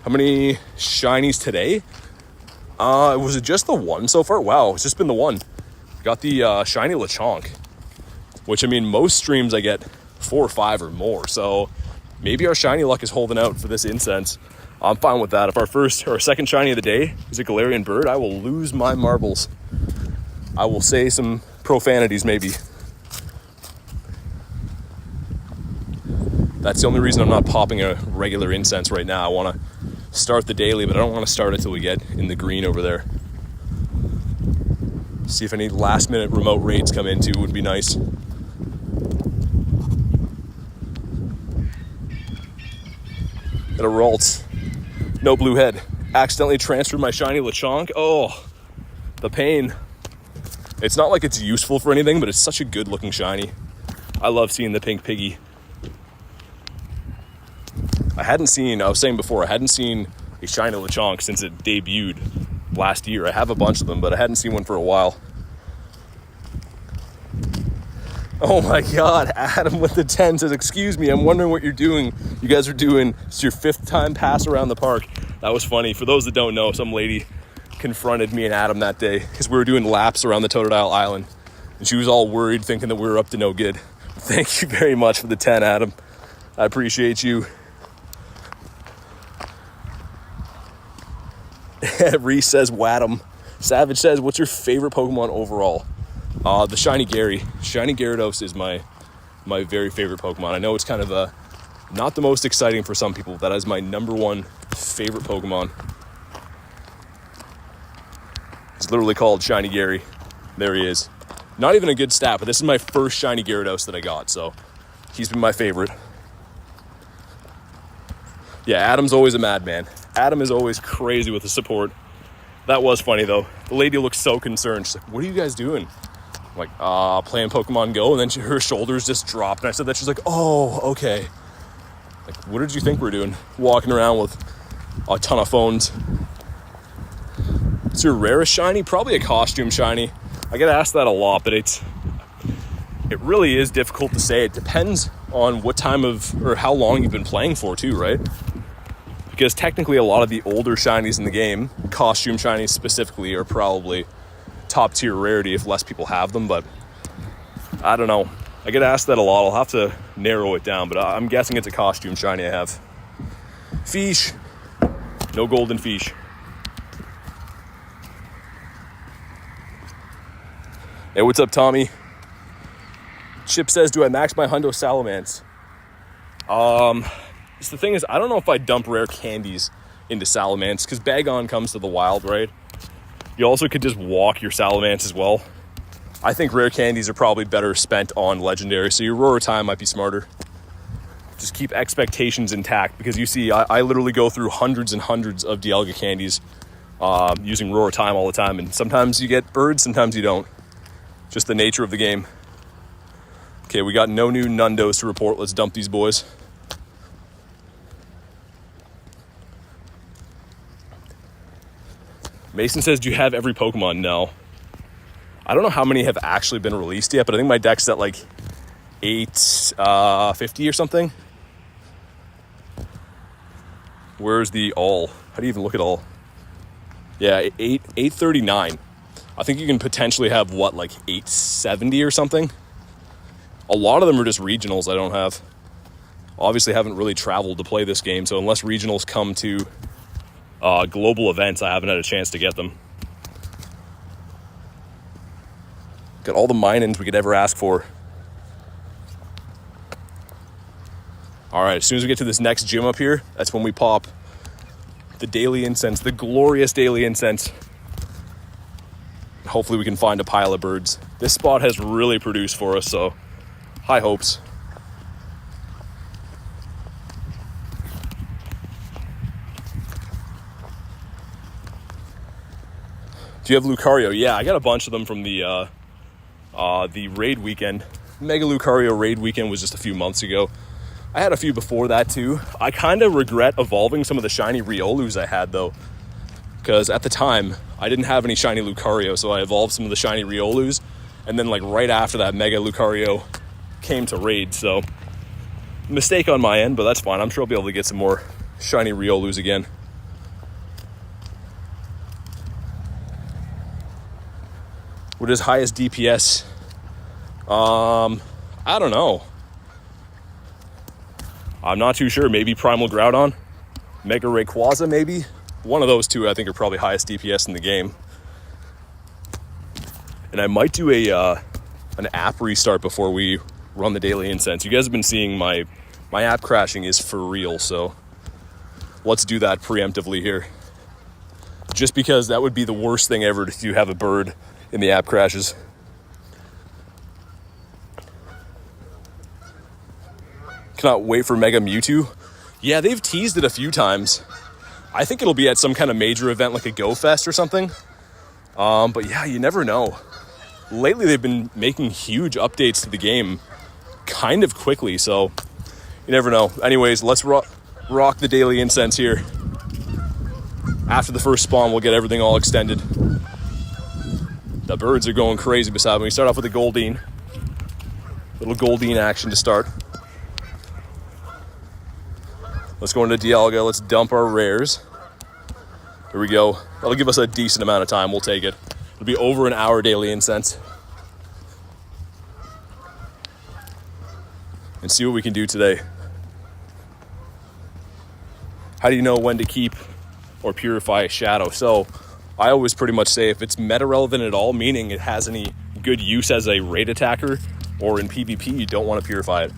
How many shinies today? Was it just the one so far? Wow, it's just been the one. Got the shiny Lechonk, which, I mean, most streams I get 4 or 5 or more, so maybe our shiny luck is holding out for this incense. I'm fine with that. If our first or second shiny of the day is a Galarian bird, I will lose my marbles. I will say some profanities maybe. That's the only reason I'm not popping a regular incense right now. I want to start the daily, but I don't want to start it till we get in the green over there. See if any last minute remote raids come in too would be nice. Got a Ralts. No blue head. Accidentally transferred my shiny Lechonk. Oh, the pain. It's not like it's useful for anything, but it's such a good looking shiny. I love seeing the pink piggy. I was saying before, I hadn't seen a shiny Lechonk since it debuted last year. I have a bunch of them, but I hadn't seen one for a while. Oh my God, Adam with the 10 says, excuse me, I'm wondering what you're doing. You guys are doing, it's your 5th time pass around the park. That was funny. For those that don't know, some lady confronted me and Adam that day because we were doing laps around the Totodile Island, and she was all worried, thinking that we were up to no good. Thank you very much for the 10, Adam. I appreciate you. Reese says, Wadham. Savage says, what's your favorite Pokemon overall? The Shiny Gary. Shiny Gyarados is my very favorite Pokemon. I know it's kind of not the most exciting for some people. That is my number 1 favorite Pokemon. It's literally called Shiny Gary. There he is. Not even a good stat, but this is my first Shiny Gyarados that I got, so he's been my favorite. Yeah, Adam's always a madman. Adam is always crazy with the support. That was funny, though. The lady looked so concerned. She's like, what are you guys doing? I'm like, playing Pokemon Go. And then her shoulders just dropped. And I said that. She's like, oh, okay. Like, what did you think we're doing? Walking around with a ton of phones. It's your rarest shiny? Probably a costume shiny. I get asked that a lot, but it really is difficult to say. It depends on what time or how long you've been playing for, too, right? Because technically a lot of the older shinies in the game, costume shinies specifically, are probably top tier rarity if less people have them, but I don't know. I get asked that a lot. I'll have to narrow it down, but I'm guessing it's a costume shiny I have. Fish. No golden fish. Hey, what's up, Tommy? Chip says, do I max my Hundo Salamence? The thing is, I don't know if I dump rare candies into Salamence, because Bagon comes to the wild, right? You also could just walk your Salamence as well. I think rare candies are probably better spent on legendary, so your Roar Time might be smarter. just keep expectations intact, because you see, I literally go through hundreds and hundreds of Dialga candies using Roar Time all the time, and sometimes you get birds, sometimes you don't. Just the nature of the game. Okay, we got no new Nundos to report. Let's dump these boys. Mason says, do you have every Pokemon? No. I don't know how many have actually been released yet, but I think my deck's at like 850 or something. Where's the all? How do you even look at all? Yeah, 839. I think you can potentially have, what, like 870 or something? A lot of them are just regionals I don't have. Obviously haven't really traveled to play this game, so unless regionals come to global events, I haven't had a chance to get them. Got all the mine-ins we could ever ask for. All right, as soon as we get to this next gym up here, that's when we pop the daily incense, the glorious daily incense. Hopefully we can find a pile of birds. This spot has really produced for us, so high hopes. Do you have Lucario? Yeah, I got a bunch of them from the raid weekend. Mega Lucario raid weekend was just a few months ago. I had a few before that too. I kind of regret evolving some of the shiny Riolus I had though, because at the time I didn't have any shiny Lucario, so I evolved some of the shiny Riolus, and then like right after that, Mega Lucario came to raid. So mistake on my end, but that's fine. I'm sure I'll be able to get some more shiny Riolus again. What is highest DPS? I don't know. I'm not too sure. Maybe Primal Groudon, Mega Rayquaza, maybe. One of those two I think are probably highest DPS in the game. And I might do an app restart before we run the daily incense. You guys have been seeing my app crashing is for real, so let's do that preemptively here. Just because that would be the worst thing ever to have a bird in the app crashes. Cannot wait for Mega Mewtwo. Yeah, they've teased it a few times. I think it'll be at some kind of major event like a Go Fest or something. But yeah, you never know. Lately, they've been making huge updates to the game kind of quickly, so you never know. Anyways, let's rock the daily incense here. After the first spawn, we'll get everything all extended. The birds are going crazy beside me. We start off with a Goldeen. Little Goldeen action to start. Let's go into Dialga. Let's dump our rares. Here we go. That'll give us a decent amount of time. We'll take it. It'll be over an hour daily incense. And see what we can do today. How do you know when to keep or purify a shadow? So I always pretty much say if it's meta relevant at all, meaning it has any good use as a raid attacker or in PvP, you don't want to purify it.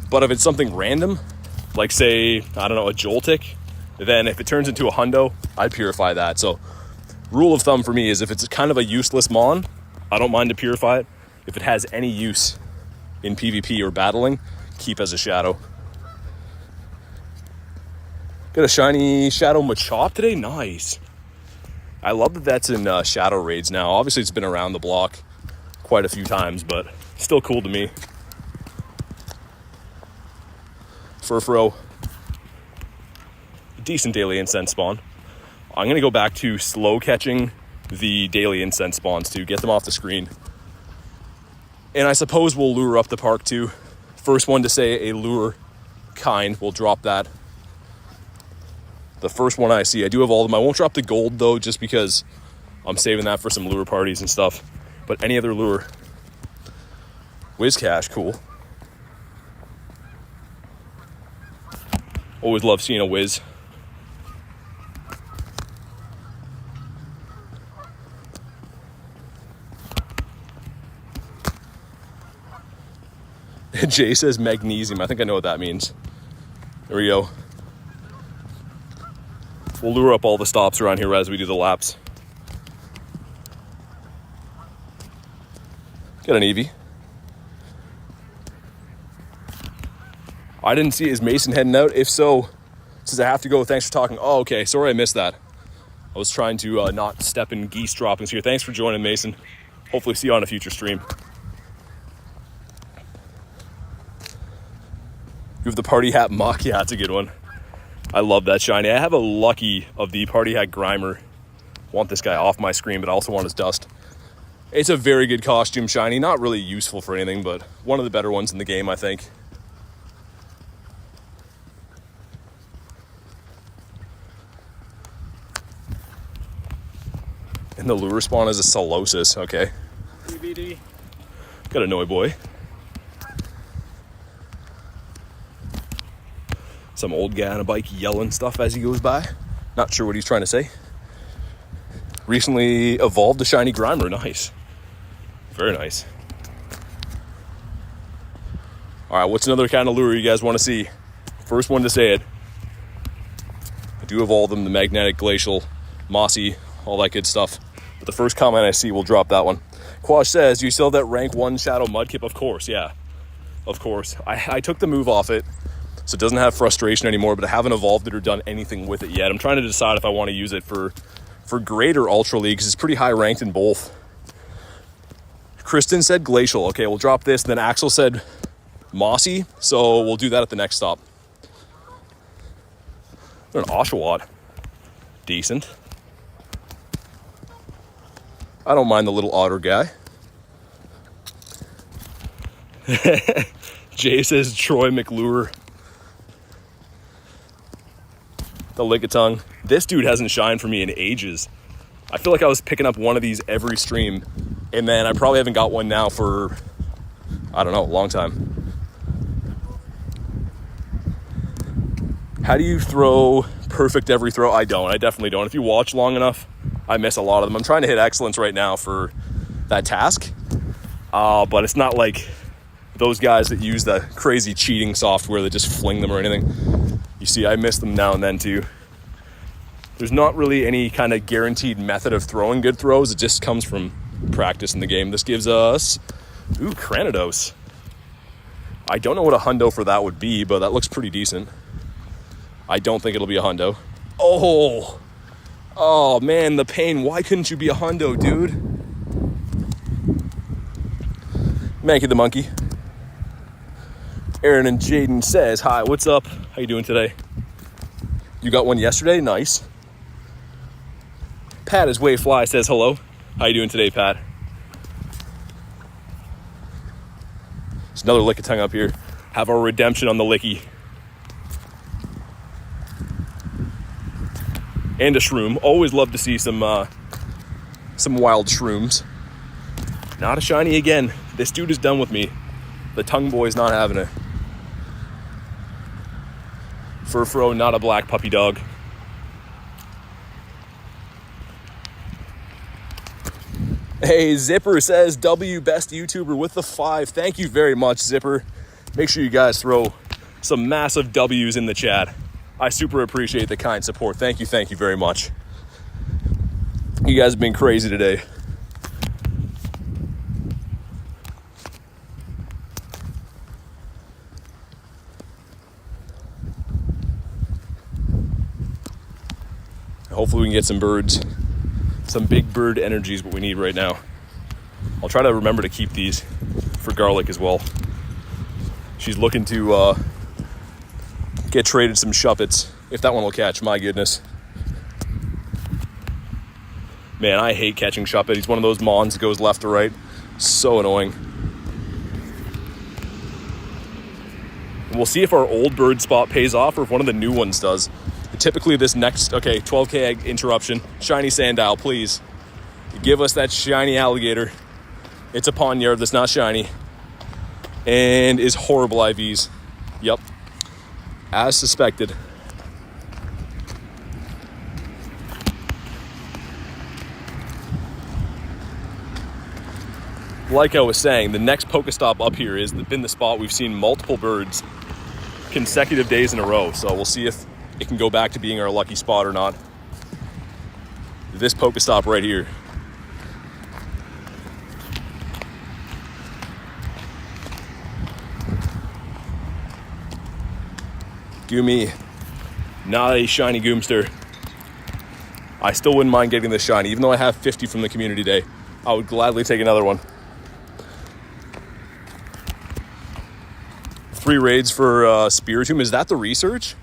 But if it's something random, like say, I don't know, a Joltik, then if it turns into a Hundo, I'd purify that. So rule of thumb for me is if it's kind of a useless Mon, I don't mind to purify it. If it has any use in PvP or battling, keep as a shadow. Got a shiny Shadow Machop today? Nice. I love that that's in shadow raids now. Obviously it's been around the block quite a few times, but still cool to me. Furfro. Decent daily incense spawn. I'm going to go back to slow catching the daily incense spawns to get them off the screen. And I suppose we'll lure up the park too. First one to say a lure kind, we'll drop that. The first one I see. I do have all of them. I won't drop the gold though, just because I'm saving that for some lure parties and stuff. But any other lure. Whiscash, cool. Always love seeing a whiz. Jay says magnesium. I think I know what that means. There we go. We'll lure up all the stops around here as we do the laps. Got an Eevee. I didn't see, is Mason heading out? If so, says I have to go. Thanks for talking. Oh, okay. Sorry I missed that. I was trying to not step in geese droppings here. Thanks for joining, Mason. Hopefully see you on a future stream. You have the party hat mock. Yeah, that's a good one. I love that shiny. I have a Lucky of the party hat Grimer. Want this guy off my screen, but I also want his dust. It's a very good costume shiny. Not really useful for anything, but one of the better ones in the game, I think. And the lure spawn is a Solosis. Okay. DVD. Got a Noi boy. Some old guy on a bike yelling stuff as he goes by. Not sure what he's trying to say. Recently evolved a shiny Grimer. Nice. Very nice. All right, what's another kind of lure you guys want to see? First one to say it. I do have all of them, the magnetic, glacial, mossy, all that good stuff. But the first comment I see will drop that one. Quash says, do you still have that rank 1 Shadow Mudkip? Of course, yeah. Of course. I took the move off it, so it doesn't have frustration anymore, but I haven't evolved it or done anything with it yet. I'm trying to decide if I want to use it for Great or Ultra League, because it's pretty high ranked in both. Kristen said Glacial. Okay, we'll drop this. And then Axel said Mossy, so we'll do that at the next stop. An Oshawott. Decent. I don't mind the little otter guy. Jay says Troy McLure. The Lickitung. This dude hasn't shined for me in ages. I feel like I was picking up one of these every stream, and then I probably haven't got one now for, I don't know, a long time. How do you throw perfect every throw? I don't. I definitely don't. If you watch long enough, I miss a lot of them. I'm trying to hit excellence right now for that task, but it's not like those guys that use the crazy cheating software that just fling them or anything. You see, I miss them now and then too. There's not really any kind of guaranteed method of throwing good throws. It just comes from practice in the game. This gives us, Cranidos. I don't know what a hundo for that would be, but that looks pretty decent. I don't think it'll be a hundo. Oh man, the pain. Why couldn't you be a hundo, dude? Mankey the monkey. Aaron and Jaden says, hi, what's up? How you doing today? You got one yesterday? Nice. Pat is way fly says hello. How you doing today, Pat? There's another Lickitung up here. Have our redemption on the Licky. And a shroom. Always love to see some wild shrooms. Not a shiny again. This dude is done with me. The tongue boy's not having it. Furfro, not a black puppy dog. Hey, Zipper says, W, best YouTuber with the 5. Thank you very much, Zipper. Make sure you guys throw some massive W's in the chat. I super appreciate the kind support. Thank you very much. You guys have been crazy today. Hopefully we can get some birds. Some big bird energy is what we need right now. I'll try to remember to keep these for Garlic as well. She's looking to get traded some Shuppets. If that one will catch, my goodness. Man, I hate catching Shuppet. He's one of those mons that goes left to right. So annoying. We'll see if our old bird spot pays off or if one of the new ones does. Typically this next, 12K egg interruption. Shiny Sandile, please. Give us that shiny alligator. It's a poniard that's not shiny. And is horrible IVs. Yep. As suspected. Like I was saying, the next Pokestop up here has been the spot we've seen multiple birds consecutive days in a row. So we'll see if it can go back to being our lucky spot or not. This Pokestop right here. Give me not a shiny Goomster. I still wouldn't mind getting this shiny. Even though I have 50 from the community day, I would gladly take another one. 3 raids for Spiritomb. Is that the research?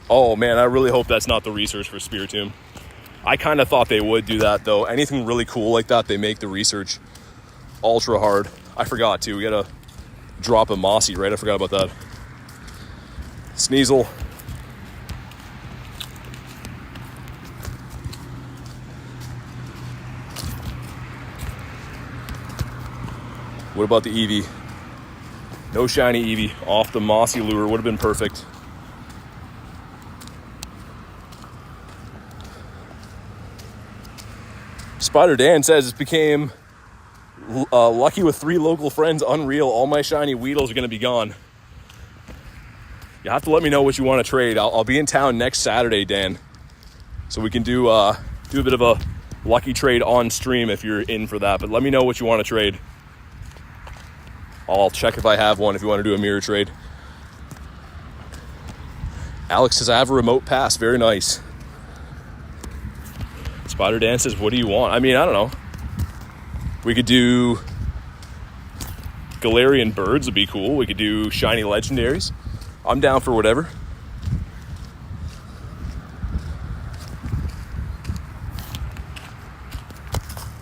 Oh man, I really hope that's not the research for Spiritomb. I kind of thought they would do that though. Anything really cool like that, they make the research ultra hard. I forgot too. We gotta drop a Mossy, right? I forgot about that. Sneasel. What about the Eevee? No shiny Eevee. Off the Mossy lure would have been perfect. Spider Dan says it became lucky with 3 local friends. Unreal. All my shiny Weedles are going to be gone. You have to let me know what you want to trade. I'll be in town next Saturday, Dan. So we can do a bit of a lucky trade on stream if you're in for that. But let me know what you want to trade. I'll check if I have one if you want to do a mirror trade. Alex says I have a remote pass. Very nice. Spider Dan says, what do you want? I mean, I don't know. We could do Galarian birds would be cool. We could do shiny legendaries. I'm down for whatever.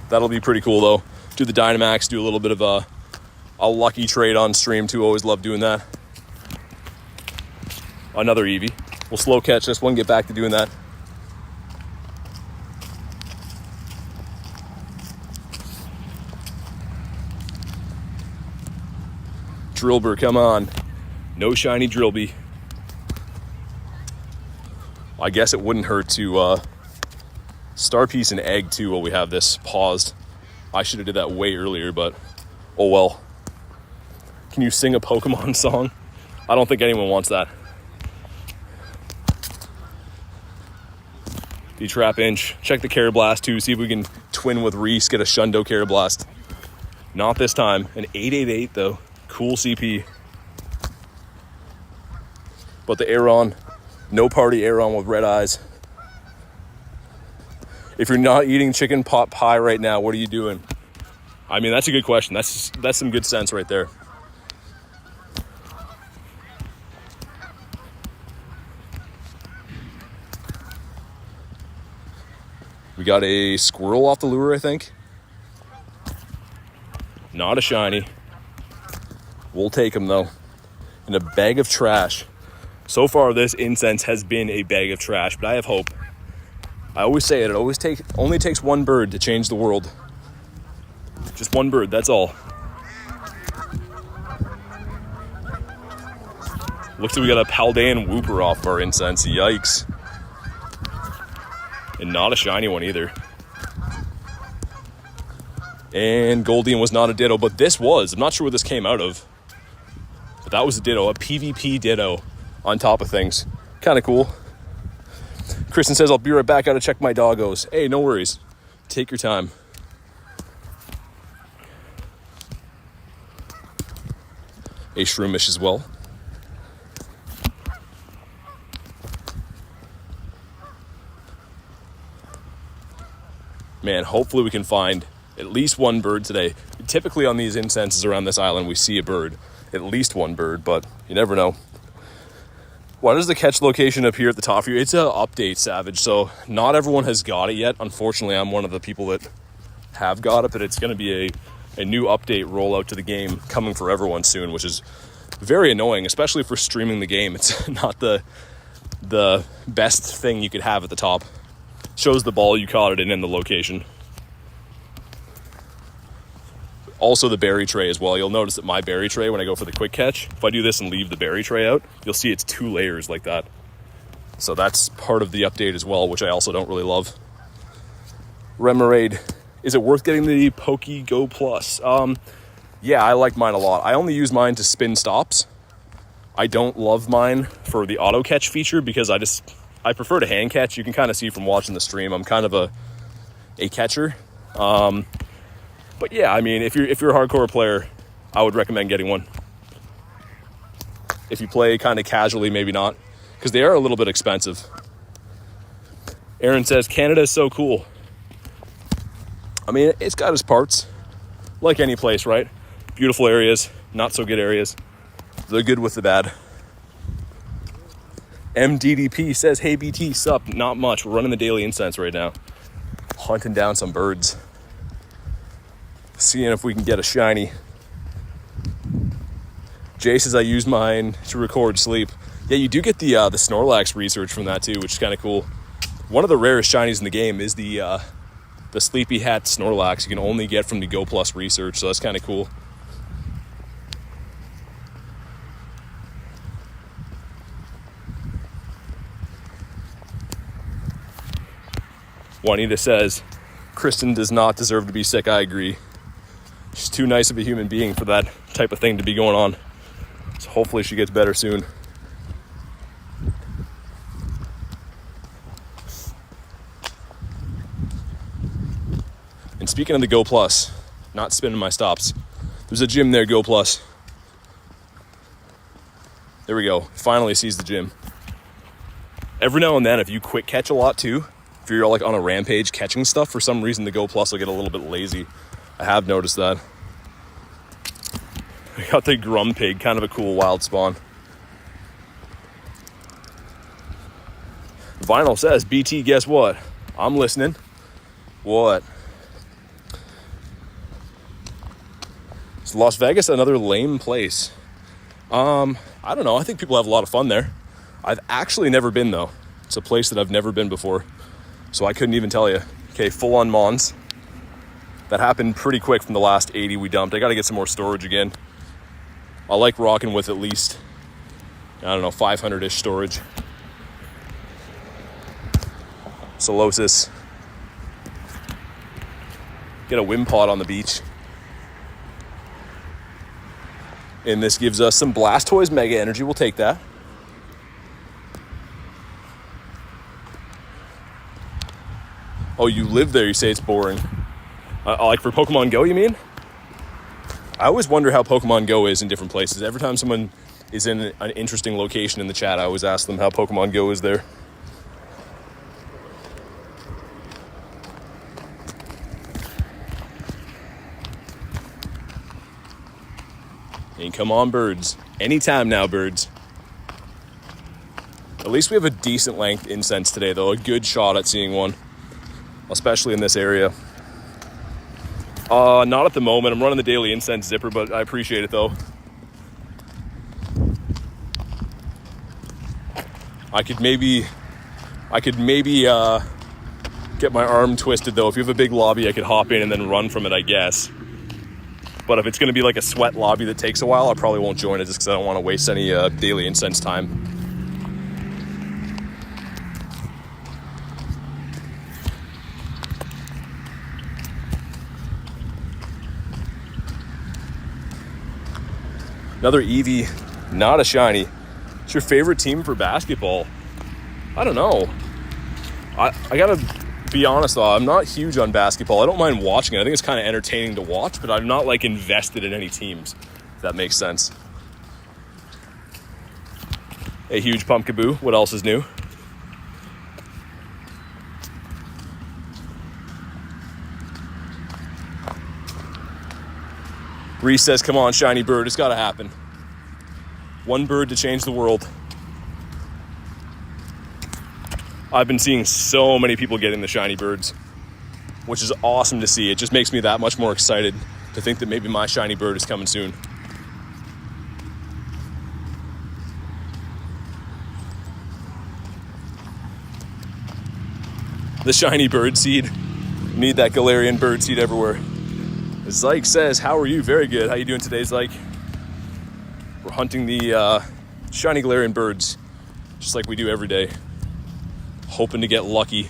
That'll be pretty cool though. Do the Dynamax, do a little bit of a lucky trade on stream too. Always love doing that. Another Eevee. We'll slow catch this one, get back to doing that. Drillbur, come on. No shiny Drillby. I guess it wouldn't hurt to Star Piece and Egg too while we have this paused. I should have did that way earlier, but oh well. Can you sing a Pokemon song? I don't think anyone wants that. D-Trap Inch. Check the Carablast too. See if we can twin with Reese, get a Shundo Carablast. Not this time. An 888 though. Cool CP. But the Aeron, no party Aeron with red eyes. If you're not eating chicken pot pie right now, what are you doing? I mean, that's a good question. That's some good sense right there. We got a squirrel off the lure, I think. Not a shiny. We'll take them though. And a bag of trash. So far, this incense has been a bag of trash, but I have hope. I always say it only takes one bird to change the world. Just one bird, that's all. Looks like we got a Paldean Wooper off of our incense. Yikes. And not a shiny one either. And Goldian was not a Ditto, but this was. I'm not sure what this came out of. But that was a Ditto, a PvP Ditto on top of things. Kind of cool. Kristen says, I'll be right back. Gotta check my doggos. Hey, no worries. Take your time. A Shroomish as well. Man, hopefully we can find at least one bird today. Typically on these incenses around this island, we see a bird. At least one bird, but you never know. Why does the catch location appear at the top for you? It's an update, Savage, so not everyone has got it yet. Unfortunately, I'm one of the people that have got it, but it's going to be a new update rollout to the game coming for everyone soon, which is very annoying, especially for streaming the game. It's not the best thing you could have at the top. Shows the ball you caught it in and the location. Also the berry tray as well. You'll notice that my berry tray, when I go for the quick catch, if I do this and leave the berry tray out, you'll see it's 2 layers like that. So that's part of the update as well, which I also don't really love. Remoraid, is it worth getting the Poke Go Plus? Yeah, I like mine a lot. I only use mine to spin stops. I don't love mine for the auto catch feature because I prefer to hand catch. You can kind of see from watching the stream, I'm kind of a catcher. But yeah, I mean, if you're a hardcore player, I would recommend getting one. If you play kind of casually, maybe not. because they are a little bit expensive. Aaron says, Canada is so cool. I mean, it's got its parts, like any place, right? Beautiful areas, not so good areas. The good with the bad. MDDP says, hey BT, sup? Not much. We're running the daily incense right now. Hunting down some birds. Seeing if we can get a shiny. Jay says, I use mine to record sleep. Yeah, you do get the Snorlax research from that too, which is kind of cool. One of the rarest shinies in the game is the Sleepy Hat Snorlax. You can only get from the Go Plus research, so that's kind of cool. Juanita says, Kristen does not deserve to be sick. I agree. She's too nice of a human being for that type of thing to be going on. So hopefully she gets better soon. And speaking of the Go Plus, not spinning my stops. There's a gym there, Go Plus. There we go. Finally sees the gym. Every now and then, if you quick catch a lot too, if you're like on a rampage catching stuff, for some reason the Go Plus will get a little bit lazy. I have noticed that. I got the Grum Pig, kind of a cool wild spawn. Vinyl says, BT, guess what? I'm listening. What? Is Las Vegas another lame place? I don't know. I think people have a lot of fun there. I've actually never been, though. It's a place that I've never been before. So I couldn't even tell you. Okay, full on Mons. That happened pretty quick from the last 80 we dumped. I got to get some more storage again. I like rocking with at least, I don't know, 500-ish storage. Solosis. Get a Wimpod on the beach. And this gives us some Blastoise Mega Energy. We'll take that. Oh, you live there, you say it's boring. Like for Pokemon Go, you mean? I always wonder how Pokemon Go is in different places. Every time someone is in an interesting location in the chat, I always ask them how Pokemon Go is there. And come on, birds. Anytime now, birds. At least we have a decent length incense today, though. A good shot at seeing one. Especially in this area. Not at the moment. I'm running the daily incense zipper, but I appreciate it though. I could maybe get my arm twisted though. If you have a big lobby, I could hop in and then run from it, I guess. But if it's going to be like a sweat lobby that takes a while, I probably won't join it just because I don't want to waste any daily incense time. Another Eevee, not a shiny. What's your favorite team for basketball? I don't know. I gotta be honest though, I'm not huge on basketball. I don't mind watching it. I think it's kind of entertaining to watch, but I'm not like invested in any teams, if that makes sense. A huge Pumpkaboo. What else is new? Reese says, come on, shiny bird. It's got to happen. One bird to change the world. I've been seeing so many people getting the shiny birds, which is awesome to see. It just makes me that much more excited to think that maybe my shiny bird is coming soon. The shiny bird seed. Need that Galarian bird seed everywhere. Zyke says, how are you? Very good. How you doing today, Zyke? We're hunting the shiny Galarian birds, just like we do every day. Hoping to get lucky.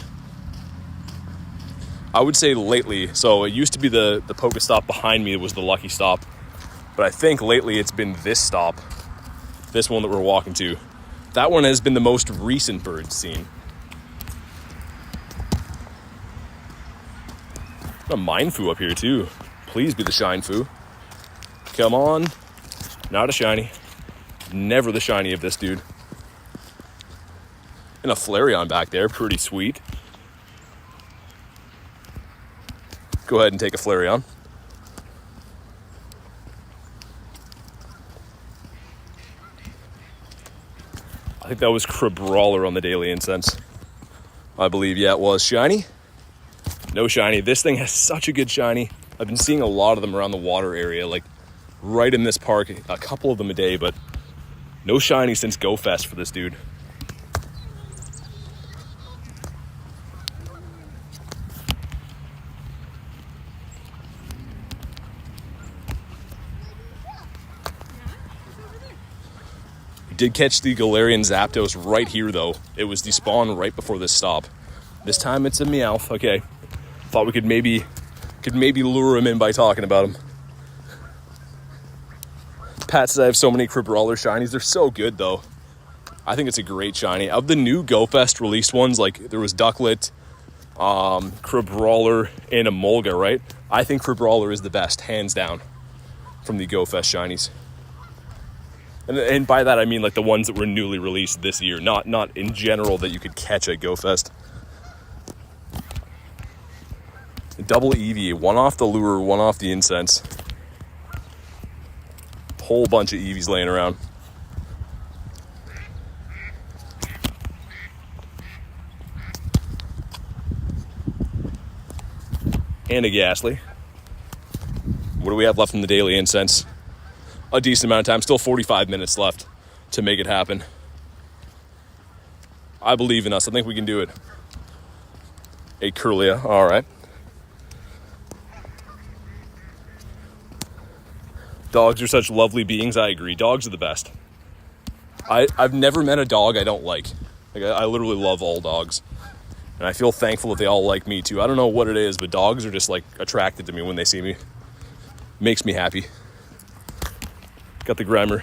I would say lately, so it used to be the Pokestop behind me was the lucky stop. But I think lately it's been this stop. This one that we're walking to. That one has been the most recent bird seen. Got a Mindfu up here too. Please be the Shine Fu. Come on. Not a shiny. Never the shiny of this dude. And a Flareon back there, pretty sweet. Go ahead and take a Flareon. I think that was Crabrawler on the Daily Incense. I believe, yeah, it was. Shiny? No shiny. This thing has such a good shiny. I've been seeing a lot of them around the water area, like right in this park, a couple of them a day, but no shiny since Go Fest for this dude. Did catch the Galarian Zapdos right here, though. It was the spawn right before this stop. This time it's a Meowth. Okay. Thought we could maybe lure him in by talking about him. Pat says I have so many Crabrawler shinies. They're so good, though. I think it's a great shiny. Of the new Go Fest released ones, like there was Ducklet, Crabrawler, and a Molga, right? I think Crabrawler is the best, hands down, from the Go Fest shinies. And by that I mean like the ones that were newly released this year, not in general that you could catch at Go Fest. Double Eevee, one off the lure, one off the incense. Whole bunch of Eevees laying around. And a Ghastly. What do we have left in the Daily Incense? A decent amount of time, still 45 minutes left to make it happen. I believe in us. I think we can do it. A Curlia, all right. Dogs are such lovely beings. I agree. Dogs are the best. I've never met a dog I don't like. I literally love all dogs. And I feel thankful that they all like me too. I don't know what it is, but dogs are just like attracted to me when they see me. Makes me happy. Got the Grimer.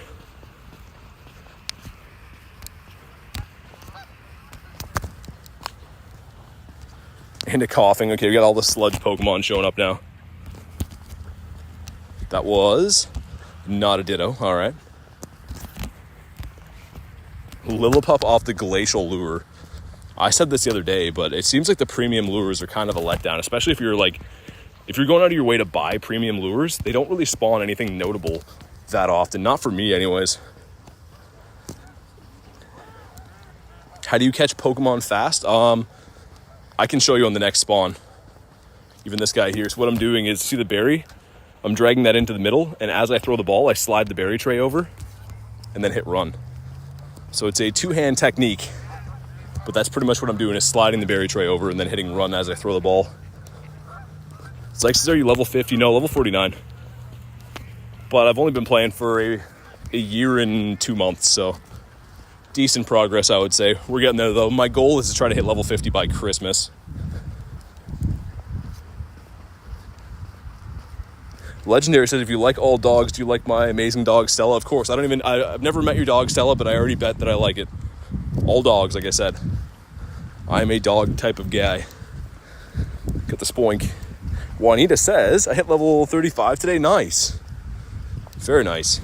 And a Coughing. Okay, we got all the sludge Pokemon showing up now. That was not a Ditto. All right. Lillipup off the Glacial Lure. I said this the other day, but it seems like the premium lures are kind of a letdown, especially if you're going out of your way to buy premium lures. They don't really spawn anything notable that often. Not for me, anyways. How do you catch Pokemon fast? I can show you on the next spawn. Even this guy here. So what I'm doing is, see the berry? I'm dragging that into the middle, and as I throw the ball, I slide the berry tray over and then hit run. So it's a two-hand technique, but that's pretty much what I'm doing, is sliding the berry tray over and then hitting run as I throw the ball. It's like, are you level 50? No, level 49. But I've only been playing for a year and 2 months, so decent progress, I would say. We're getting there, though. My goal is to try to hit level 50 by Christmas. Legendary says, if you like all dogs, do you like my amazing dog, Stella? Of course. I've never met your dog, Stella, but I already bet that I like it. All dogs, like I said. I'm a dog type of guy. Got the Spoink. Juanita says, I hit level 35 today. Nice. Very nice.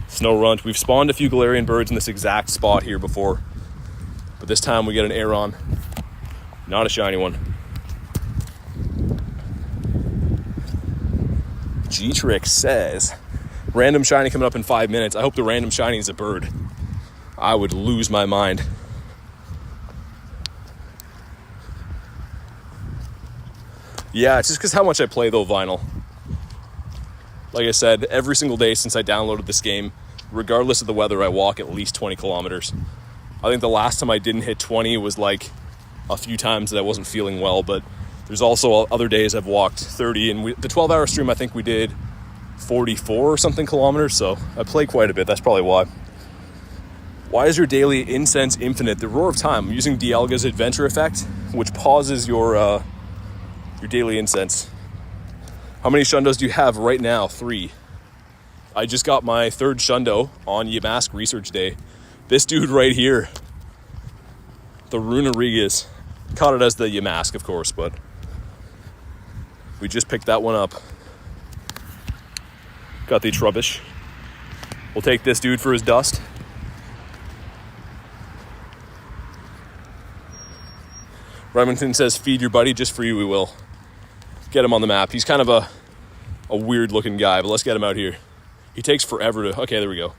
Snow Runt. We've spawned a few Galarian birds in this exact spot here before, but this time we get an Aeron. Not a shiny one. G-Trick says, random shiny coming up in 5 minutes. I hope the random shiny is a bird. I would lose my mind. Yeah, it's just because how much I play, though, Vinyl. Like I said, every single day since I downloaded this game, regardless of the weather, I walk at least 20 kilometers. I think the last time I didn't hit 20 was like a few times that I wasn't feeling well, but there's also other days I've walked 30, and the 12-hour stream, I think we did 44 or something kilometers, so I play quite a bit. That's probably why. Why is your daily incense infinite? The Roar of Time. I'm using Dialga's Adventure Effect, which pauses your daily incense. How many Shundos do you have right now? 3. I just got my 3rd Shundo on Yamask Research Day. This dude right here, the Runerigas. Caught it as the Yamask, of course, but we just picked that one up. Got the Trubbish. We'll take this dude for his dust. Remington says, feed your buddy, just for you we will. Get him on the map. He's kind of a weird looking guy, but let's get him out here. He takes forever to, okay, there we go.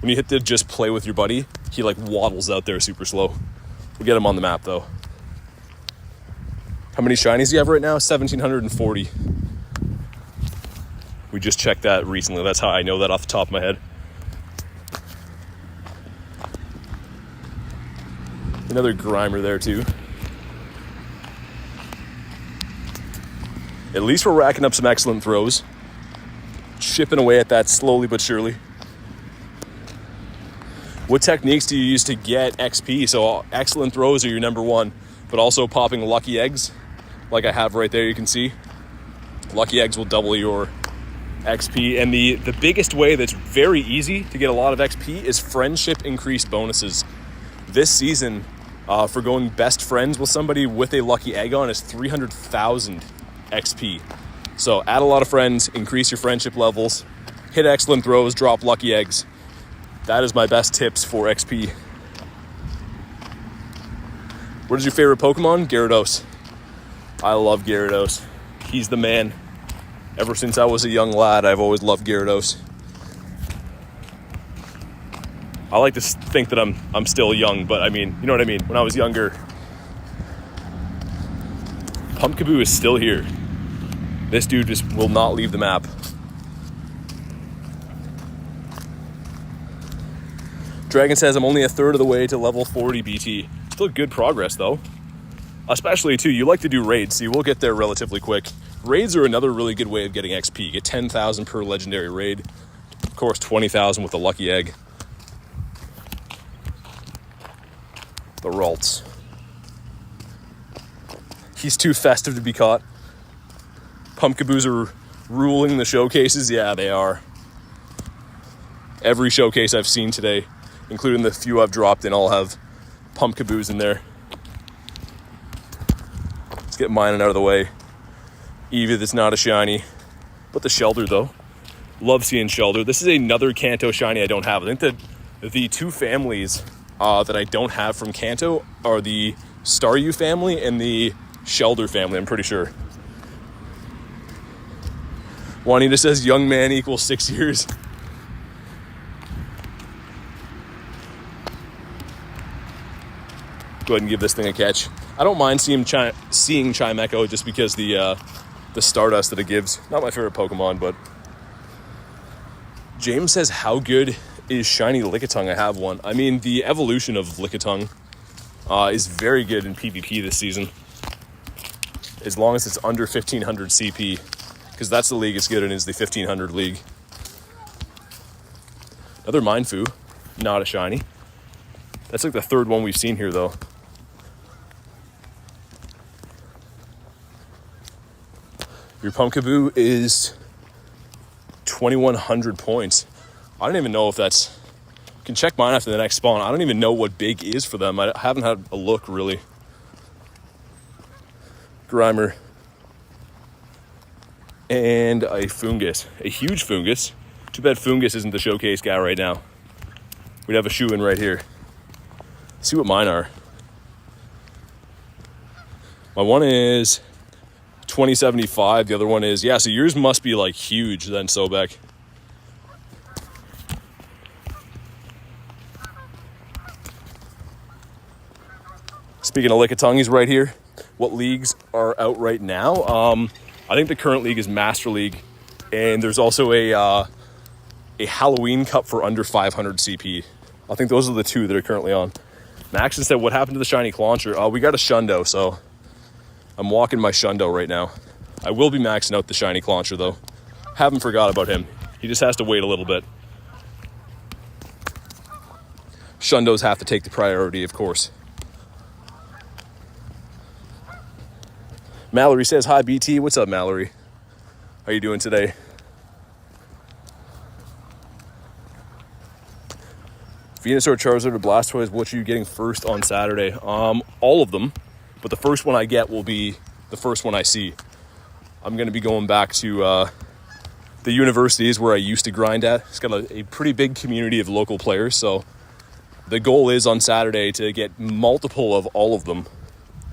When you hit the just play with your buddy, he like waddles out there super slow. We'll get him on the map though. How many shinies do you have right now? 1,740. We just checked that recently. That's how I know that off the top of my head. Another Grimer there too. At least we're racking up some excellent throws. Chipping away at that slowly but surely. What techniques do you use to get XP? So excellent throws are your number one, but also popping lucky eggs, like I have right there, you can see. Lucky eggs will double your XP. And the biggest way that's very easy to get a lot of XP is friendship increased bonuses. This season, for going best friends with somebody with a lucky egg on is 300,000 XP. So add a lot of friends, increase your friendship levels, hit excellent throws, drop lucky eggs. That is my best tips for XP. What is your favorite Pokemon? Gyarados. I love Gyarados. He's the man. Ever since I was a young lad, I've always loved Gyarados. I like to think that I'm still young, but I mean, you know what I mean? When I was younger, Pumpkaboo is still here. This dude just will not leave the map. Dragon says, I'm only a third of the way to level 40 BT. Still good progress though. Especially too, you like to do raids, so you will get there relatively quick. Raids are another really good way of getting XP. Get 10,000 per legendary raid. Of course, 20,000 with a lucky egg. The Ralts. He's too festive to be caught. Pumpkaboos are ruling the showcases. Yeah, they are. Every showcase I've seen today, including the few I've dropped in, all have Pumpkaboos in there. Let's get mine out of the way. Eevee that's not a shiny, but the Shelter though. Love seeing Shelter. This is another Kanto shiny I don't have. I think that the two families that I don't have from Kanto are the Staryu family and the Shelter family, I'm pretty sure. Juanita says young man equals 6 years. Go ahead and give this thing a catch. I don't mind seeing Chimecho just because the Stardust that it gives. Not my favorite Pokemon, but James says, how good is shiny Lickitung? I have one. I mean, the evolution of Lickitung is very good in PvP this season. As long as it's under 1500 CP, because that's the league it's good in, is the 1500 league. Another Mindfu, not a shiny. That's like the third one we've seen here though. Your Pumpkaboo is 2,100 points. I don't even know if that's... You can check mine after the next spawn. I don't even know what big is for them. I haven't had a look, really. Grimer. And a Fungus. A huge Fungus. Too bad Fungus isn't the showcase guy right now. We'd have a shoe in right here. Let's see what mine are. My one is 2075. The other one is... Yeah, so yours must be like huge then, Sobek. Speaking of Lickitung, he's right here. What leagues are out right now? I think the current league is Master League, and there's also a Halloween Cup for under 500 CP. I think those are the two that are currently on. Maxon said, what happened to the shiny Clauncher? We got a Shundo, so I'm walking my Shundo right now. I will be maxing out the shiny Clauncher, though. Haven't forgot about him. He just has to wait a little bit. Shundos have to take the priority, of course. Mallory says, hi, BT. What's up, Mallory? How you doing today? Venusaur, Charizard, or Blastoise, what are you getting first on Saturday? All of them, but the first one I get will be the first one I see. I'm going to be going back to the universities where I used to grind at. It's got a pretty big community of local players, so the goal is on Saturday to get multiple of all of them.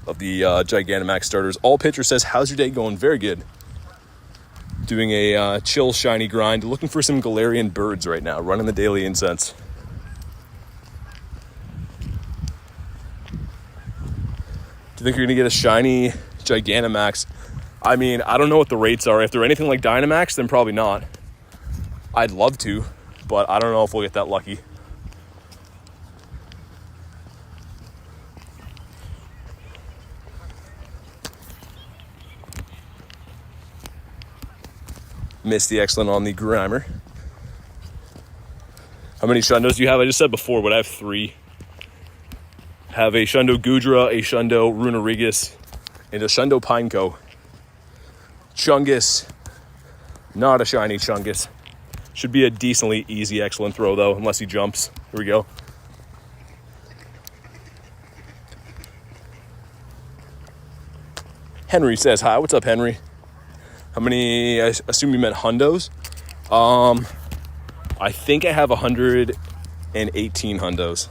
of the Gigantamax starters. All Pitcher says, how's your day going? Very good. Doing a chill, shiny grind. Looking for some Galarian birds right now. Running the daily incense. Do you think you're going to get a shiny Gigantamax? I mean, I don't know what the rates are. If they're anything like Dynamax, then probably not. I'd love to, but I don't know if we'll get that lucky. Missed the excellent on the Grimer. How many Shundos do you have? I just said before, but I have 3. Have a Shundo Gudra, a Shundo Runerigus, and a Shundo Pineco. Chungus. Not a shiny Chungus. Should be a decently easy excellent throw, though, unless he jumps. Here we go. Henry says hi. What's up, Henry? How many, I assume you meant hundos? I think I have 118 hundos.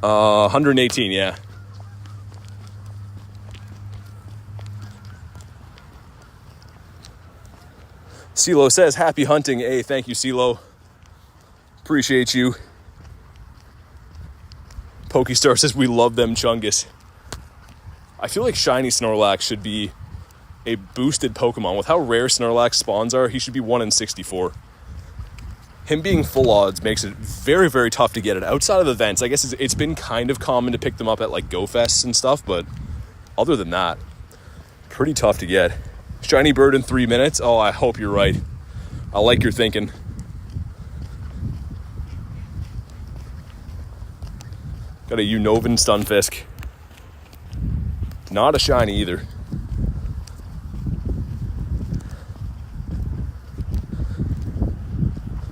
118, yeah. CeeLo says, happy hunting. Hey, thank you, CeeLo. Appreciate you. Pokestar says, we love them Chungus. I feel like shiny Snorlax should be a boosted Pokemon. With how rare Snorlax spawns are, he should be 1 in 64. Him being full odds makes it very, very tough to get it. Outside of events, I guess it's been kind of common to pick them up at like Go Fests and stuff, but other than that, pretty tough to get. Shiny bird in 3 minutes? Oh, I hope you're right. I like your thinking. Got a Unova Stunfisk. Not a shiny either.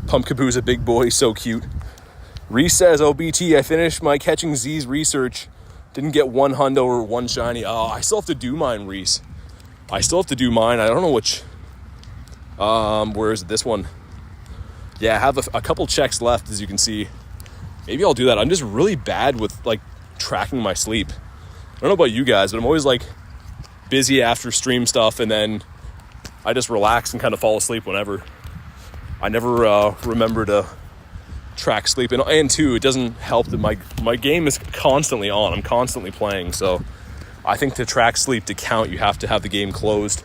Pumpkaboo's a big boy, so cute. Reese says, oh, BT, I finished my Catching Z's research. Didn't get 1 hundo or 1 shiny. Oh, I still have to do mine, Reese. I still have to do mine. I don't know which. Where is it? This one. Yeah, I have a couple checks left, as you can see. Maybe I'll do that. I'm just really bad with, like, tracking my sleep. I don't know about you guys, but I'm always, like, busy after stream stuff, and then I just relax and kind of fall asleep whenever. I never remember to track sleep. And two, it doesn't help that my game is constantly on. I'm constantly playing. So I think to track sleep to count, you have to have the game closed.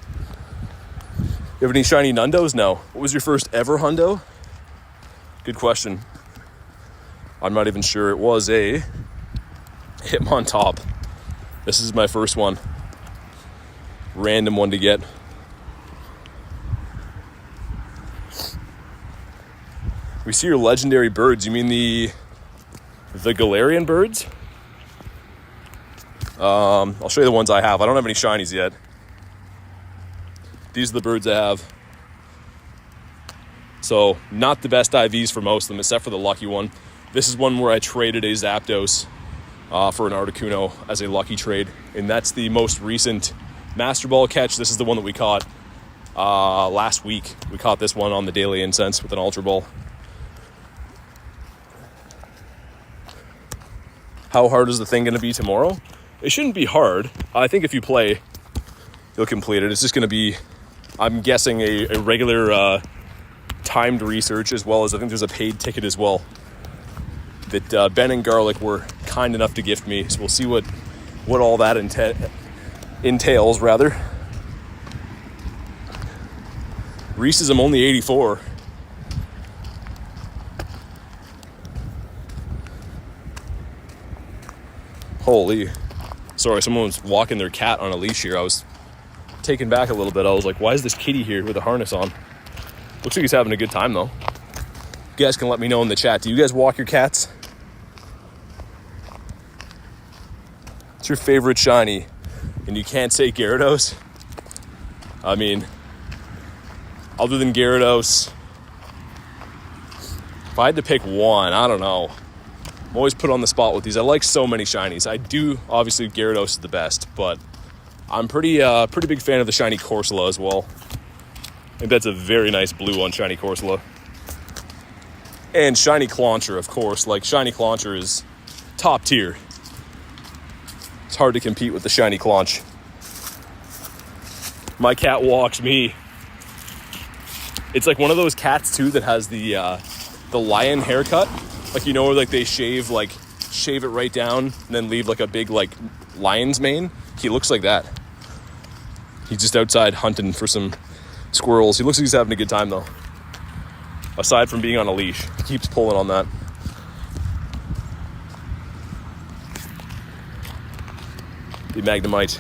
You have any shiny Nundos? No. What was your first ever hundo? Good question. I'm not even sure. It was a Hitmontop. This is my first one. Random one to get. We see your legendary birds. You mean the Galarian birds? I'll show you the ones I have. I don't have any shinies yet. These are the birds I have. So, not the best IVs for most of them, except for the lucky one. This is one where I traded a Zapdos for an Articuno as a lucky trade. And that's the most recent Master Ball catch. This is the one that we caught last week. We caught this one on the Daily Incense with an Ultra Ball. How hard is the thing going to be tomorrow? It shouldn't be hard. I think if you play, you'll complete it. It's just going to be, I'm guessing, a regular timed research, as well as I think there's a paid ticket as well that Ben and Garlic were kind enough to gift me. So we'll see what all that entails, rather. Reese is I'm only 84. Holy. Sorry, someone was walking their cat on a leash here. I was taken back a little bit. I was like, why is this kitty here with a harness on? Looks like he's having a good time, though. You guys can let me know in the chat. Do you guys walk your cats? What's your favorite shiny? And you can't say Gyarados? I mean, other than Gyarados, if I had to pick one, I don't know. I'm always put on the spot with these. I like so many shinies. I do, obviously, Gyarados is the best, but I'm pretty big fan of the shiny Corsola as well. I think that's a very nice blue on shiny Corsola. And shiny Clauncher, of course. Like, shiny Clauncher is top tier. It's hard to compete with the shiny Claunch. My cat walks me. It's like one of those cats too that has the lion haircut. Like, you know, where like they shave it right down and then leave like a big like lion's mane. He looks like that. He's just outside hunting for some squirrels. He looks like he's having a good time though. Aside from being on a leash, he keeps pulling on that. The Magnemite.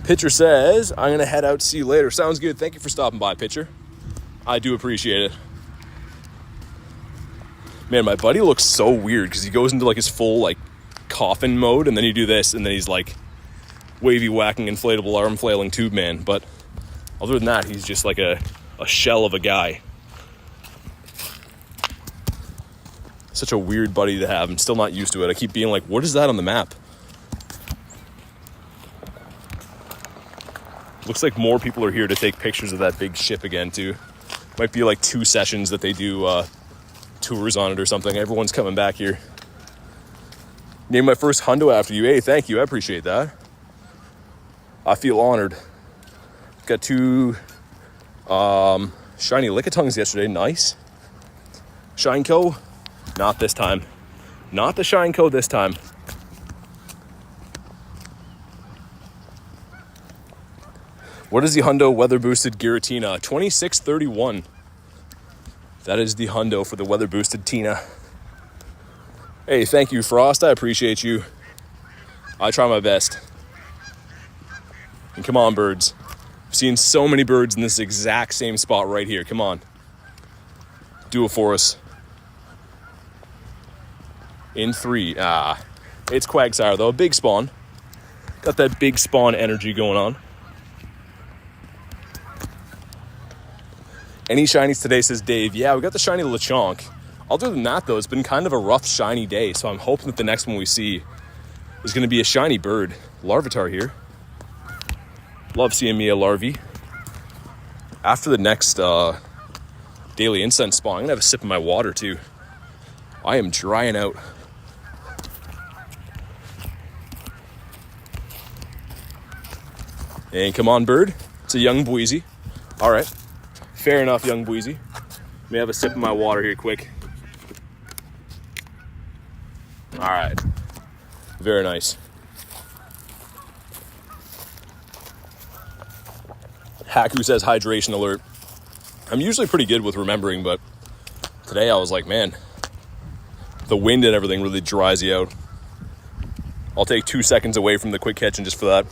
Pitcher says, I'm going to head out. See you later. Sounds good. Thank you for stopping by, Pitcher. I do appreciate it. Man, my buddy looks so weird because he goes into like his full like coffin mode, and then you do this, and then he's like wavy whacking inflatable arm flailing tube man. But other than that, he's just like a shell of a guy. Such a weird buddy to have. I'm still not used to it. I keep being like, what is that on the map? Looks like more people are here to take pictures of that big ship again too. Might be like 2 sessions that they do tours on it or something. Everyone's coming back here. Named my first hundo after you. Hey, thank you. I appreciate that. I feel honored. Got 2 shiny Lickitungs yesterday. Nice. Shineco? Not this time. Not the Shineco this time. What is the hundo weather boosted Giratina? 2631. That is the hundo for the weather boosted Tina. Hey, thank you, Frost. I appreciate you. I try my best. And come on, birds. I've seen so many birds in this exact same spot right here. Come on. Do it for us. In 3. It's Quagsire, though. Big spawn. Got that big spawn energy going on. Any shinies today, says Dave. Yeah, we got the shiny Lechonk. Other than that, though, it's been kind of a rough shiny day, so I'm hoping that the next one we see is going to be a shiny bird. Larvitar here. Love seeing me a Larvy. After the next daily incense spawn, I'm going to have a sip of my water, too. I am drying out. And come on, bird. It's a young Boise. All right. Fair enough, young Boise. Let me have a sip of my water here quick. All right. Very nice. Haku says hydration alert. I'm usually pretty good with remembering, but today I was like, man, the wind and everything really dries you out. I'll take 2 seconds away from the quick catching just for that.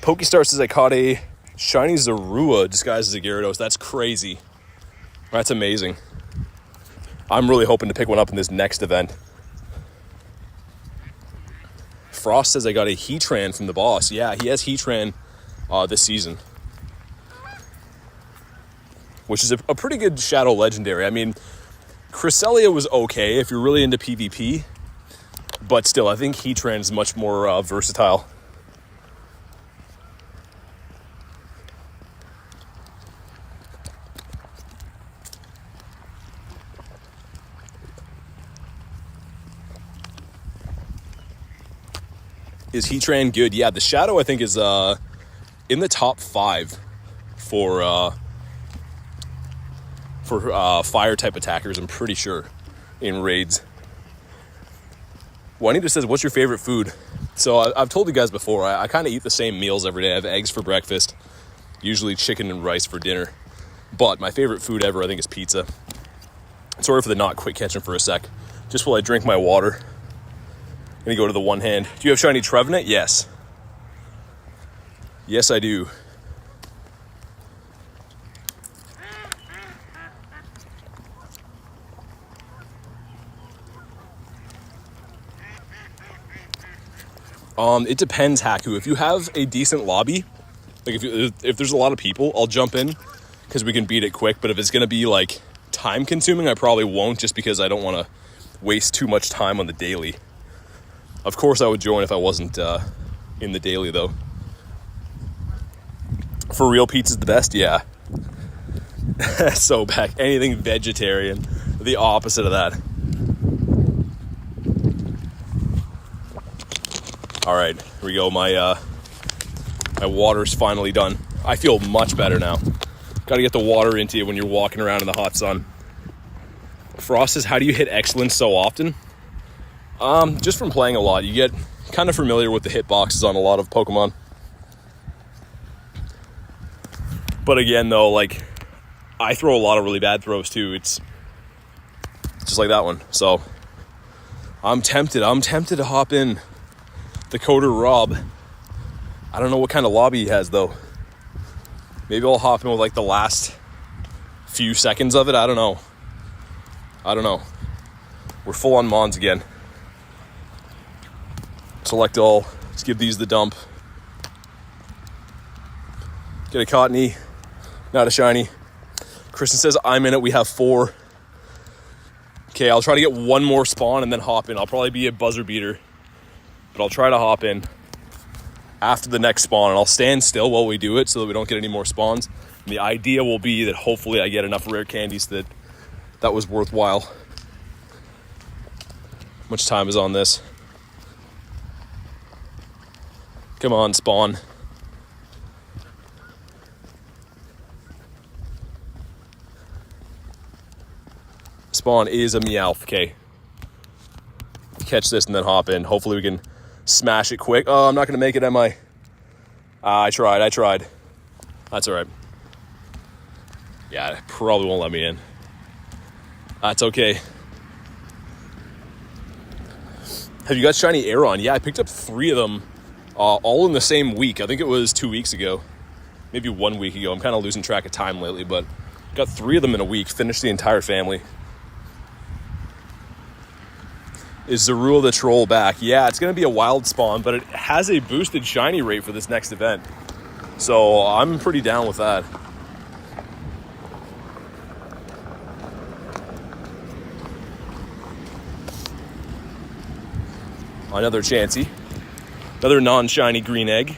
Pokestar says I caught a shiny Zorua disguised as a Gyarados. That's crazy. That's amazing. I'm really hoping to pick one up in this next event. Frost says I got a Heatran from the boss. Yeah, he has Heatran this season. Which is a pretty good Shadow Legendary. I mean, Cresselia was okay if you're really into PvP. But still, I think Heatran is much more versatile. Is Heatran good? Yeah, the Shadow I think is in the top 5 for fire type attackers. I'm pretty sure in raids. Juanita says, "What's your favorite food?" So I've told you guys before. I kind of eat the same meals every day. I have eggs for breakfast, usually chicken and rice for dinner. But my favorite food ever, I think, is pizza. Sorry for the not quick catching for a sec. Just while I drink my water. Gonna go to the one hand. Do you have shiny Trevenant? Yes. Yes, I do. It depends, Haku. If you have a decent lobby, like if there's a lot of people, I'll jump in because we can beat it quick. But if it's gonna be like time consuming, I probably won't, just because I don't want to waste too much time on the daily. Of course I would join if I wasn't in the daily, though. For real, pizza's the best? Yeah. So back, anything vegetarian, the opposite of that. All right, here we go. My water's finally done. I feel much better now. Got to get the water into you when you're walking around in the hot sun. Frost says, how do you hit excellence so often? Just from playing a lot. You get kind of familiar with the hitboxes on a lot of Pokemon. But again, though, like, I throw a lot of really bad throws too. It's just like that one. So I'm tempted to hop in the Coder Rob. I don't know what kind of lobby he has, though. Maybe I'll hop in with like the last few seconds of it. I don't know. We're full on Mons again. Select all. Let's give these the dump. Get a Cottony. Not a shiny. Kristen says, I'm in it. We have 4. Okay, I'll try to get one more spawn and then hop in. I'll probably be a buzzer beater, but I'll try to hop in after the next spawn, and I'll stand still while we do it so that we don't get any more spawns. And the idea will be that hopefully I get enough rare candies that was worthwhile. How much time is on this? Come on, spawn. Spawn is a Meowth. Okay. Catch this and then hop in. Hopefully we can smash it quick. Oh, I'm not going to make it, am I? I tried. That's all right. Yeah, it probably won't let me in. That's okay. Have you got shiny Aeron? Yeah, I picked up 3 of them all in the same week. I think it was 2 weeks ago. Maybe 1 week ago. I'm kind of losing track of time lately, but got 3 of them in a week. Finished the entire family. Is Zorua the Troll back? Yeah, it's going to be a wild spawn, but it has a boosted shiny rate for this next event. So I'm pretty down with that. Another Chansey. Another non-shiny green egg.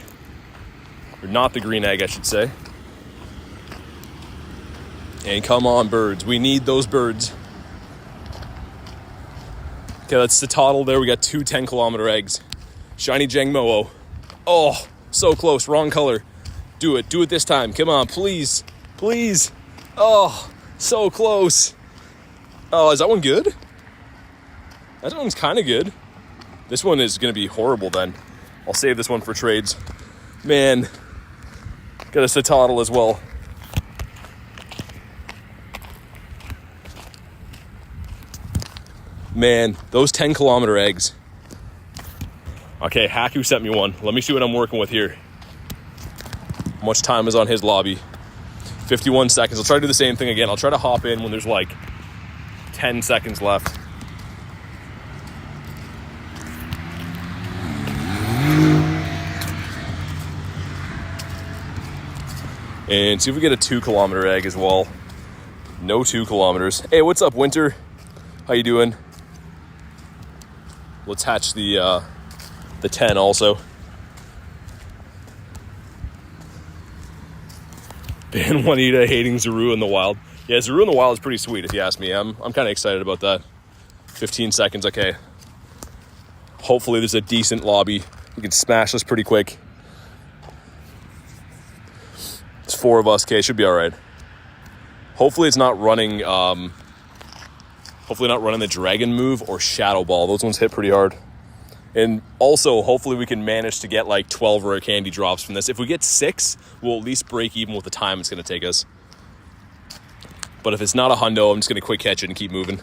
Or not the green egg, I should say. And come on, birds. We need those birds. Okay, that's the total there. We got 2 10-kilometer eggs. Shiny Jangmo-O. Oh, so close. Wrong color. Do it. Do it this time. Come on, please. Please. Oh, so close. Oh, is that one good? That one's kind of good. This one is going to be horrible then. I'll save this one for trades. Man. Got us a total as well. Man, those 10-kilometer eggs. Okay, Haku sent me one. Let me see what I'm working with here. How much time is on his lobby? 51 seconds. I'll try to do the same thing again. I'll try to hop in when there's like 10 seconds left. And see if we get a 2-kilometer egg as well. No 2 kilometers. Hey, what's up, Winter? How you doing? Let's hatch the 10 also. Ban Juanita hating Zorua in the wild. Yeah, Zorua in the wild is pretty sweet if you ask me. I'm kind of excited about that. 15 seconds, okay. Hopefully there's a decent lobby. We can smash this pretty quick. It's 4 of us, okay, should be all right. Hopefully it's not running the dragon move or shadow ball. Those ones hit pretty hard. And also, hopefully we can manage to get like 12 rare candy drops from this. If we get 6, we'll at least break even with the time it's going to take us. But if it's not a hundo, I'm just going to quick catch it and keep moving.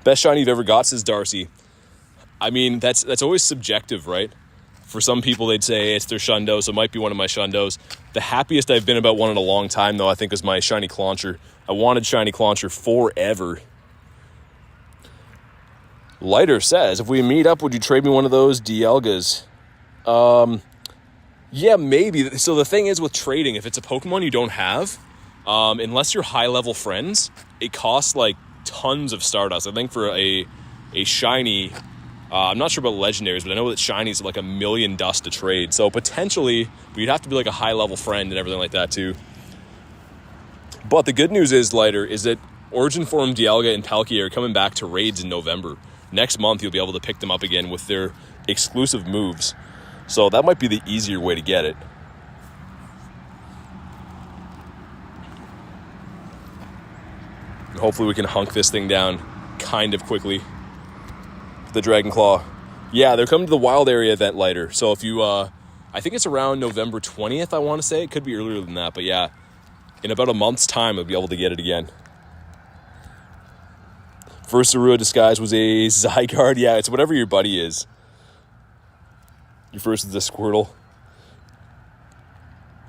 Best shiny you've ever got, says Darcy. I mean, that's always subjective, right? For some people, they'd say it's their shundo, so it might be one of my shundos. The happiest I've been about one in a long time, though, I think was my shiny Clauncher. I wanted shiny Clauncher forever. Lighter says, if we meet up, would you trade me one of those Dialgas? Yeah, maybe. So the thing is with trading, if it's a Pokemon you don't have, unless you're high-level friends, it costs like tons of Stardust. I think for a shiny, I'm not sure about legendaries, but I know that shinies are like 1 million dust to trade. So potentially, you'd have to be like a high-level friend and everything like that too. But the good news is, Lighter, is that Origin Form Dialga and Palkia are coming back to raids in November. Next month, you'll be able to pick them up again with their exclusive moves. So that might be the easier way to get it. And hopefully we can hunk this thing down kind of quickly. The Dragon Claw. Yeah, they're coming to the wild area event, Lighter. So if you, I think it's around November 20th, I want to say. It could be earlier than that, but yeah. In about a month's time, I'll be able to get it again. First Zorua disguise was a Zygarde. Yeah, it's whatever your buddy is. Your first is a Squirtle.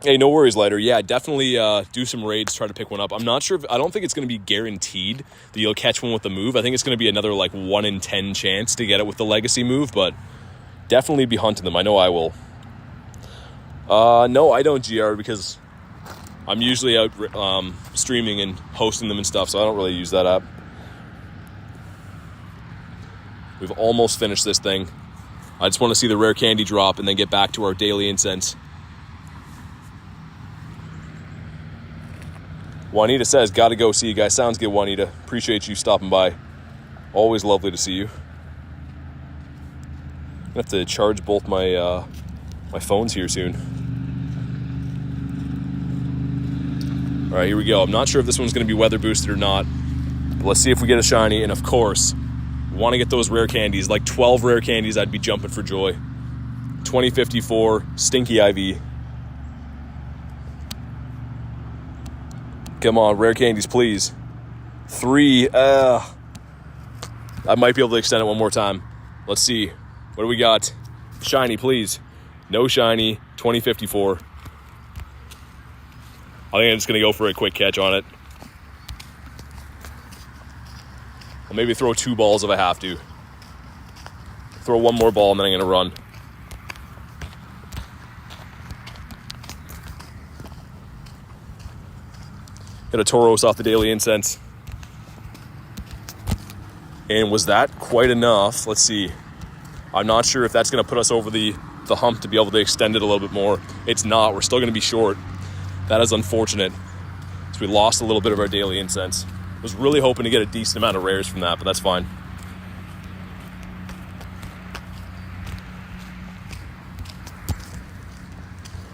Hey, no worries, Lighter. Yeah, definitely do some raids, try to pick one up. I'm not sure. I don't think it's going to be guaranteed that you'll catch one with the move. I think it's going to be another like 1 in 10 chance to get it with the legacy move, but definitely be hunting them. I know I will. No, I don't GR because I'm usually out streaming and hosting them and stuff, so I don't really use that app. We've almost finished this thing. I just want to see the rare candy drop and then get back to our daily incense. Juanita says, gotta go see you guys. Sounds good, Juanita. Appreciate you stopping by. Always lovely to see you. I'm gonna have to charge both my my phones here soon. All right, here we go. I'm not sure if this one's going to be weather boosted or not, but let's see if we get a shiny. And of course, we want to get those rare candies. Like 12 rare candies, I'd be jumping for joy. 2054, Stinky IV. Come on, rare candies, please. 3. I might be able to extend it one more time. Let's see. What do we got? Shiny, please. No shiny. 2054. I think I'm just going to go for a quick catch on it. I'll maybe throw 2 balls if I have to. Throw 1 more ball and then I'm going to run. Hit a Tauros off the daily incense. And was that quite enough? Let's see. I'm not sure if that's going to put us over the hump to be able to extend it a little bit more. It's not. We're still going to be short. That is unfortunate. So we lost a little bit of our daily incense. Was really hoping to get a decent amount of rares from that, but that's fine.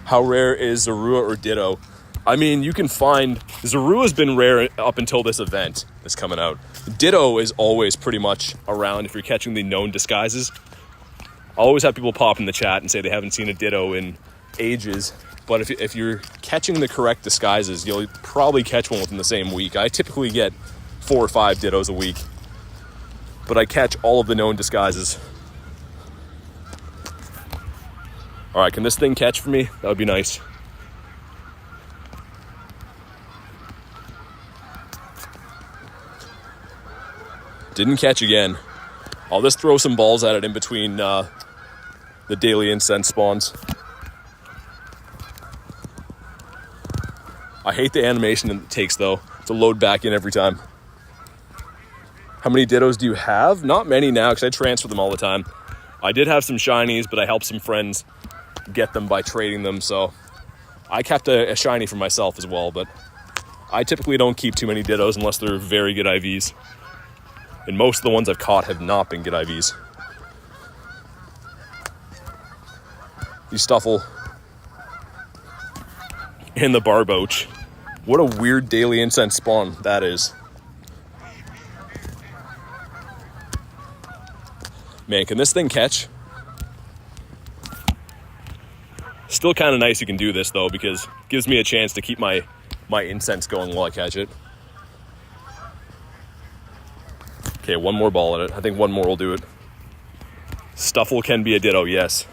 How rare is Zorua or Ditto? I mean, you can find... Zorua's been rare up until this event that's coming out. Ditto is always pretty much around if you're catching the known disguises. I always have people pop in the chat and say they haven't seen a Ditto in ages. But if you're catching the correct disguises, you'll probably catch one within the same week. I typically get 4 or 5 Dittos a week. But I catch all of the known disguises. Alright, can this thing catch for me? That would be nice. Didn't catch again. I'll just throw some balls at it in between the daily incense spawns. I hate the animation it takes, though, to load back in every time. How many Dittos do you have? Not many now, because I transfer them all the time. I did have some shinies, but I helped some friends get them by trading them, so I kept a shiny for myself as well, but I typically don't keep too many Dittos unless they're very good IVs. And most of the ones I've caught have not been good IVs. The Stuffle. And the Barboach. What a weird daily incense spawn that is. Man, can this thing catch? Still kind of nice you can do this, though, because it gives me a chance to keep my incense going while I catch it. Okay, 1 more ball at it. I think 1 more will do it. Stuffle can be a Ditto, yes.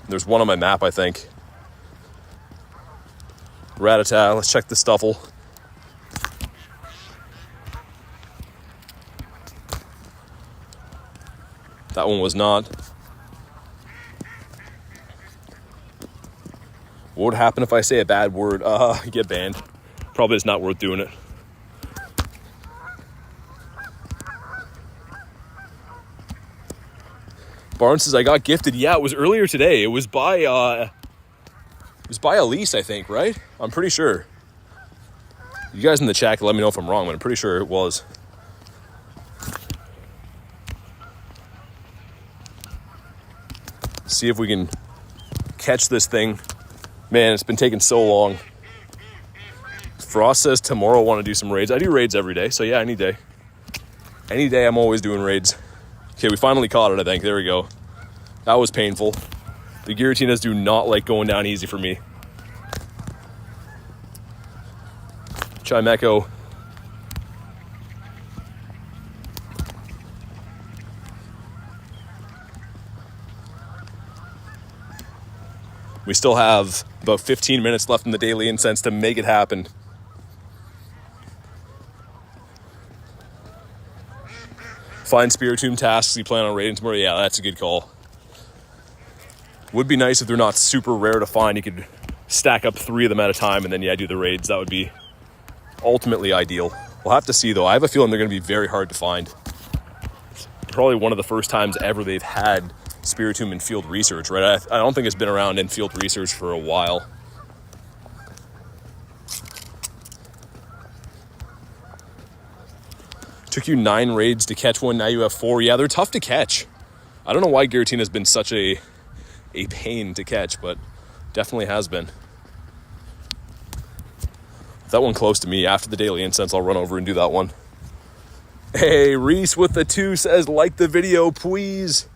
There's 1 on my map, I think. Rattata, let's check the Stuffle. That one was not. What would happen if I say a bad word? Get banned. Probably it's not worth doing it. Barnes says, I got gifted. Yeah, it was earlier today. It was by Elise, I think, right? I'm pretty sure. You guys in the chat can let me know if I'm wrong, but I'm pretty sure it was. See if we can catch this thing. Man, it's been taking so long. Frost says tomorrow I want to do some raids. I do raids every day, so yeah, any day. Any day I'm always doing raids. Okay, we finally caught it, I think. There we go. That was painful. The Giratinas do not like going down easy for me. Chimeco. We still have about 15 minutes left in the daily incense to make it happen. Find Spiritomb tasks you plan on raiding tomorrow. Yeah, that's a good call. Would be nice if they're not super rare to find. You could stack up 3 of them at a time and then, yeah, do the raids. That would be ultimately ideal. We'll have to see, though. I have a feeling they're going to be very hard to find. It's probably one of the first times ever they've had Spiritomb in field research, right? I don't think it's been around in field research for a while. Took you 9 raids to catch one, now you have 4. Yeah, they're tough to catch. I don't know why Giratina's been such a pain to catch, but definitely has been. That one close to me. After the daily incense, I'll run over and do that one. Hey, Reese with the 2 says, like the video, please.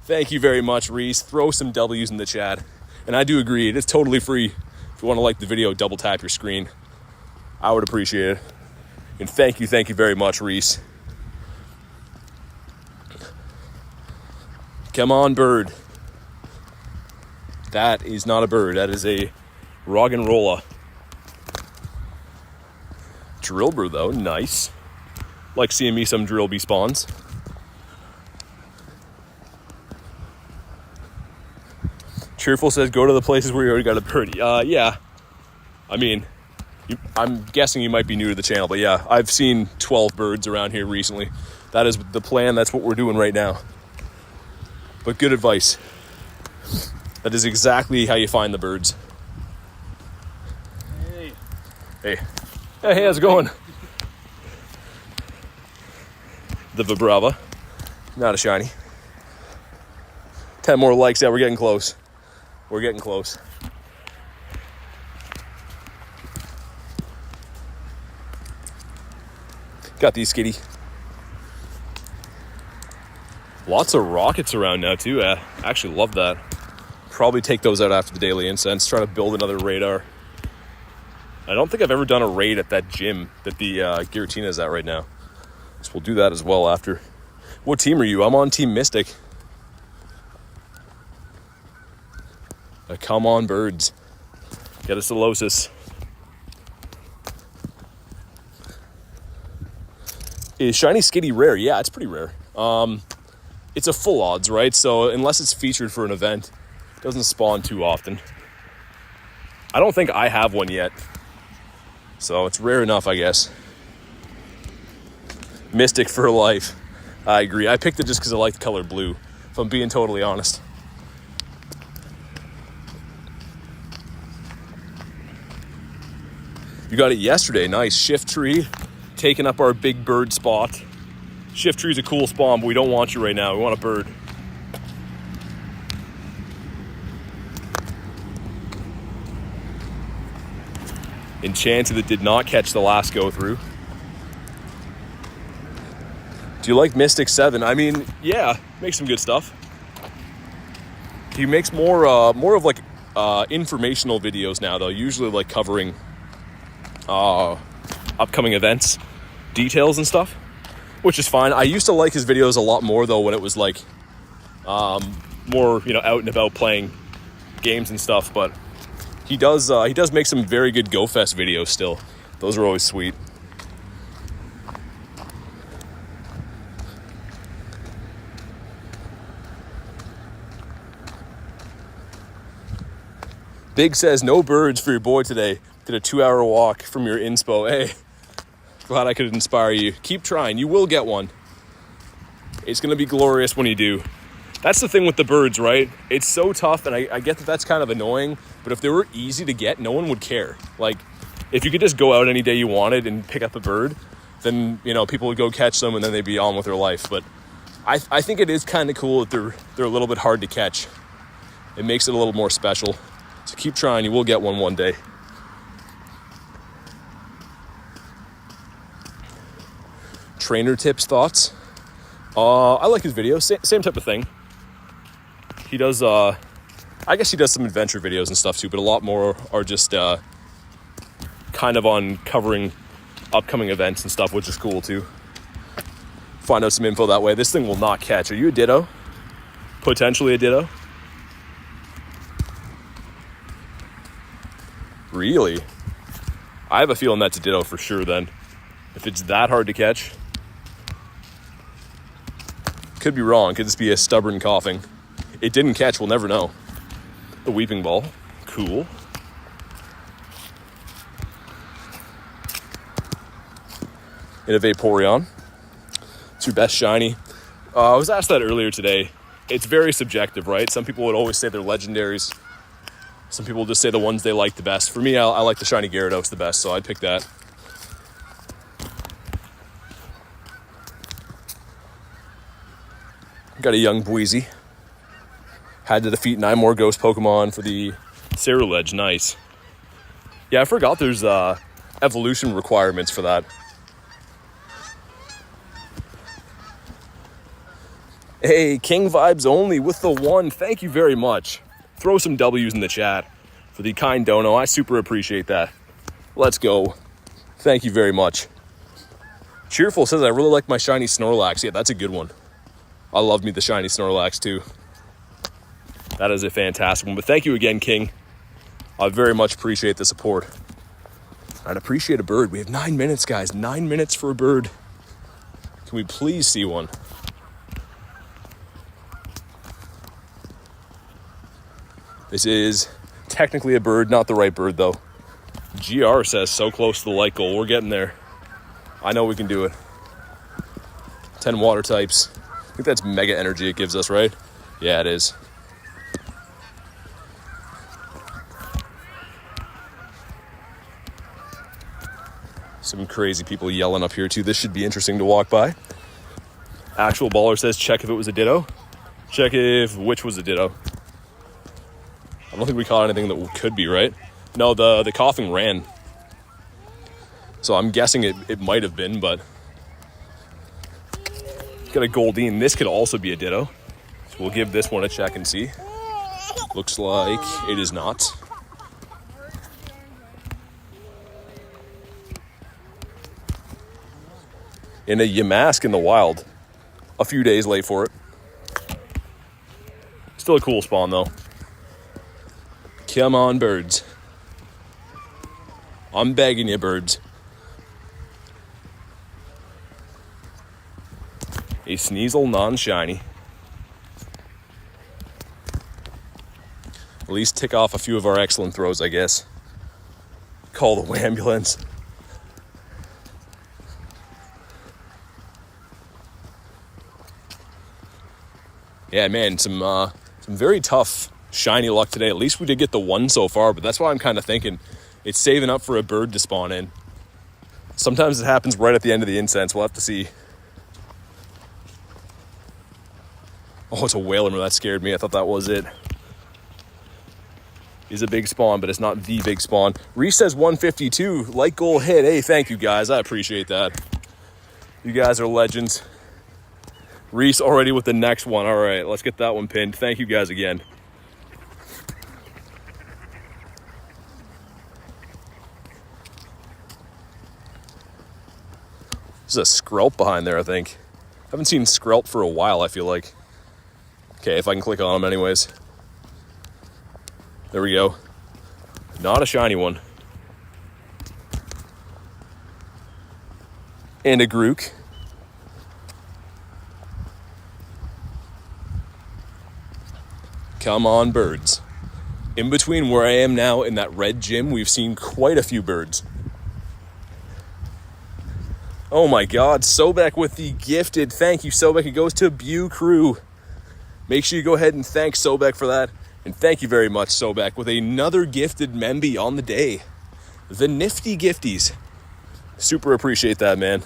Thank you very much, Reese. Throw some W's in the chat. And I do agree, it is totally free. If you want to like the video, double tap your screen. I would appreciate it. And thank you very much, Reese. Come on, bird. That is not a bird. That is a Roggenrola. Drillbur, though. Nice. Like seeing me some Drillbee spawns. Cheerful says, go to the places where you already got a bird. Yeah. I mean, I'm guessing you might be new to the channel, but yeah, I've seen 12 birds around here recently. That is the plan. That's what we're doing right now. But good advice. That is exactly how you find the birds. Hey. Hey. Hey, how's it going? The Vibrava. Not a shiny. 10 more likes. Yeah, we're getting close. We're getting close. Got these, Skitty. Lots of rockets around now, too. I actually love that. Probably take those out after the daily incense. Try to build another radar. I don't think I've ever done a raid at that gym that the Giratina is at right now. So we'll do that as well after. What team are you? I'm on Team Mystic. Come on, birds. Get us to Losis. Is Shiny Skitty rare? Yeah, it's pretty rare. It's a full odds, right? So unless it's featured for an event, it doesn't spawn too often. I don't think I have one yet. So it's rare enough, I guess. Mystic for life. I agree. I picked it just because I like the color blue, if I'm being totally honest. You got it yesterday. Nice. Shift Tree taking up our big bird spot. Shift Tree's a cool spawn, but we don't want you right now. We want a bird. Enchanted that did not catch the last go through. Do you like Mystic 7? I mean, yeah, makes some good stuff. He makes more of like informational videos now, though. Usually like covering upcoming events, details and stuff, which is fine. I used to like his videos a lot more, though, when it was like more, out and about playing games and stuff. But he does make some very good GoFest videos still. Those are always sweet. Big says, no birds for your boy today. Did a 2-hour walk from your inspo. Hey, glad I could inspire you. Keep trying. You will get one. It's going to be glorious when you do. That's the thing with the birds, right? It's so tough, and I get that that's kind of annoying, but if they were easy to get, no one would care. Like, if you could just go out any day you wanted and pick up a bird, then, you know, people would go catch them and then they'd be on with their life. But I think it is kind of cool that they're a little bit hard to catch. It makes it a little more special. So keep trying, you will get one day. Trainer tips, thoughts? I like his videos, same type of thing. He does, I guess he does some adventure videos and stuff too, but a lot more are just kind of on covering upcoming events and stuff, which is cool too. Find out some info that way. This thing will not catch. Are you a ditto? Potentially a ditto? Really? I have a feeling that's a ditto for sure then. If it's that hard to catch. Could be wrong. Could just be a stubborn coughing. It didn't catch. We'll never know. The weeping ball. Cool. In a Vaporeon. It's your best shiny. I was asked that earlier today. It's very subjective, right? Some people would always say they're legendaries. Some people just say the ones they like the best. For me, I like the shiny Gyarados the best, so I'd pick that. Got a young Bweezy. Had to defeat 9 more ghost Pokemon for the Ceruledge. Nice. Yeah, I forgot there's evolution requirements for that. Hey, King Vibes Only with the 1. Thank you very much. Throw some W's in the chat for the kind dono. I super appreciate that. Let's go. Thank you very much. Cheerful says, I really like my shiny Snorlax. Yeah, that's a good one. I love me the shiny Snorlax too. That is a fantastic one. But thank you again, King. I very much appreciate the support. I'd appreciate a bird. We have 9 minutes, guys. 9 minutes for a bird. Can we please see one? This is technically a bird, not the right bird though. GR says so close to the light goal. We're getting there. I know we can do it. 10 water types. I think that's mega energy it gives us, right? Yeah, it is. Some crazy people yelling up here too. This should be interesting to walk by. Actual Baller says check if it was a ditto. Check if which was a ditto. I don't think we caught anything that could be, right? No, the coughing ran. So I'm guessing it might have been, but... Got a Goldeen. This could also be a ditto. So we'll give this one a check and see. Looks like it is not. In a Yamask in the wild. A few days late for it. Still a cool spawn, though. Come on, birds. I'm begging you, birds. A Sneasel non-shiny. At least tick off a few of our excellent throws, I guess. Call the ambulance. Yeah, man, some very tough shiny luck today. At least we did get the 1 so far, but that's why I'm kind of thinking it's saving up for a bird to spawn in. Sometimes it happens right at the end of the incense. We'll have to see. Oh, it's a Whaler. That scared me. I thought that was it. It's a big spawn, but it's not the big spawn. Reese says 152. Light goal hit. Hey, thank you, guys. I appreciate that. You guys are legends. Reese already with the next one. All right, let's get that one pinned. Thank you guys again. There's a Skrelp behind there, I think. Haven't seen Skrelp for a while, I feel like. Okay, if I can click on him anyways. There we go. Not a shiny one. And a Grook. Come on, birds. In between where I am now and that red gym, we've seen quite a few birds. Oh my God, Sobek with the gifted. Thank you, Sobek. It goes to Bew Crew. Make sure you go ahead and thank Sobek for that. And thank you very much, Sobek, with another gifted Memby on the day. The nifty gifties. Super appreciate that, man.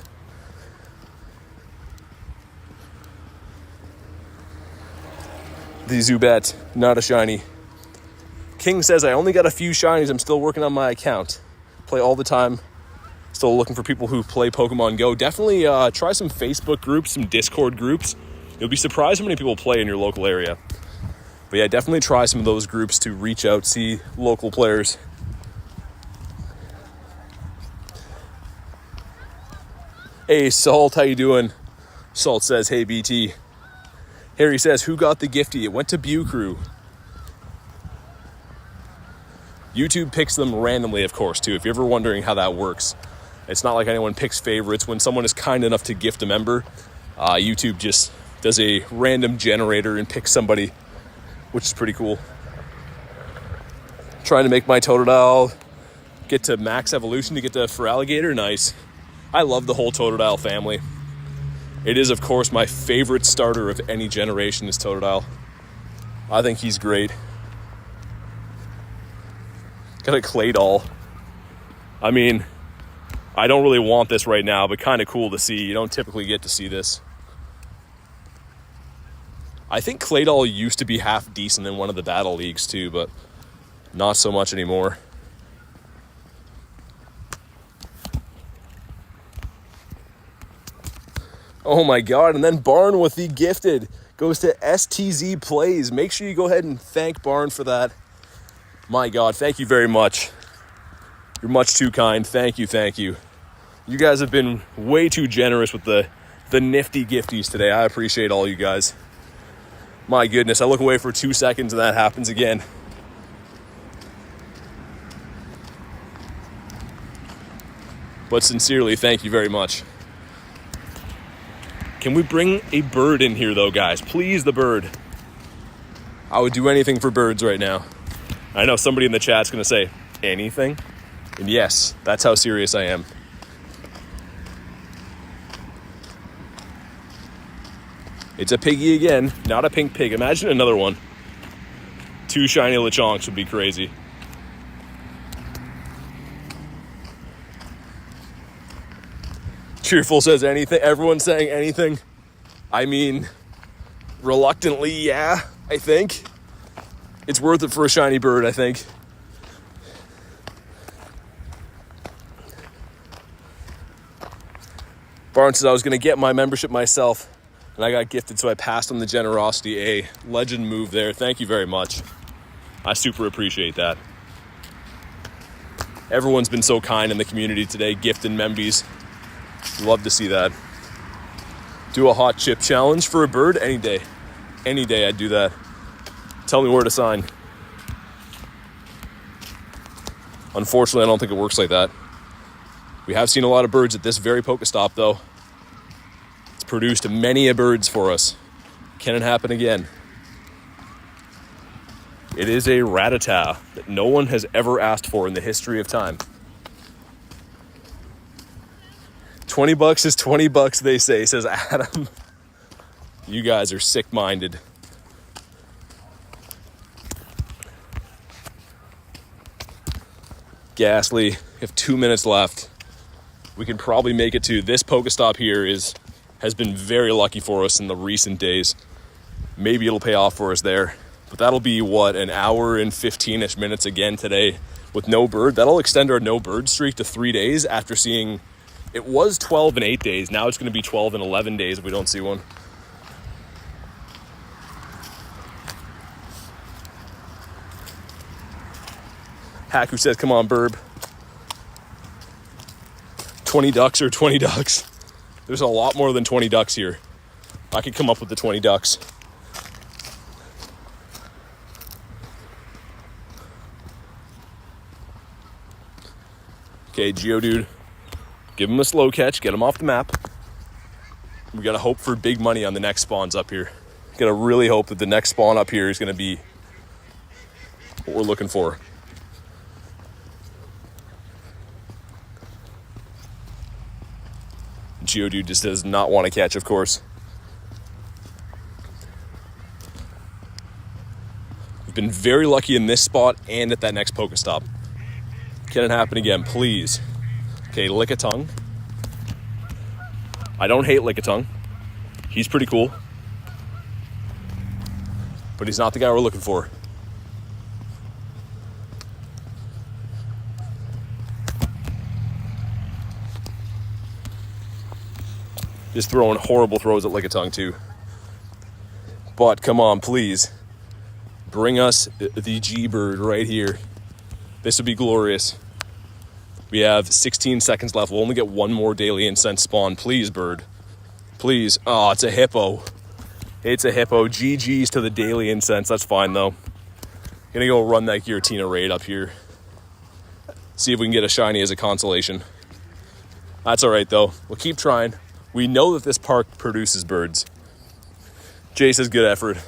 The Zubat, not a shiny. King says, I only got a few shinies. I'm still working on my account. Play all the time. Still looking for people who play Pokemon Go. Definitely try some Facebook groups, some Discord groups. You'll be surprised how many people play in your local area. But yeah, definitely try some of those groups to reach out, see local players. Hey, Salt, how you doing? Salt says, hey, BT. Harry says, who got the gifty? It went to Bew Crew. YouTube picks them randomly, of course, too. If you're ever wondering how that works, it's not like anyone picks favorites. When someone is kind enough to gift a member, YouTube just does a random generator and picks somebody, which is pretty cool. Trying to make my Totodile get to max evolution to get to Feraligatr. Nice. I love the whole Totodile family. It is, of course, my favorite starter of any generation is Totodile. I think he's great. Got a Claydol. I mean, I don't really want this right now, but kind of cool to see. You don't typically get to see this. I think Claydol used to be half decent in one of the battle leagues too, but not so much anymore. Oh my God, and then Barn with the gifted goes to STZ Plays. Make sure you go ahead and thank Barn for that. My God, thank you very much. You're much too kind. Thank you, thank you. You guys have been way too generous with the nifty gifties today. I appreciate all you guys. My goodness, I look away for 2 seconds and that happens again. But sincerely, thank you very much. Can we bring a bird in here though, guys? Please, the bird. I would do anything for birds right now. I know somebody in the chat's gonna say, anything? And yes, that's how serious I am. It's a piggy again, not a pink pig. Imagine another one. 2 shiny Lechonks would be crazy. Cheerful says anything. Everyone's saying anything. I mean, reluctantly, yeah, I think. It's worth it for a shiny bird, I think. Barnes says I was going to get my membership myself, and I got gifted, so I passed on the generosity. A legend move there. Thank you very much. I super appreciate that. Everyone's been so kind in the community today, gifting Membies. Love to see that. Do a hot chip challenge for a bird any day. Any day I'd do that. Tell me where to sign. Unfortunately, I don't think it works like that. We have seen a lot of birds at this very Pokestop, though. It's produced many a birds for us. Can it happen again? It is a Rattata that no one has ever asked for in the history of time. $20 is $20, they say, says Adam. You guys are sick-minded. Ghastly, we have 2 minutes left. We can probably make it to this Pokestop here has been very lucky for us in the recent days. Maybe it'll pay off for us there. But that'll be, what, an hour and 15-ish minutes again today with no bird. That'll extend our no bird streak to 3 days after seeing... It was 12 and 8 days. Now it's going to be 12 and 11 days if we don't see one. Haku says, come on, Burb. 20 ducks or 20 ducks. There's a lot more than 20 ducks here. I could come up with the 20 ducks. Okay, Geodude. Give him a slow catch. Get him off the map. We got to hope for big money on the next spawns up here. Got to really hope that the next spawn up here is going to be what we're looking for. Geodude just does not want to catch, of course. Been very lucky in this spot and at that next Pokestop. Can it happen again, please? Okay, Lickitung. I don't hate Lickitung. He's pretty cool. But he's not the guy we're looking for. Just throwing horrible throws at Lickitung too. But come on, please. Bring us the G-Bird right here. This would be glorious. We have 16 seconds left. We'll only get one more daily incense spawn. Please, bird. Please. Oh, it's a hippo. It's a hippo. GG's to the daily incense. That's fine, though. Gonna go run that Giratina raid up here. See if we can get a shiny as a consolation. That's all right, though. We'll keep trying. We know that this park produces birds. Jay says good effort.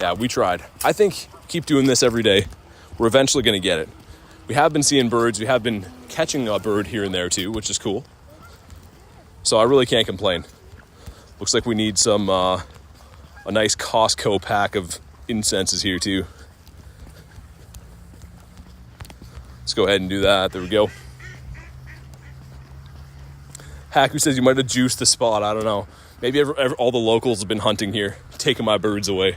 Yeah, we tried. I think keep doing this every day. We're eventually going to get it. We have been seeing birds. We have been catching a bird here and there too, which is cool. So I really can't complain. Looks like we need some a nice Costco pack of incenses here too. Let's go ahead and do that. There we go. Haku says you might have juiced the spot. I don't know. Maybe all the locals have been hunting here, taking my birds away.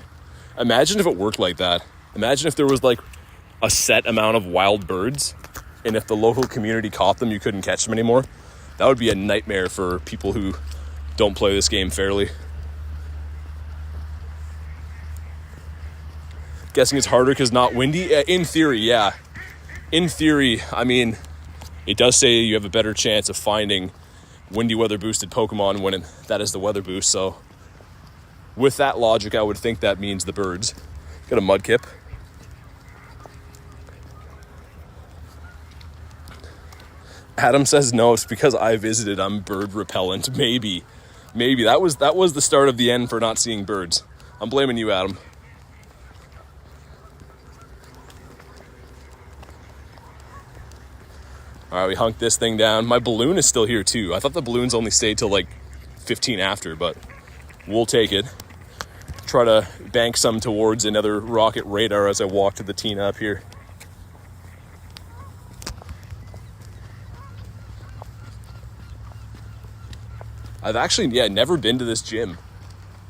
Imagine if it worked like that. Imagine if there was like a set amount of wild birds, and if the local community caught them, you couldn't catch them anymore. That would be a nightmare for people who don't play this game fairly. Guessing it's harder because not windy? In theory, yeah. In theory, I mean, it does say you have a better chance of finding windy weather boosted Pokemon when that is the weather boost, so with that logic, I would think that means the birds. Got a Mudkip. Adam says no, it's because I visited. I'm bird repellent. Maybe that was the start of the end for not seeing birds. I'm blaming you, Adam. All right, we hunked this thing down. My balloon is still here too. I thought the balloons only stayed till like 15 after, but we'll take it. Try to bank some towards another rocket radar as I walk to the Tina up here. I've actually, never been to this gym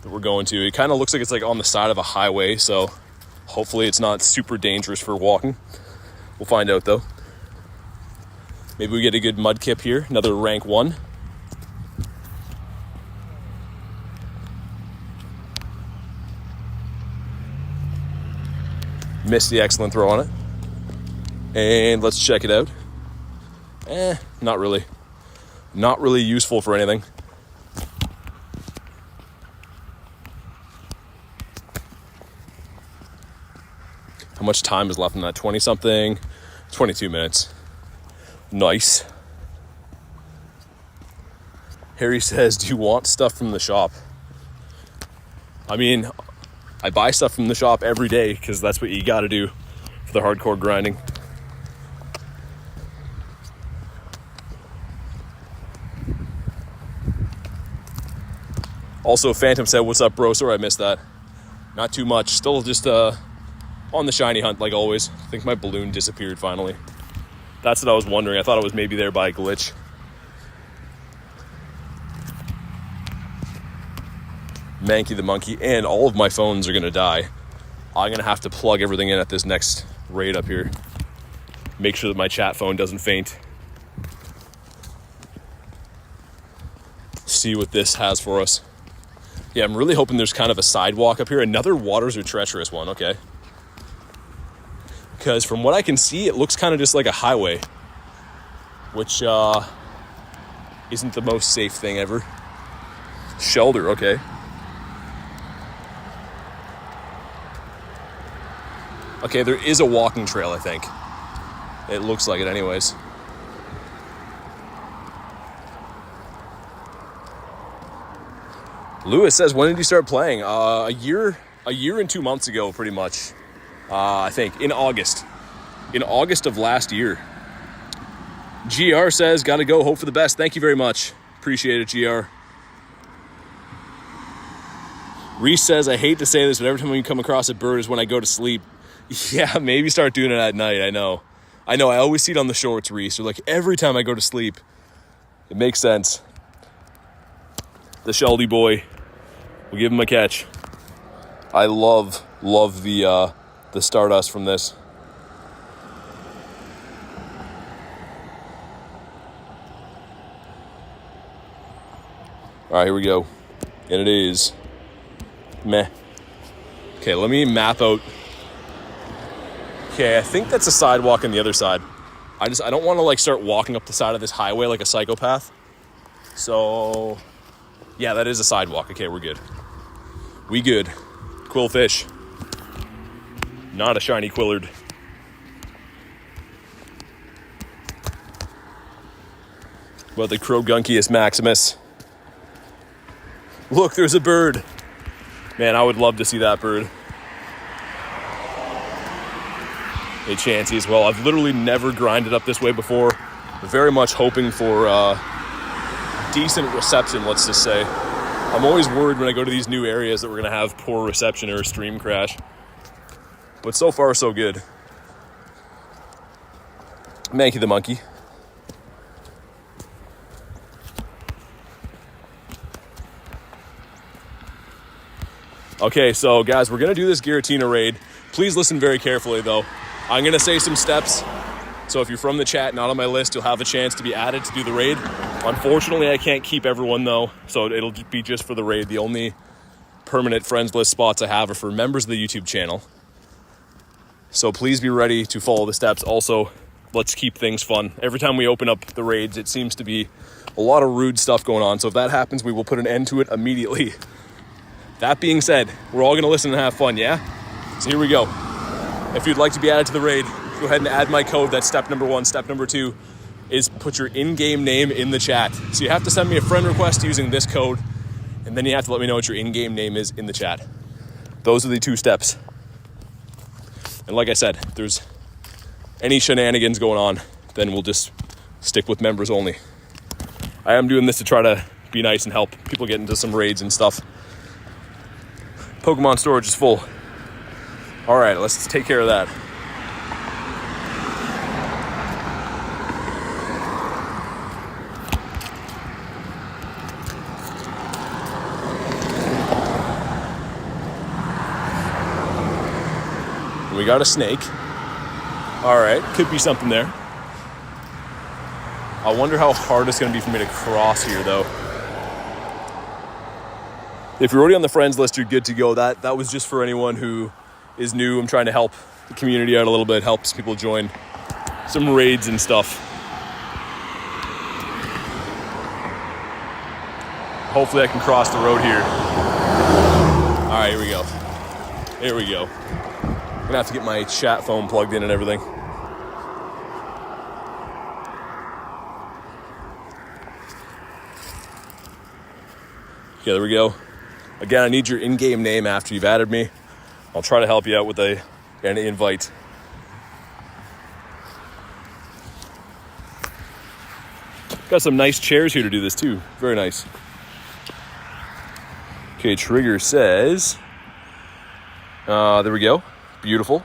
that we're going to. It kind of looks like it's like on the side of a highway, so hopefully it's not super dangerous for walking. We'll find out though. Maybe we get a good Mudkip here, another rank 1. Missed the excellent throw on it. And let's check it out. Not really. Not really useful for anything. How much time is left in that? 20-something? 22 minutes. Nice. Harry says, do you want stuff from the shop? I mean, I buy stuff from the shop every day because that's what you got to do for the hardcore grinding. Also, Phantom said, what's up, bro? Sorry I missed that. Not too much. Still just on the shiny hunt like always. I think my balloon disappeared finally. That's what I was wondering. I thought it was maybe there by a glitch. Mankey the monkey, and all of my phones are going to die. I'm going to have to plug everything in at this next raid up here. Make sure that my chat phone doesn't faint. See what this has for us. Yeah, I'm really hoping there's kind of a sidewalk up here. Another waters are treacherous one, okay. Because from what I can see, it looks kind of just like a highway, which isn't the most safe thing ever. Shelter, okay. Okay, there is a walking trail, I think. It looks like it anyways. Lewis says, when did you start playing? A year and 2 months ago, pretty much. I think, in August. In August of last year. GR says, gotta go, hope for the best. Thank you very much. Appreciate it, GR. Reese says, I hate to say this, but every time we come across a bird is when I go to sleep. Yeah, maybe start doing it at night. I know. I always see it on the shorts, Reese. So like every time I go to sleep, it makes sense. The Sheldy boy. We'll give him a catch. I love the Stardust from this. All right, here we go. And it is meh. Okay, let me map out. Okay, I think that's a sidewalk on the other side. I don't want to like start walking up the side of this highway like a psychopath. So, yeah, that is a sidewalk. Okay, we're good. We good. Quillfish. Not a shiny quillard. But the Crogunkius maximus. Look, there's a bird. Man, I would love to see that bird. A Chansey as well. I've literally never grinded up this way before. Very much hoping for decent reception, let's just say. I'm always worried when I go to these new areas that we're going to have poor reception or a stream crash. But so far, so good. Mankey the monkey. Okay, so guys, we're going to do this Giratina raid. Please listen very carefully, though. I'm going to say some steps. So if you're from the chat, not on my list, you'll have a chance to be added to do the raid. Unfortunately, I can't keep everyone, though, so it'll be just for the raid. The only permanent friends list spots I have are for members of the YouTube channel. So please be ready to follow the steps. Also, let's keep things fun. Every time we open up the raids, it seems to be a lot of rude stuff going on. So if that happens, we will put an end to it immediately. That being said, we're all going to listen and have fun, yeah? So here we go. If you'd like to be added to the raid, go ahead and add my code. That's step number 1. Step number 2 is put your in-game name in the chat. So you have to send me a friend request using this code, and then you have to let me know what your in-game name is in the chat. Those are the 2 steps. And like I said, if there's any shenanigans going on, then we'll just stick with members only. I am doing this to try to be nice and help people get into some raids and stuff. Pokemon storage is full. All right, let's take care of that. We got a snake. All right, could be something there. I wonder how hard it's going to be for me to cross here, though. If you're already on the friends list, you're good to go. That was just for anyone who is new. I'm trying to help the community out a little bit, helps people join some raids and stuff. Hopefully I can cross the road here. All right, here we go. Here we go. I'm gonna have to get my chat phone plugged in and everything. Okay, there we go. Again, I need your in-game name after you've added me. I'll try to help you out with an invite. Got some nice chairs here to do this too. Very nice. Okay, Trigger says, there we go. Beautiful.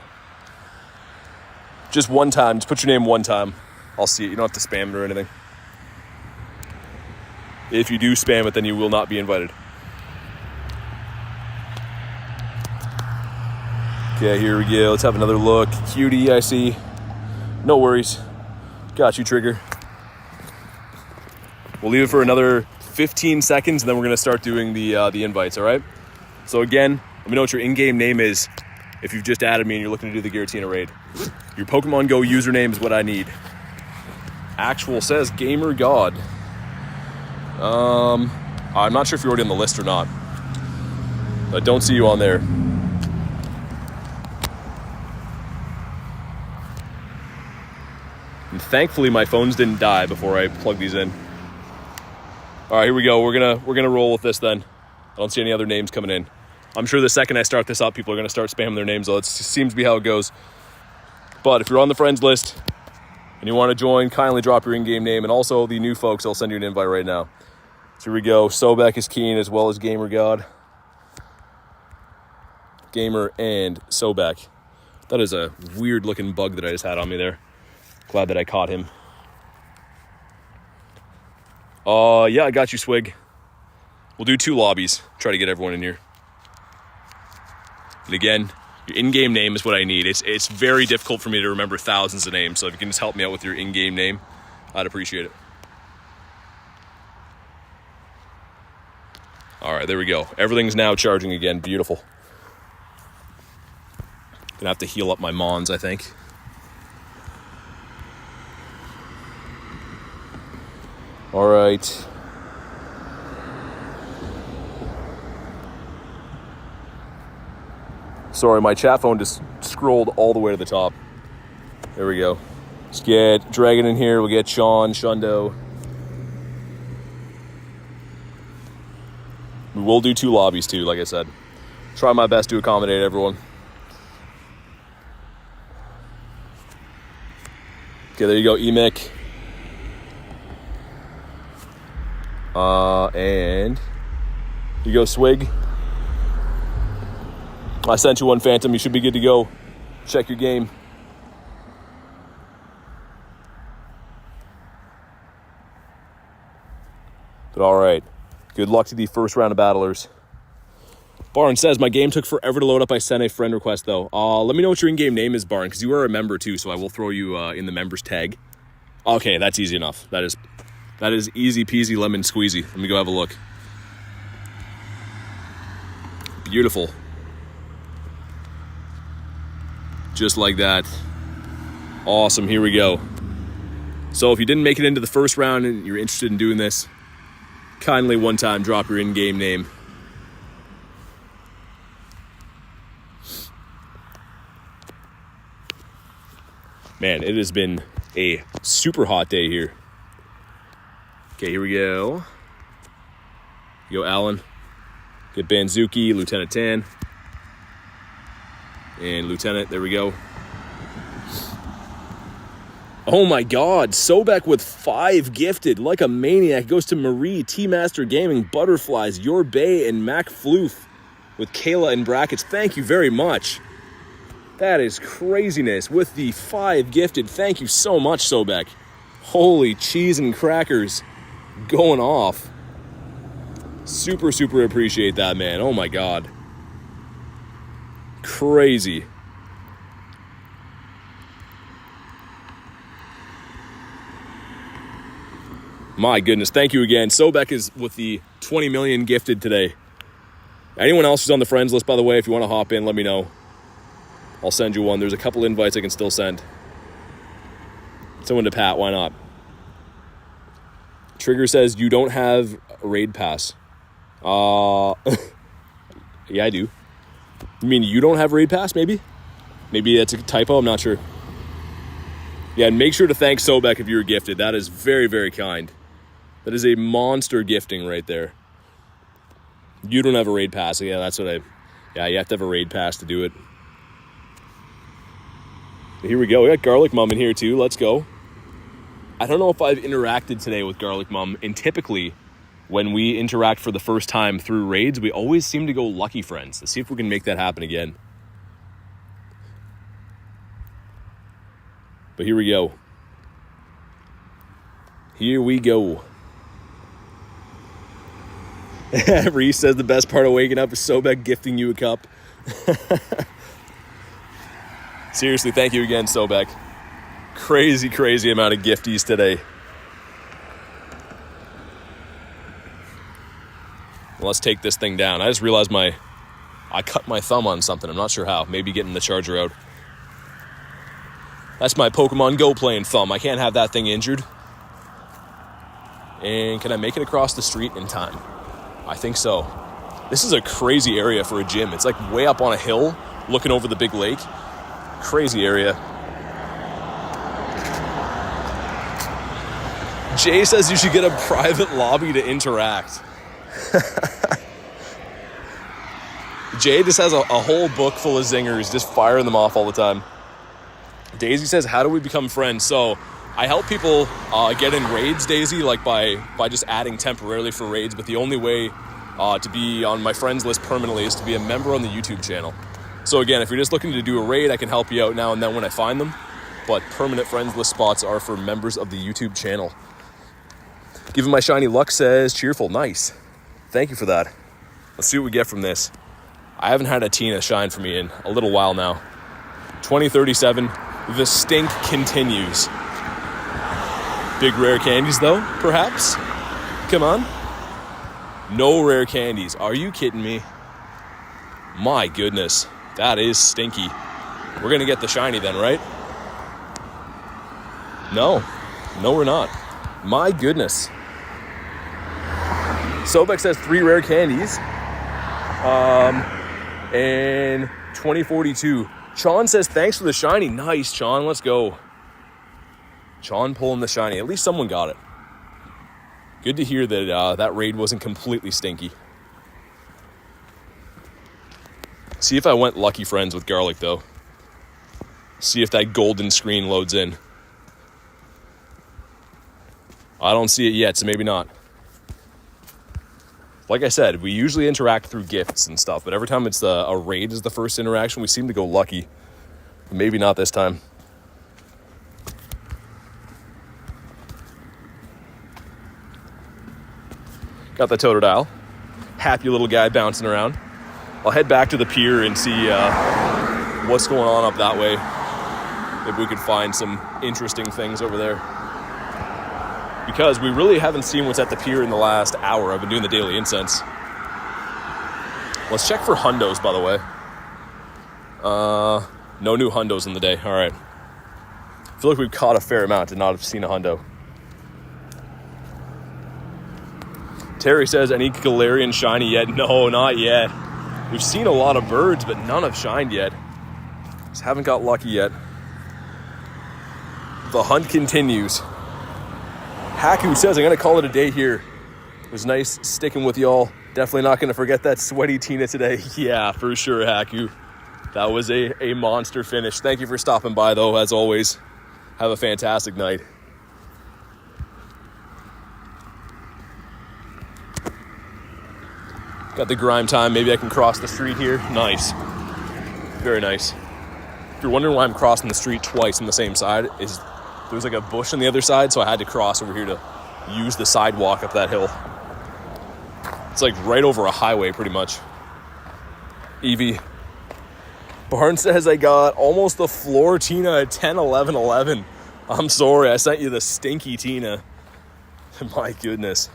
Just one time. Just put your name one time. I'll see it. You don't have to spam it or anything. If you do spam it, then you will not be invited. Okay, here we go. Let's have another look. Cutie, I see. No worries. Got you, Trigger. We'll leave it for another 15 seconds, and then we're going to start doing the invites, all right? So again, let me know what your in-game name is if you've just added me and you're looking to do the Giratina raid. Your Pokemon Go username is what I need. Actual says Gamer God. I'm not sure if you're already on the list or not. I don't see you on there. And thankfully my phones didn't die before I plugged these in. All right, here we go. We're gonna roll with this then. I don't see any other names coming in. I'm sure the second I start this up, people are gonna start spamming their names. It seems to be how it goes. But if you're on the friends list and you want to join, kindly drop your in-game name. And also the new folks, I'll send you an invite right now. So here we go. Sobek is keen as well as Gamer God. Gamer, and Sobek. That is a weird looking bug that I just had on me there. Glad that I caught him. Yeah, I got you, Swig. We'll do 2 lobbies. Try to get everyone in here. And again, your in-game name is what I need. It's very difficult for me to remember thousands of names, so if you can just help me out with your in-game name, I'd appreciate it. All right, there we go. Everything's now charging again. Beautiful. Gonna have to heal up my Mons, I think. All right. Sorry, my chat phone just scrolled all the way to the top. There we go. Let's get Dragon in here. We'll get Sean, Shundo. We will do 2 lobbies too, like I said. Try my best to accommodate everyone. Okay, there you go, Emic. And you go, Swig. I sent you one, Phantom. You should be good to go. Check your game. But all right. Good luck to the first round of battlers. Barn says, my game took forever to load up. I sent a friend request, though. Let me know what your in-game name is, Barn, because you are a member, too, so I will throw you in the members tag. Okay, that's easy enough. That is easy peasy lemon squeezy. Let me go have a look. Beautiful. Just like that. Awesome, here we go. So if you didn't make it into the first round and you're interested in doing this, kindly one time drop your in-game name. Man, it has been a super hot day here. Okay, here we go. Go Alan. Get Banzuki, Lieutenant Tan. And Lieutenant, there we go. Oh my god, Sobek with 5 gifted. Like a maniac. Goes to Marie, T-Master Gaming, Butterflies, Your Bay, and Mac Floof with Kayla in brackets. Thank you very much. That is craziness with the 5 gifted. Thank you so much, Sobek. Holy cheese and crackers going off. Super, super appreciate that, man. Oh my god. Crazy. My goodness, thank you again. Sobek is with the 20 million gifted today. Anyone else who's on the friends list, by the way, if you want to hop in, let me know. I'll send you one. There's a couple invites I can still send. Someone to Pat, why not? Trigger says you don't have a raid pass. Yeah, I do. You mean you don't have raid pass, maybe? Maybe that's a typo, I'm not sure. Yeah, and make sure to thank Sobek if you were gifted. That is very, very kind. That is a monster gifting right there. You don't have a raid pass. Yeah, that's what yeah, you have to have a raid pass to do it. Here we go. We got Garlic Mum in here too. Let's go. I don't know if I've interacted today with Garlic Mum, and typically when we interact for the first time through raids, we always seem to go lucky friends. Let's see if we can make that happen again. But here we go. Here we go. Reese says the best part of waking up is Sobek gifting you a cup. Seriously, thank you again, Sobek. Crazy, crazy amount of gifties today. Well, let's take this thing down. I just realized I cut my thumb on something. I'm not sure how. Maybe getting the charger out. That's my Pokemon Go playing thumb. I can't have that thing injured. And can I make it across the street in time? I think so. This is a crazy area for a gym. It's like way up on a hill, looking over the big lake. Crazy area. Jay says you should get a private lobby to interact. Jay just has a whole book full of zingers, just firing them off all the time. Daisy says, how do we become friends? So I help people get in raids, Daisy, like by just adding temporarily for raids, but the only way to be on my friends list permanently is to be a member on the YouTube channel. So again, if you're just looking to do a raid, I can help you out now and then when I find them. But permanent friends list spots are for members of the YouTube channel. Giving my shiny luck says cheerful. Nice. Thank you for that. Let's see what we get from this. I haven't had a Tina shine for me in a little while now. 2037. The stink continues. Big rare candies though, perhaps? Come on. No rare candies. Are you kidding me? My goodness. That is stinky. We're going to get the shiny then, right? No. No, we're not. My goodness. Sobek says 3 rare candies. And 2042. Sean says thanks for the shiny. Nice, Sean. Let's go. Sean pulling the shiny. At least someone got it. Good to hear that that raid wasn't completely stinky. See if I went Lucky Friends with garlic, though. See if that golden screen loads in. I don't see it yet, so maybe not. Like I said, we usually interact through gifts and stuff, but every time it's a raid is the first interaction, we seem to go lucky. Maybe not this time. Got the Totodile. Happy little guy bouncing around. I'll head back to the pier and see what's going on up that way. Maybe we could find some interesting things over there. Because we really haven't seen what's at the pier in the last hour. I've been doing the daily incense. Let's check for hundos, by the way. No new hundos in the day. All right. I feel like we've caught a fair amount to not have seen a hundo. Terry says, any Galarian shiny yet? No, not yet. We've seen a lot of birds, but none have shined yet. Just haven't got lucky yet. The hunt continues. Haku says, I'm going to call it a day here. It was nice sticking with y'all. Definitely not going to forget that sweaty Tina today. Yeah, for sure, Haku. That was a monster finish. Thank you for stopping by, though, as always. Have a fantastic night. Got the grime time. Maybe I can cross the street here. Nice. Very nice. If you're wondering why I'm crossing the street twice on the same side, is there was like a bush on the other side, so I had to cross over here to use the sidewalk up that hill. It's like right over a highway, pretty much. Evie. Barnes says I got almost the floor Tina at 10, 11, 11. I'm sorry, I sent you the stinky Tina. My goodness.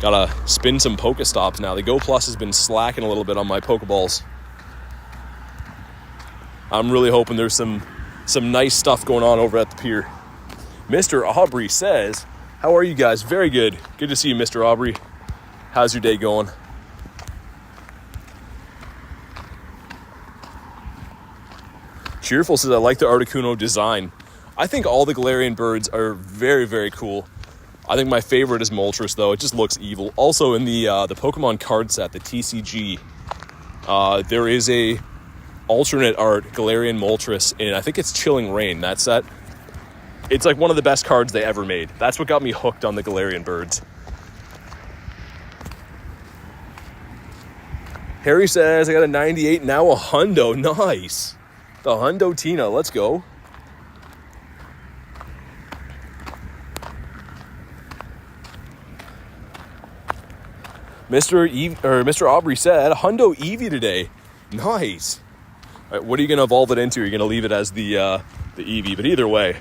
Gotta spin some Pokestops now. The Go Plus has been slacking a little bit on my Pokeballs. I'm really hoping there's some nice stuff going on over at the pier. Mr. Aubrey says, how are you guys? Very good. Good to see you, Mr. Aubrey. How's your day going? Cheerful says, I like the Articuno design. I think all the Galarian birds are very, very cool. I think my favorite is Moltres, though. It just looks evil. Also, in the Pokemon card set, the TCG, there is a alternate art Galarian Moltres in, I think it's Chilling Rain, that set. It's like one of the best cards they ever made. That's what got me hooked on the Galarian birds. Harry says, I got a 98, now a hundo. Nice. The hundo Tina, let's go. Mr. Aubrey said, hundo Eevee today. Nice. All right, what are you going to evolve it into? You're going to leave it as the Eevee, but either way,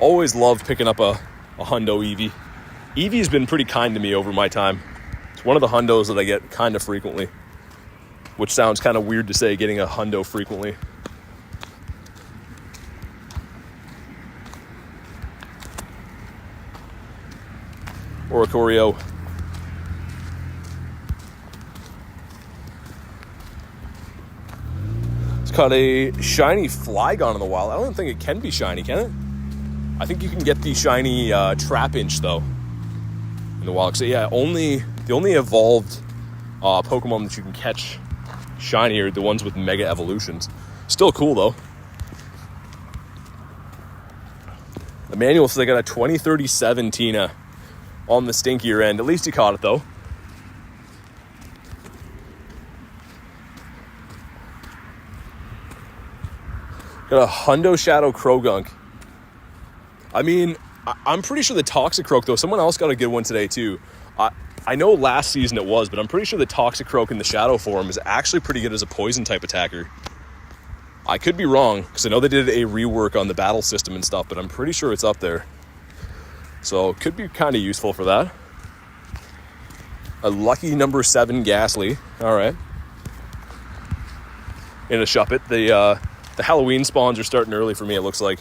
always loved picking up a hundo Eevee. Eevee's been pretty kind to me over my time. It's one of the hundos that I get kind of frequently, which sounds kind of weird to say, getting a hundo frequently. Oricorio. It's got a shiny Flygon in the wild. I don't think it can be shiny, can it? I think you can get the shiny Trapinch, though, in the wild. So yeah, the only evolved Pokemon that you can catch shiny are the ones with Mega Evolutions. Still cool, though. Emmanuel says I got a 2037 Tina on the stinkier end. At least you caught it, though. Got a Hundo Shadow Krogunk. I mean, I'm pretty sure the Toxicroak, though, someone else got a good one today, too. I know last season it was, but I'm pretty sure the Toxicroak in the Shadow form is actually pretty good as a poison-type attacker. I could be wrong, because I know they did a rework on the battle system and stuff, but I'm pretty sure it's up there. So, it could be kind of useful for that. A lucky number 7 Ghastly. All right. In a Shuppet. The Halloween spawns are starting early for me, it looks like.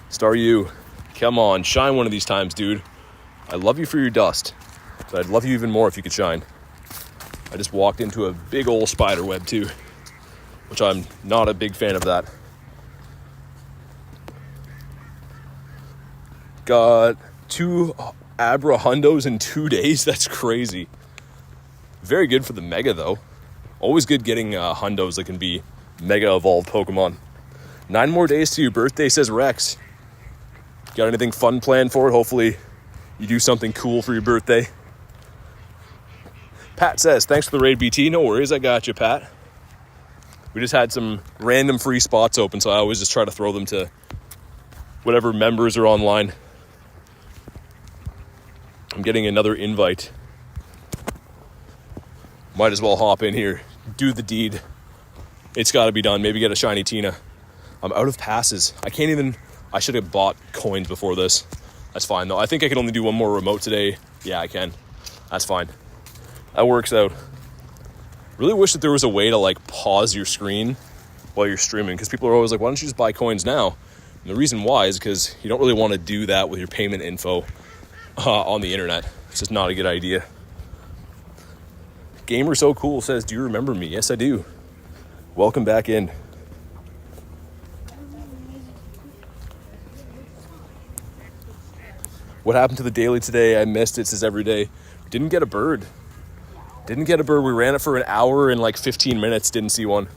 Star U, come on, shine one of these times, dude. I love you for your dust, but I'd love you even more if you could shine. I just walked into a big old spider web, too, which I'm not a big fan of that. Got 2 Abra Hundos in 2 days. That's crazy. Very good for the Mega, though. Always good getting Hundos that can be Mega Evolved Pokemon. 9 more days to your birthday, says Rex. Got anything fun planned for it? Hopefully you do something cool for your birthday. Pat says, thanks for the raid, BT. No worries, I got you, Pat. We just had some random free spots open, so I always just try to throw them to whatever members are online. I'm getting another invite. Might as well hop in here. Do the deed. It's got to be done. Maybe get a shiny Tina. I'm out of passes. I should have bought coins before this. That's fine, though. I think I can only do one more remote today. Yeah, I can. That's fine. That works out. Really wish that there was a way to, like, pause your screen while you're streaming, because people are always like, why don't you just buy coins now? And the reason why is because you don't really want to do that with your payment info on the internet. It's just not a good idea. Gamer So Cool says, do you remember me? Yes, I do. Welcome back in. What happened to the daily today? I missed it, says every day. Didn't get a bird. We ran it for an hour and like 15 minutes. Didn't see one,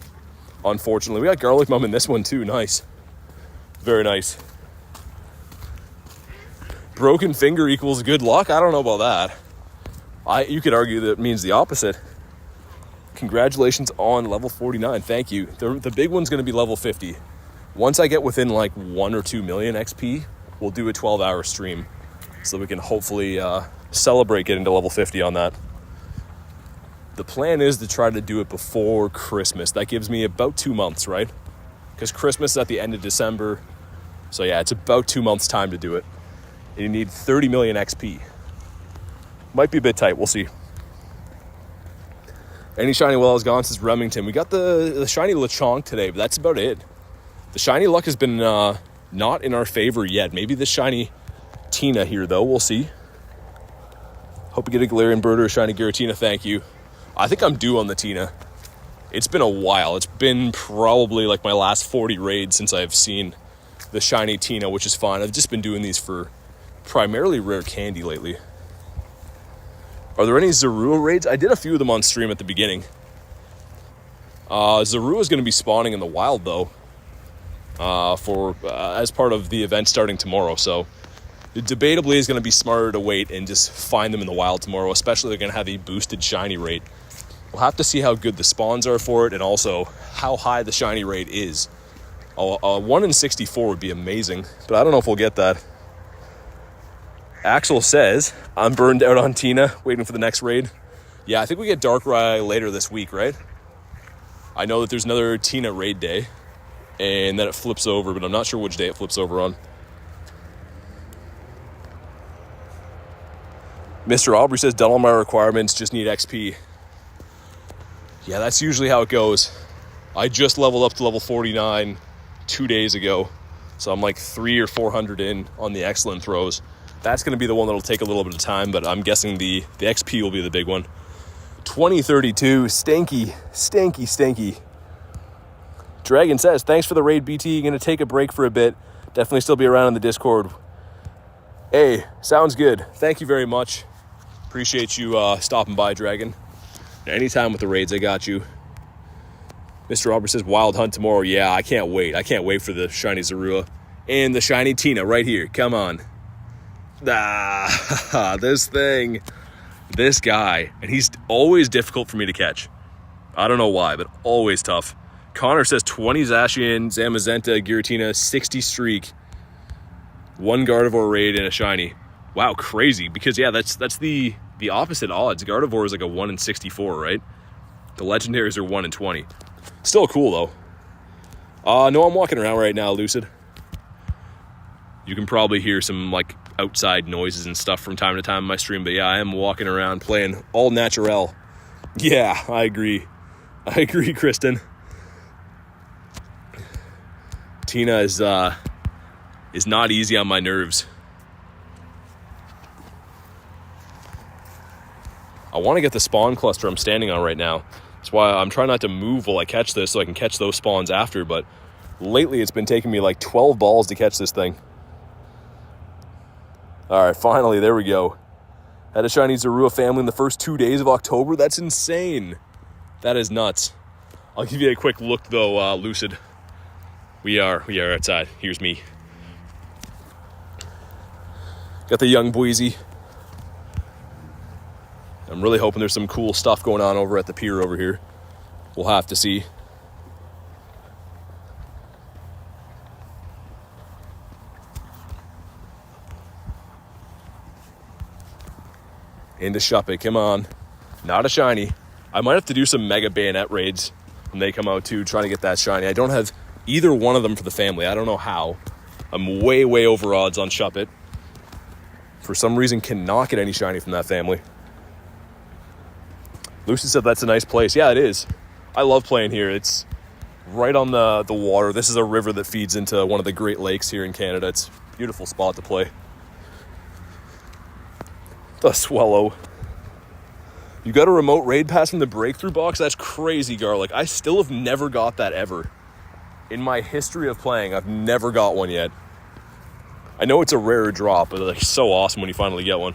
unfortunately. We got Garlic Mum in this one too. Nice. Very nice. Broken finger equals good luck? I don't know about that. You could argue that it means the opposite. Congratulations on level 49. Thank you. The big one's going to be level 50. Once I get within like 1 or 2 million XP, we'll do a 12-hour stream so that we can hopefully celebrate getting to level 50 on that. The plan is to try to do it before Christmas. That gives me about 2 months, right? Because Christmas is at the end of December. So yeah, it's about 2 months' time to do it. And you need 30 million XP. Might be a bit tight. We'll see. Any shiny well is gone, says Remington. We got the shiny Lechonk today, but that's about it. The shiny luck has been not in our favor yet. Maybe the shiny Tina here, though. We'll see. Hope you get a Galarian bird or a shiny Giratina. Thank you. I think I'm due on the Tina. It's been a while. It's been probably like my last 40 raids since I've seen the shiny Tina, which is fine. I've just been doing these for primarily rare candy lately. Are there any Zorua raids? I did a few of them on stream at the beginning. Zorua is going to be spawning in the wild, though, as part of the event starting tomorrow. So it debatably is going to be smarter to wait and just find them in the wild tomorrow, especially they're going to have a boosted shiny rate. We'll have to see how good the spawns are for it and also how high the shiny rate is. A 1 in 64 would be amazing, but I don't know if we'll get that. Axel says, I'm burned out on Tina, waiting for the next raid. Yeah, I think we get Darkrai later this week, right? I know that there's another Tina raid day, and then it flips over, but I'm not sure which day it flips over on. Mr. Aubrey says, done all my requirements, just need XP. Yeah, that's usually how it goes. I just leveled up to level 49 2 days ago, so I'm like 300 or 400 in on the excellent throws. That's going to be the one that'll take a little bit of time, but I'm guessing the XP will be the big one. 2032, stanky. Dragon says, thanks for the raid, BT. Going to take a break for a bit. Definitely still be around in the Discord. Hey, sounds good. Thank you very much. Appreciate you stopping by, Dragon. Anytime with the raids, I got you. Mr. Robert says, Wild Hunt tomorrow. Yeah, I can't wait. I can't wait for the shiny Zorua. And the shiny Tina right here. Come on. This thing. This guy, and he's always difficult for me to catch. I don't know why, but always tough. Connor says 20 Zacian, Zamazenta, Giratina, 60 streak, 1 Gardevoir raid, and a shiny. Wow, crazy. Because, yeah, that's the opposite odds. Gardevoir is like a 1 in 64, right? The legendaries are 1 in 20. Still cool, though. No, I'm walking around right now, Lucid. You can probably hear some, like, outside noises and stuff from time to time in my stream. But, yeah, I am walking around playing all natural. Yeah, I agree. I agree, Kristen. Tina is not easy on my nerves. I want to get the spawn cluster I'm standing on right now. That's why I'm trying not to move while I catch this so I can catch those spawns after. But lately it's been taking me like 12 balls to catch this thing. All right, finally, there we go. Had a shiny Zorua family in the first 2 days of October. That's insane. That is nuts. I'll give you a quick look though, Lucid. We are outside. Here's me. Got the young Boise. I'm really hoping there's some cool stuff going on over at the pier over here. We'll have to see. Into Shuppet, come on. Not a shiny. I might have to do some mega bayonet raids when they come out too, trying to get that shiny. I don't have either one of them for the family. I don't know how. I'm way over odds on Shuppet. For some reason, cannot get any shiny from that family. Lucy said that's a nice place. Yeah, it is. I love playing here. It's right on the water. This is a river that feeds into one of the Great Lakes here in Canada. It's a beautiful spot to play. The Swallow. You got a remote raid pass from the breakthrough box? That's crazy, Garlic. I still have never got that ever. In my history of playing, I've never got one yet. I know it's a rare drop, but it's so awesome when you finally get one.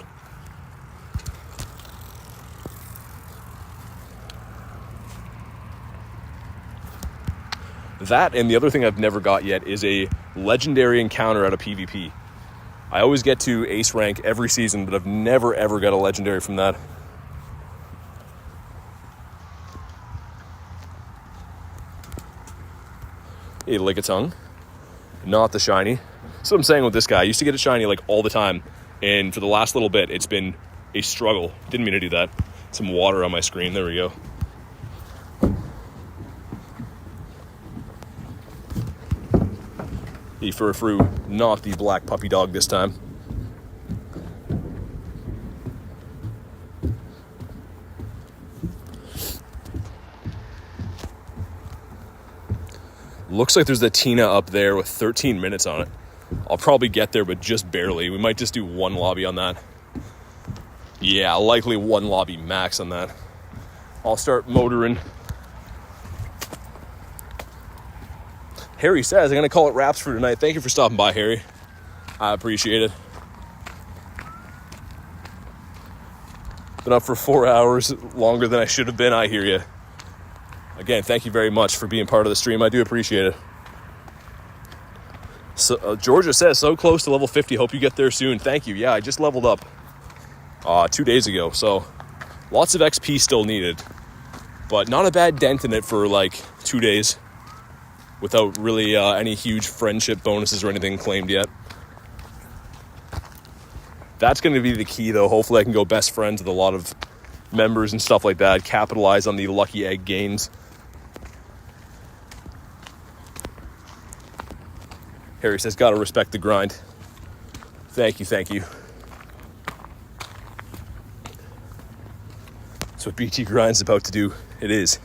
That, and the other thing I've never got yet is a legendary encounter at a PvP. I always get to ace rank every season, but I've never ever got a legendary from that. A Lickitung. Not the shiny. That's what I'm saying with this guy. I used to get a shiny like all the time, and for the last little bit, it's been a struggle. Didn't mean to do that. Some water on my screen. There we go. A Furfru, not the black puppy dog this time. Looks like there's a Tina up there with 13 minutes on it. I'll probably get there, but just barely. We might just do one lobby on that. Yeah, likely one lobby max on that. I'll start motoring. Harry says, I'm going to call it wraps for tonight. Thank you for stopping by, Harry. I appreciate it. Been up for 4 hours, longer than I should have been. I hear you. Again, thank you very much for being part of the stream. I do appreciate it. So, Georgia says, so close to level 50. Hope you get there soon. Thank you. Yeah, I just leveled up 2 days ago. So lots of XP still needed. But not a bad dent in it for like 2 days. Without really any huge friendship bonuses or anything claimed yet. That's going to be the key, though. Hopefully I can go best friends with a lot of members and stuff like that. Capitalize on the lucky egg gains. Harry says, gotta respect the grind. Thank you, thank you. That's what BT Grind's about to do. It is.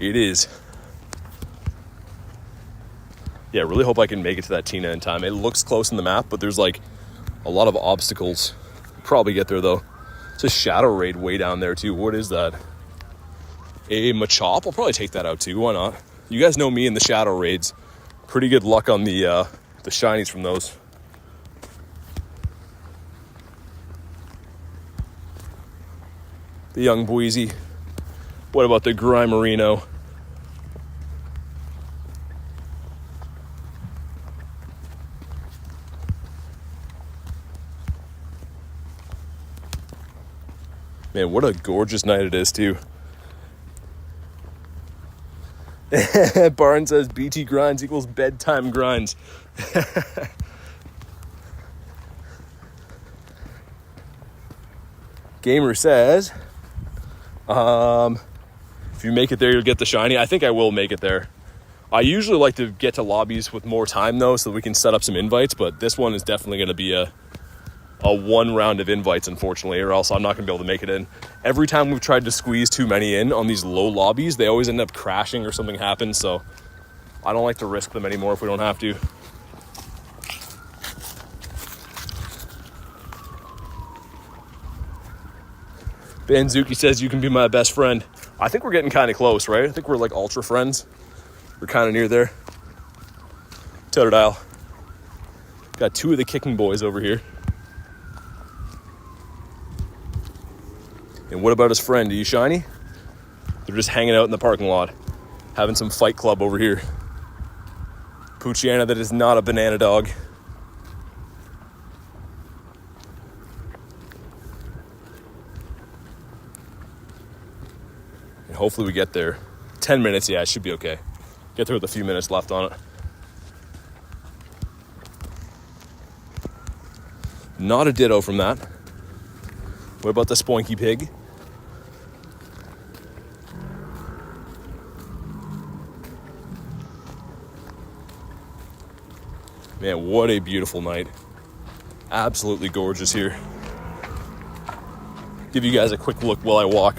It is. Yeah, really hope I can make it to that Tina in time. It looks close in the map, but there's like a lot of obstacles. Probably get there though. It's a shadow raid way down there too. What is that? A Machop? I'll probably take that out too. Why not? You guys know me in the shadow raids. Pretty good luck on the shinies from those. The young Boise. What about the Grimerino? Man, what a gorgeous night it is, too. Barn says BT grinds equals bedtime grinds. Gamer says, if you make it there, you'll get the shiny. I think I will make it there. I usually like to get to lobbies with more time, though, so that we can set up some invites, but this one is definitely going to be a one round of invites, unfortunately, or else I'm not going to be able to make it in. Every time we've tried to squeeze too many in on these low lobbies, they always end up crashing or something happens, so I don't like to risk them anymore if we don't have to. Banzuki says you can be my best friend. I think we're getting kind of close, right? I think we're like ultra friends. We're kind of near there. Totodile. Got two of the kicking boys over here. And what about his friend? Are you shiny? They're just hanging out in the parking lot, having some fight club over here. Poochiana that is not a banana dog. And hopefully we get there. 10 minutes, yeah, it should be okay. Get there with a few minutes left on it. Not a ditto from that. What about the Spoinky Pig? Man, what a beautiful night. Absolutely gorgeous here. Give you guys a quick look while I walk.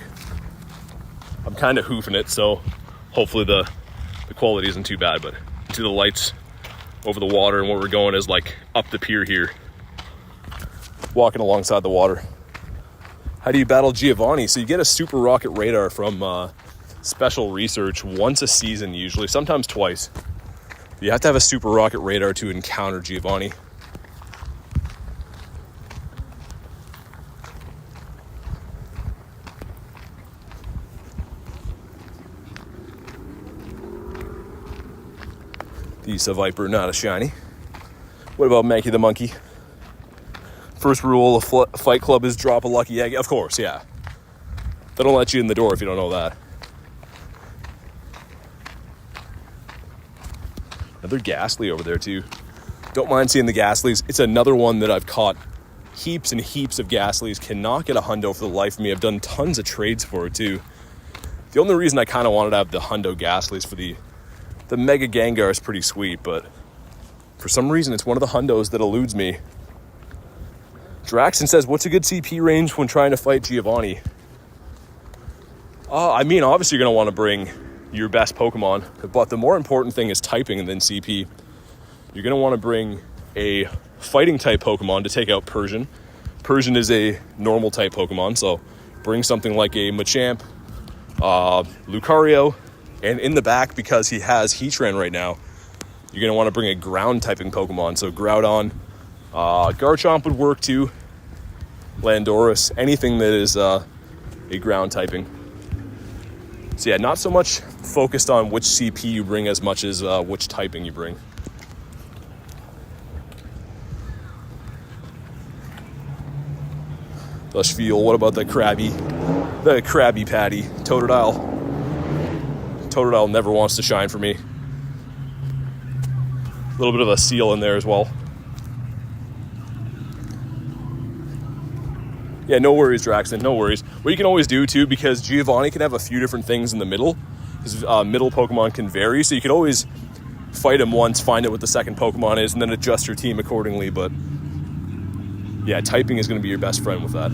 I'm kind of hoofing it, so hopefully the quality isn't too bad, but to the lights over the water, and where we're going is like up the pier here. Walking alongside the water. How do you battle Giovanni? So you get a super rocket radar from Special Research once a season usually, sometimes twice. You have to have a super rocket radar to encounter Giovanni. He's a Viper, not a shiny. What about Mankey the Monkey? First rule of Fight Club is drop a lucky egg. Of course, yeah. They don't let you in the door if you don't know that. Another Ghastly over there too. Don't mind seeing the Ghastlies. It's another one that I've caught heaps and heaps of Ghastlies. Cannot get a hundo for the life of me. I've done tons of trades for it too. The only reason I kind of wanted to have the hundo Ghastlies for the Mega Gengar is pretty sweet, but for some reason it's one of the hundos that eludes me. Draxon says, what's a good CP range when trying to fight Giovanni? I mean, obviously you're going to want to bring your best Pokemon, but the more important thing is typing than CP. You're going to want to bring a fighting type Pokemon to take out Persian. Persian is a normal type Pokemon, so bring something like a Machamp, Lucario, and in the back, because he has Heatran right now, you're going to want to bring a ground typing Pokemon. So Groudon, Garchomp would work too, Landorus, anything that is a ground typing. So yeah, not so much focused on which CP you bring as much as which typing you bring. Lushfield, what about the Krabby Patty? Totodile. Totodile never wants to shine for me. A little bit of a seal in there as well. Yeah, no worries, Draxon, no worries. What you can always do, too, because Giovanni can have a few different things in the middle. His middle Pokemon can vary, so you can always fight him once, find out what the second Pokemon is, and then adjust your team accordingly. But, yeah, typing is going to be your best friend with that.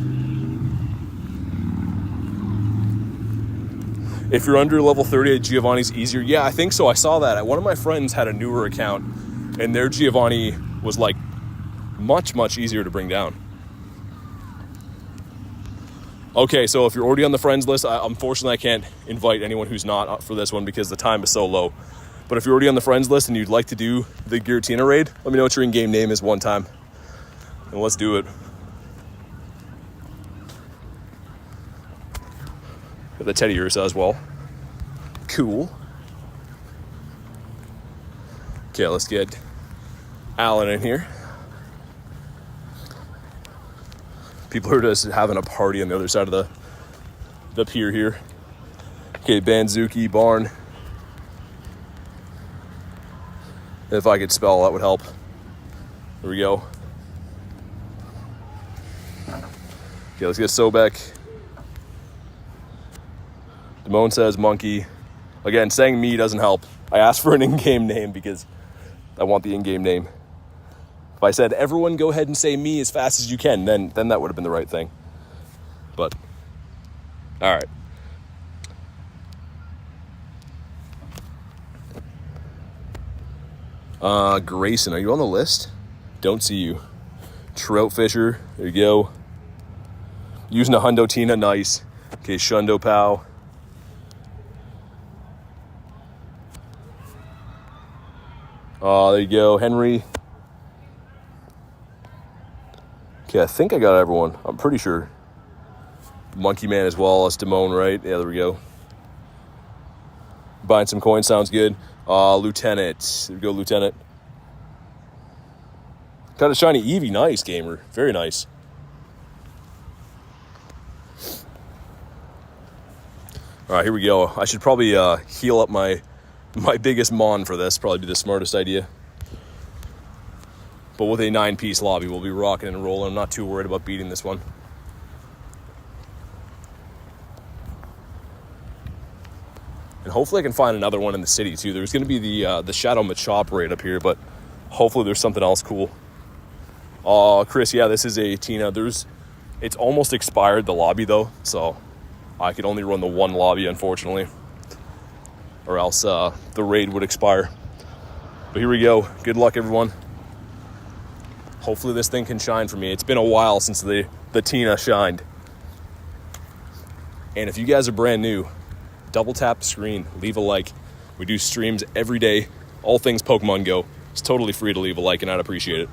If you're under level 30, Giovanni's easier. Yeah, I think so. I saw that. One of my friends had a newer account, and their Giovanni was, like, much, much easier to bring down. Okay, so if you're already on the friends list, unfortunately I can't invite anyone who's not for this one because the time is so low. But if you're already on the friends list and you'd like to do the Giratina raid, let me know what your in-game name is one time. And let's do it. Got the Teddy Ursa as well. Cool. Okay, let's get Alan in here. People are just having a party on the other side of the pier here. Okay, Banzuki Barn. If I could spell, that would help. There we go. Okay, let's get Sobek. Damone says monkey. Again, saying me doesn't help. I asked for an in-game name because I want the in-game name. If I said, everyone go ahead and say me as fast as you can, then that would have been the right thing. But, all right. Grayson, are you on the list? Don't see you. Trout Fisher, there you go. Using a Hundo Tina, nice. Okay, Shundo Pow. There you go, Henry. Okay, I think I got everyone. I'm pretty sure. Monkey Man as well. That's Damone, right? Yeah, there we go. Buying some coins sounds good. Lieutenant. There we go, Lieutenant. Got a shiny Eevee. Nice, gamer. Very nice. All right, here we go. I should probably heal up my biggest mon for this. Probably be the smartest idea. But with a 9-piece lobby, we'll be rocking and rolling. I'm not too worried about beating this one. And hopefully I can find another one in the city too. There's going to be the Shadow Machop right up here, but hopefully there's something else cool. Chris, yeah, this is a Tina. It's almost expired, the lobby though, so I could only run the one lobby, unfortunately, or else the raid would expire. But here we go. Good luck, everyone. Hopefully this thing can shine for me. It's been a while since the Tina shined. And if you guys are brand new, double tap the screen, leave a like. We do streams every day, all things Pokemon Go. It's totally free to leave a like, and I'd appreciate it.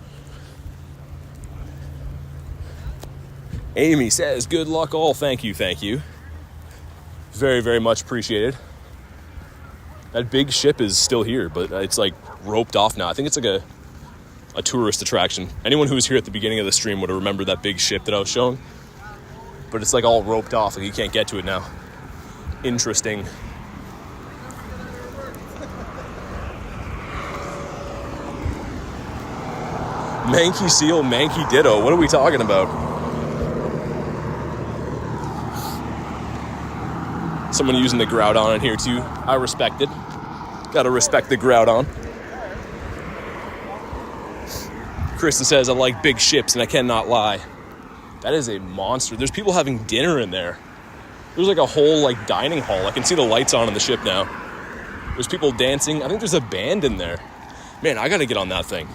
Amy says, good luck all. Thank you, thank you. Very, very much appreciated. That big ship is still here, but it's like roped off now. I think it's like a tourist attraction. Anyone who was here at the beginning of the stream would have remembered that big ship that I was showing. But it's like all roped off, like you can't get to it now. Interesting. Mankey Seal, Mankey Ditto. What are we talking about? Someone using the Groudon in here too. I respect it. Gotta respect the Groudon. Kristen says, I like big ships and I cannot lie. That is a monster. There's people having dinner in there. There's like a whole like dining hall. I can see the lights on the ship now. There's people dancing. I think there's a band in there. Man, I gotta get on that thing.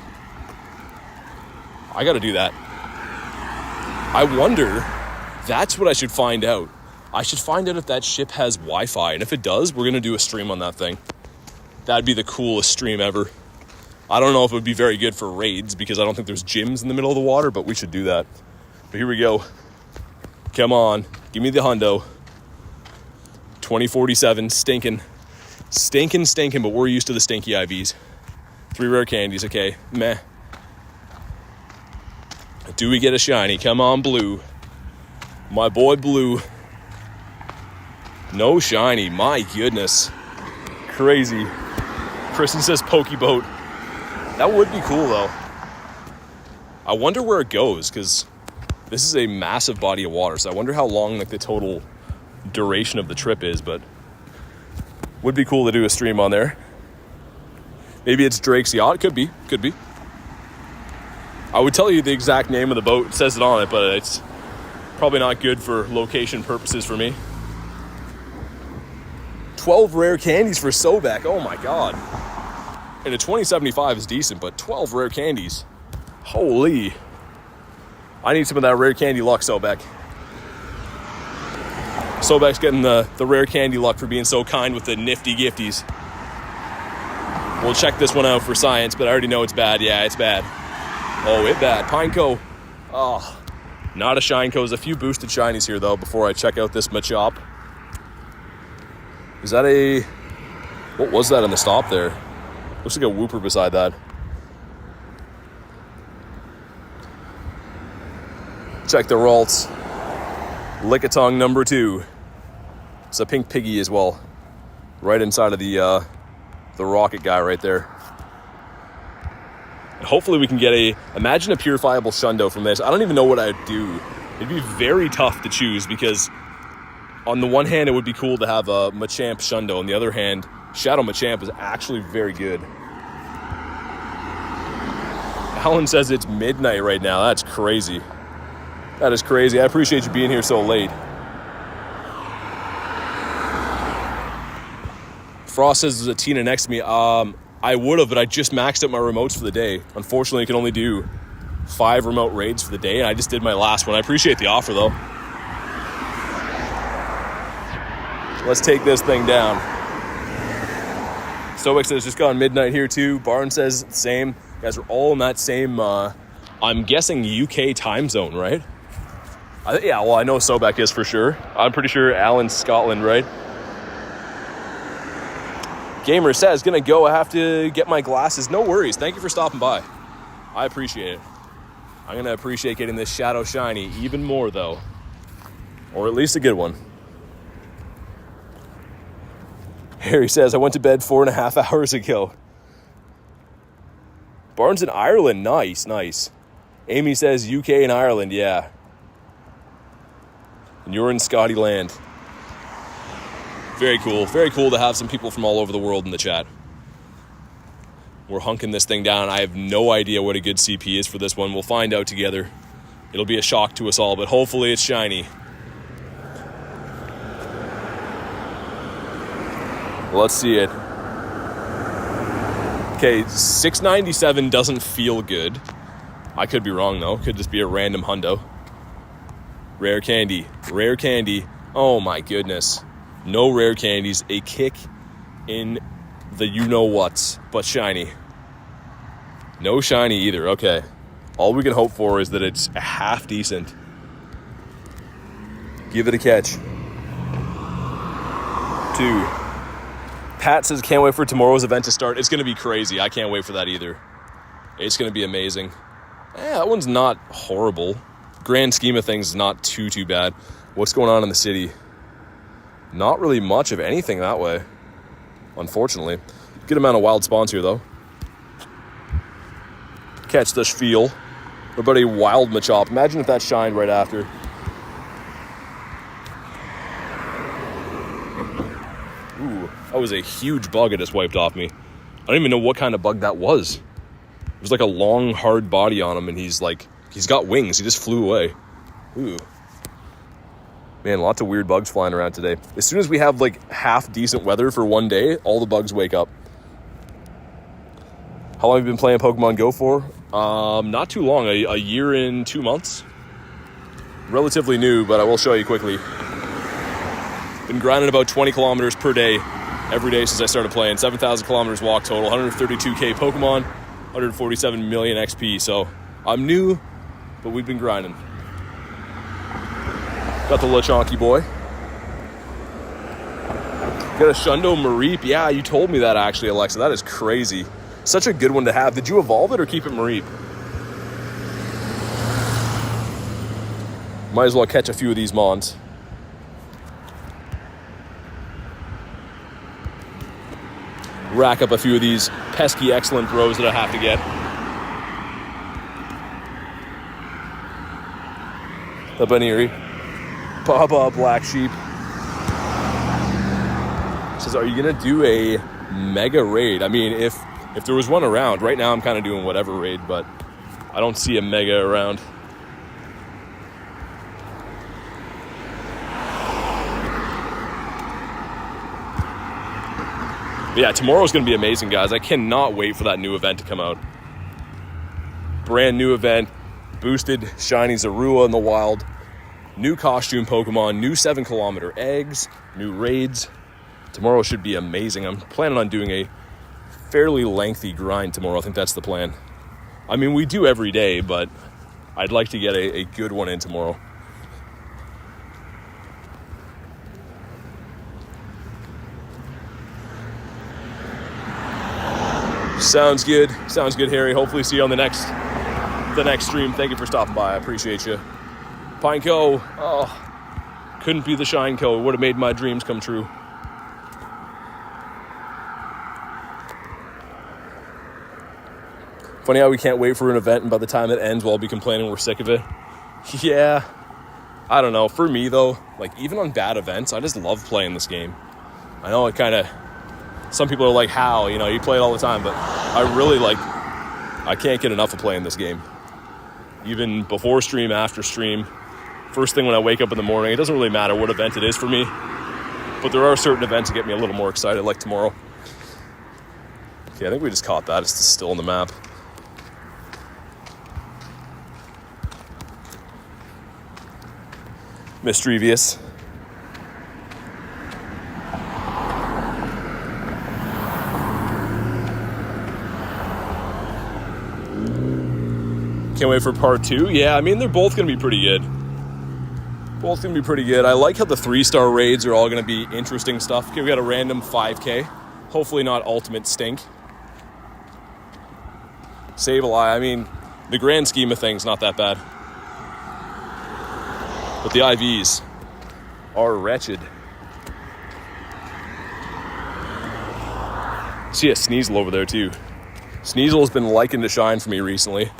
I gotta do that. I wonder, that's what I should find out. I should find out if that ship has Wi-Fi. And if it does, we're gonna do a stream on that thing. That'd be the coolest stream ever. I don't know if it would be very good for raids because I don't think there's gyms in the middle of the water, but we should do that. But here we go. Come on, give me the hundo. 2047, stinking, but we're used to the stinky IVs. 3 rare candies, okay, meh. Do we get a shiny? Come on, Blue. My boy Blue. No shiny, my goodness. Crazy. Kristen says Pokeboat. That would be cool though. I wonder where it goes, because this is a massive body of water, so I wonder how long like the total duration of the trip is, but would be cool to do a stream on there. Maybe it's Drake's yacht. Could be. I would tell you the exact name of the boat. It says it on it, but it's probably not good for location purposes for me. 12 rare candies for Sobek. Oh my god. And a 2075 is decent, but 12 rare candies. Holy. I need some of that rare candy luck, Sobek. Sobek's getting the rare candy luck for being so kind with the nifty gifties. We'll check this one out for science, but I already know it's bad. Yeah, it's bad. Oh, it's bad. Pineco. Oh, not a Shineco. There's a few boosted shinies here, though, before I check out this Machop. Is that a... What was that on the stop there? Looks like a Wooper beside that. Check the Ralts. Lickitung number 2. It's a pink piggy as well. Right inside of the rocket guy right there. And hopefully we can get imagine a purifiable shundo from this. I don't even know what I'd do. It'd be very tough to choose because on the one hand, it would be cool to have a Machamp shundo. On the other hand, Shadow Machamp is actually very good. Alan says it's midnight right now. That's crazy. That is crazy. I appreciate you being here so late. Frost says there's a Tina next to me. I would have, but I just maxed out my remotes for the day. Unfortunately, I can only do 5 remote raids for the day, and I just did my last one. I appreciate the offer, though. Let's take this thing down. Stoic says just gone midnight here, too. Barn says the same. You guys are all in that same, I'm guessing UK time zone, right? Yeah, well, I know Sobek is for sure. I'm pretty sure Alan's Scotland, right? Gamer says, gonna go. I have to get my glasses. No worries. Thank you for stopping by. I appreciate it. I'm gonna appreciate getting this Shadow Shiny even more, though. Or at least a good one. Harry says, I went to bed 4.5 hours ago. Barnes in Ireland. Nice, nice. Amy says, UK and Ireland, yeah. And you're in Scotty land. Very cool. Very cool to have some people from all over the world in the chat. We're hunking this thing down. I have no idea what a good CP is for this one. We'll find out together. It'll be a shock to us all, but hopefully it's shiny. Let's see it. Okay, 697 doesn't feel good. I could be wrong, though. Could just be a random hundo. Rare candy. Rare candy. Oh, my goodness. No rare candies, a kick in the you-know-whats, but shiny. No shiny either, okay. All we can hope for is that it's half decent. Give it a catch. 2. Pat says, can't wait for tomorrow's event to start. It's going to be crazy. I can't wait for that either. It's going to be amazing. That one's not horrible. Grand scheme of things, not too bad. What's going on in the city? Not really much of anything that way, unfortunately. Good amount of wild spawns here, though. Catch the spiel. What about a wild Machop? Imagine if that shined right after. Ooh, that was a huge bug it just wiped off me. I don't even know what kind of bug that was. It was like a long, hard body on him, and he's got wings. He just flew away. Ooh. Man, lots of weird bugs flying around today. As soon as we have like half decent weather for one day, all the bugs wake up. How long have you been playing Pokemon Go for? Not too long, a year and 2 months. Relatively new, but I will show you quickly. Been grinding about 20 kilometers per day every day since I started playing. 7,000 kilometers walk total, 132k Pokemon, 147 million XP. So I'm new, but we've been grinding. Got the Lechonky boy. Got a Shundo Mareep. Yeah, you told me that actually, Alexa. That is crazy. Such a good one to have. Did you evolve it or keep it Mareep? Might as well catch a few of these Mons. Rack up a few of these pesky excellent throws that I have to get. The Baniri. Baba Black Sheep says, are you going to do a mega raid? I mean, if there was one around, right now I'm kind of doing whatever raid, but I don't see a mega around. But yeah, tomorrow's going to be amazing, guys. I cannot wait for that new event to come out. Brand new event, boosted shiny Zorua in the wild. New costume Pokemon, new 7-kilometer eggs, new raids. Tomorrow should be amazing. I'm planning on doing a fairly lengthy grind tomorrow. I think that's the plan. I mean, we do every day, but I'd like to get a good one in tomorrow. Sounds good. Sounds good, Harry. Hopefully see you on the next stream. Thank you for stopping by. I appreciate you. Pineco, Couldn't be the Shine Co. It would have made my dreams come true. Funny how we can't wait for an event, and by the time it ends, we'll all be complaining we're sick of it. Yeah, I don't know. For me, though, like, even on bad events, I just love playing this game. I know it kind of... Some people are like, how? You know, you play it all the time, but I really like... I can't get enough of playing this game. Even before stream, after stream, first thing when I wake up in the morning, it doesn't really matter what event it is for me, but there are certain events that get me a little more excited, like tomorrow. Okay, I think we just caught that. It's still on the map. Mischievous. Can't wait for part 2. Yeah, I mean, they're both going to be pretty good. Both going to be pretty good. I like how the 3-star raids are all going to be interesting stuff. Okay, we got a random 5K. Hopefully not ultimate stink. Save a lie. I mean, the grand scheme of things, not that bad. But the IVs are wretched. See a Sneasel over there too. Sneasel has been likened to Shine for me recently,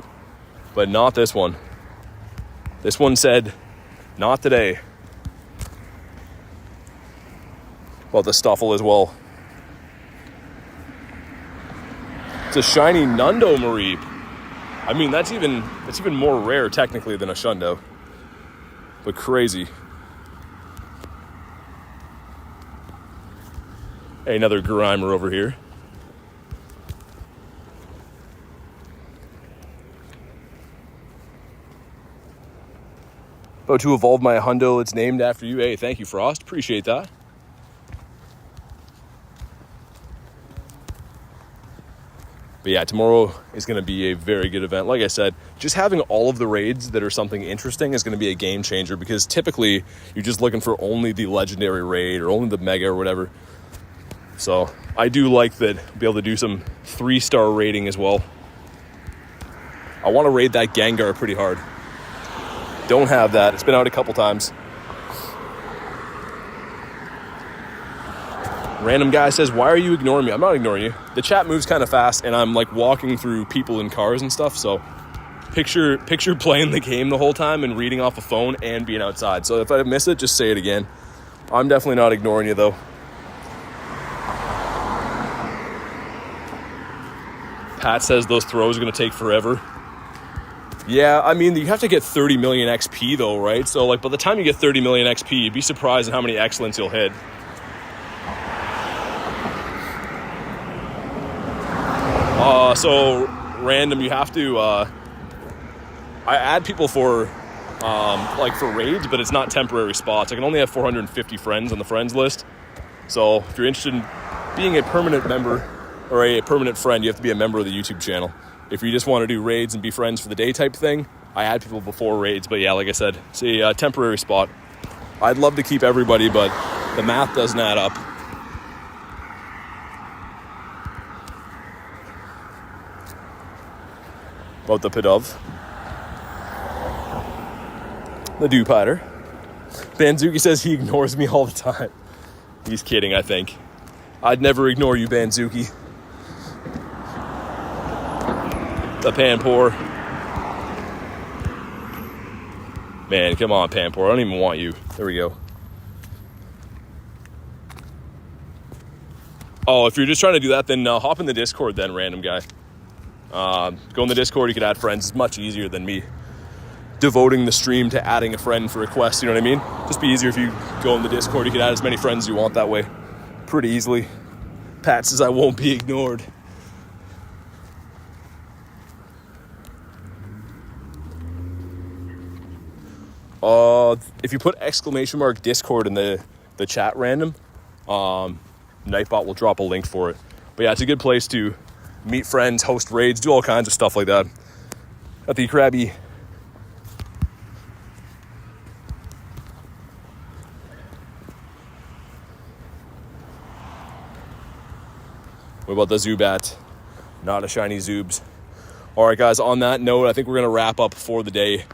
but not this one. This one said, not today. About the Stuffle as well. It's a shiny Nundo Mareep. I mean, that's even more rare technically than a Shundo. But crazy. Hey, another Grimer over here. About to evolve my Hundo. It's named after you. Hey, thank you, Frost. Appreciate that. But yeah, tomorrow is going to be a very good event. Like I said, just having all of the raids that are something interesting is going to be a game changer, because typically you're just looking for only the legendary raid or only the mega or whatever. So I do like that, be able to do some 3-star raiding as well. I want to raid that Gengar pretty hard. Don't have that. It's been out a couple times. Random guy says, why are you ignoring me? I'm not ignoring you. The chat moves kind of fast, and I'm like walking through people in cars and stuff. So picture playing the game the whole time and reading off a phone and being outside. So if I miss it, just say it again. I'm definitely not ignoring you though. Pat says those throws are going to take forever. Yeah, I mean, you have to get 30 million XP though, right? So like by the time you get 30 million XP, you'd be surprised at how many excellence you'll hit. So random, you have to, I add people for, like for raids, but it's not temporary spots. I can only have 450 friends on the friends list. So if you're interested in being a permanent member or a permanent friend, you have to be a member of the YouTube channel. If you just want to do raids and be friends for the day type thing, I add people before raids. But yeah, like I said, it's a temporary spot. I'd love to keep everybody, but the math doesn't add up. About the Pidove. The Dewpider. Banzuki says he ignores me all the time. He's kidding, I think. I'd never ignore you, Banzuki. The Panpour. Man, come on, Panpour. I don't even want you. There we go. Oh, if you're just trying to do that, then hop in the Discord then, random guy. Go in the Discord, you can add friends. It's much easier than me devoting the stream to adding a friend for requests, you know what I mean? Just be easier if you go in the Discord, you can add as many friends as you want that way. Pretty easily. Pat says I won't be ignored. If you put ! Discord in the chat random, Nightbot will drop a link for it. But yeah, it's a good place to meet friends, host raids, do all kinds of stuff like that. At the Krabby. What about the Zubat? Not a shiny Zoobs. All right, guys, on that note, I think we're going to wrap up for the day.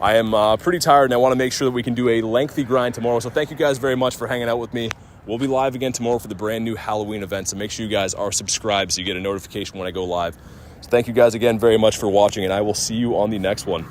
I am pretty tired, and I want to make sure that we can do a lengthy grind tomorrow. So thank you guys very much for hanging out with me. We'll be live again tomorrow for the brand new Halloween event. So make sure you guys are subscribed so you get a notification when I go live. So thank you guys again very much for watching, and I will see you on the next one.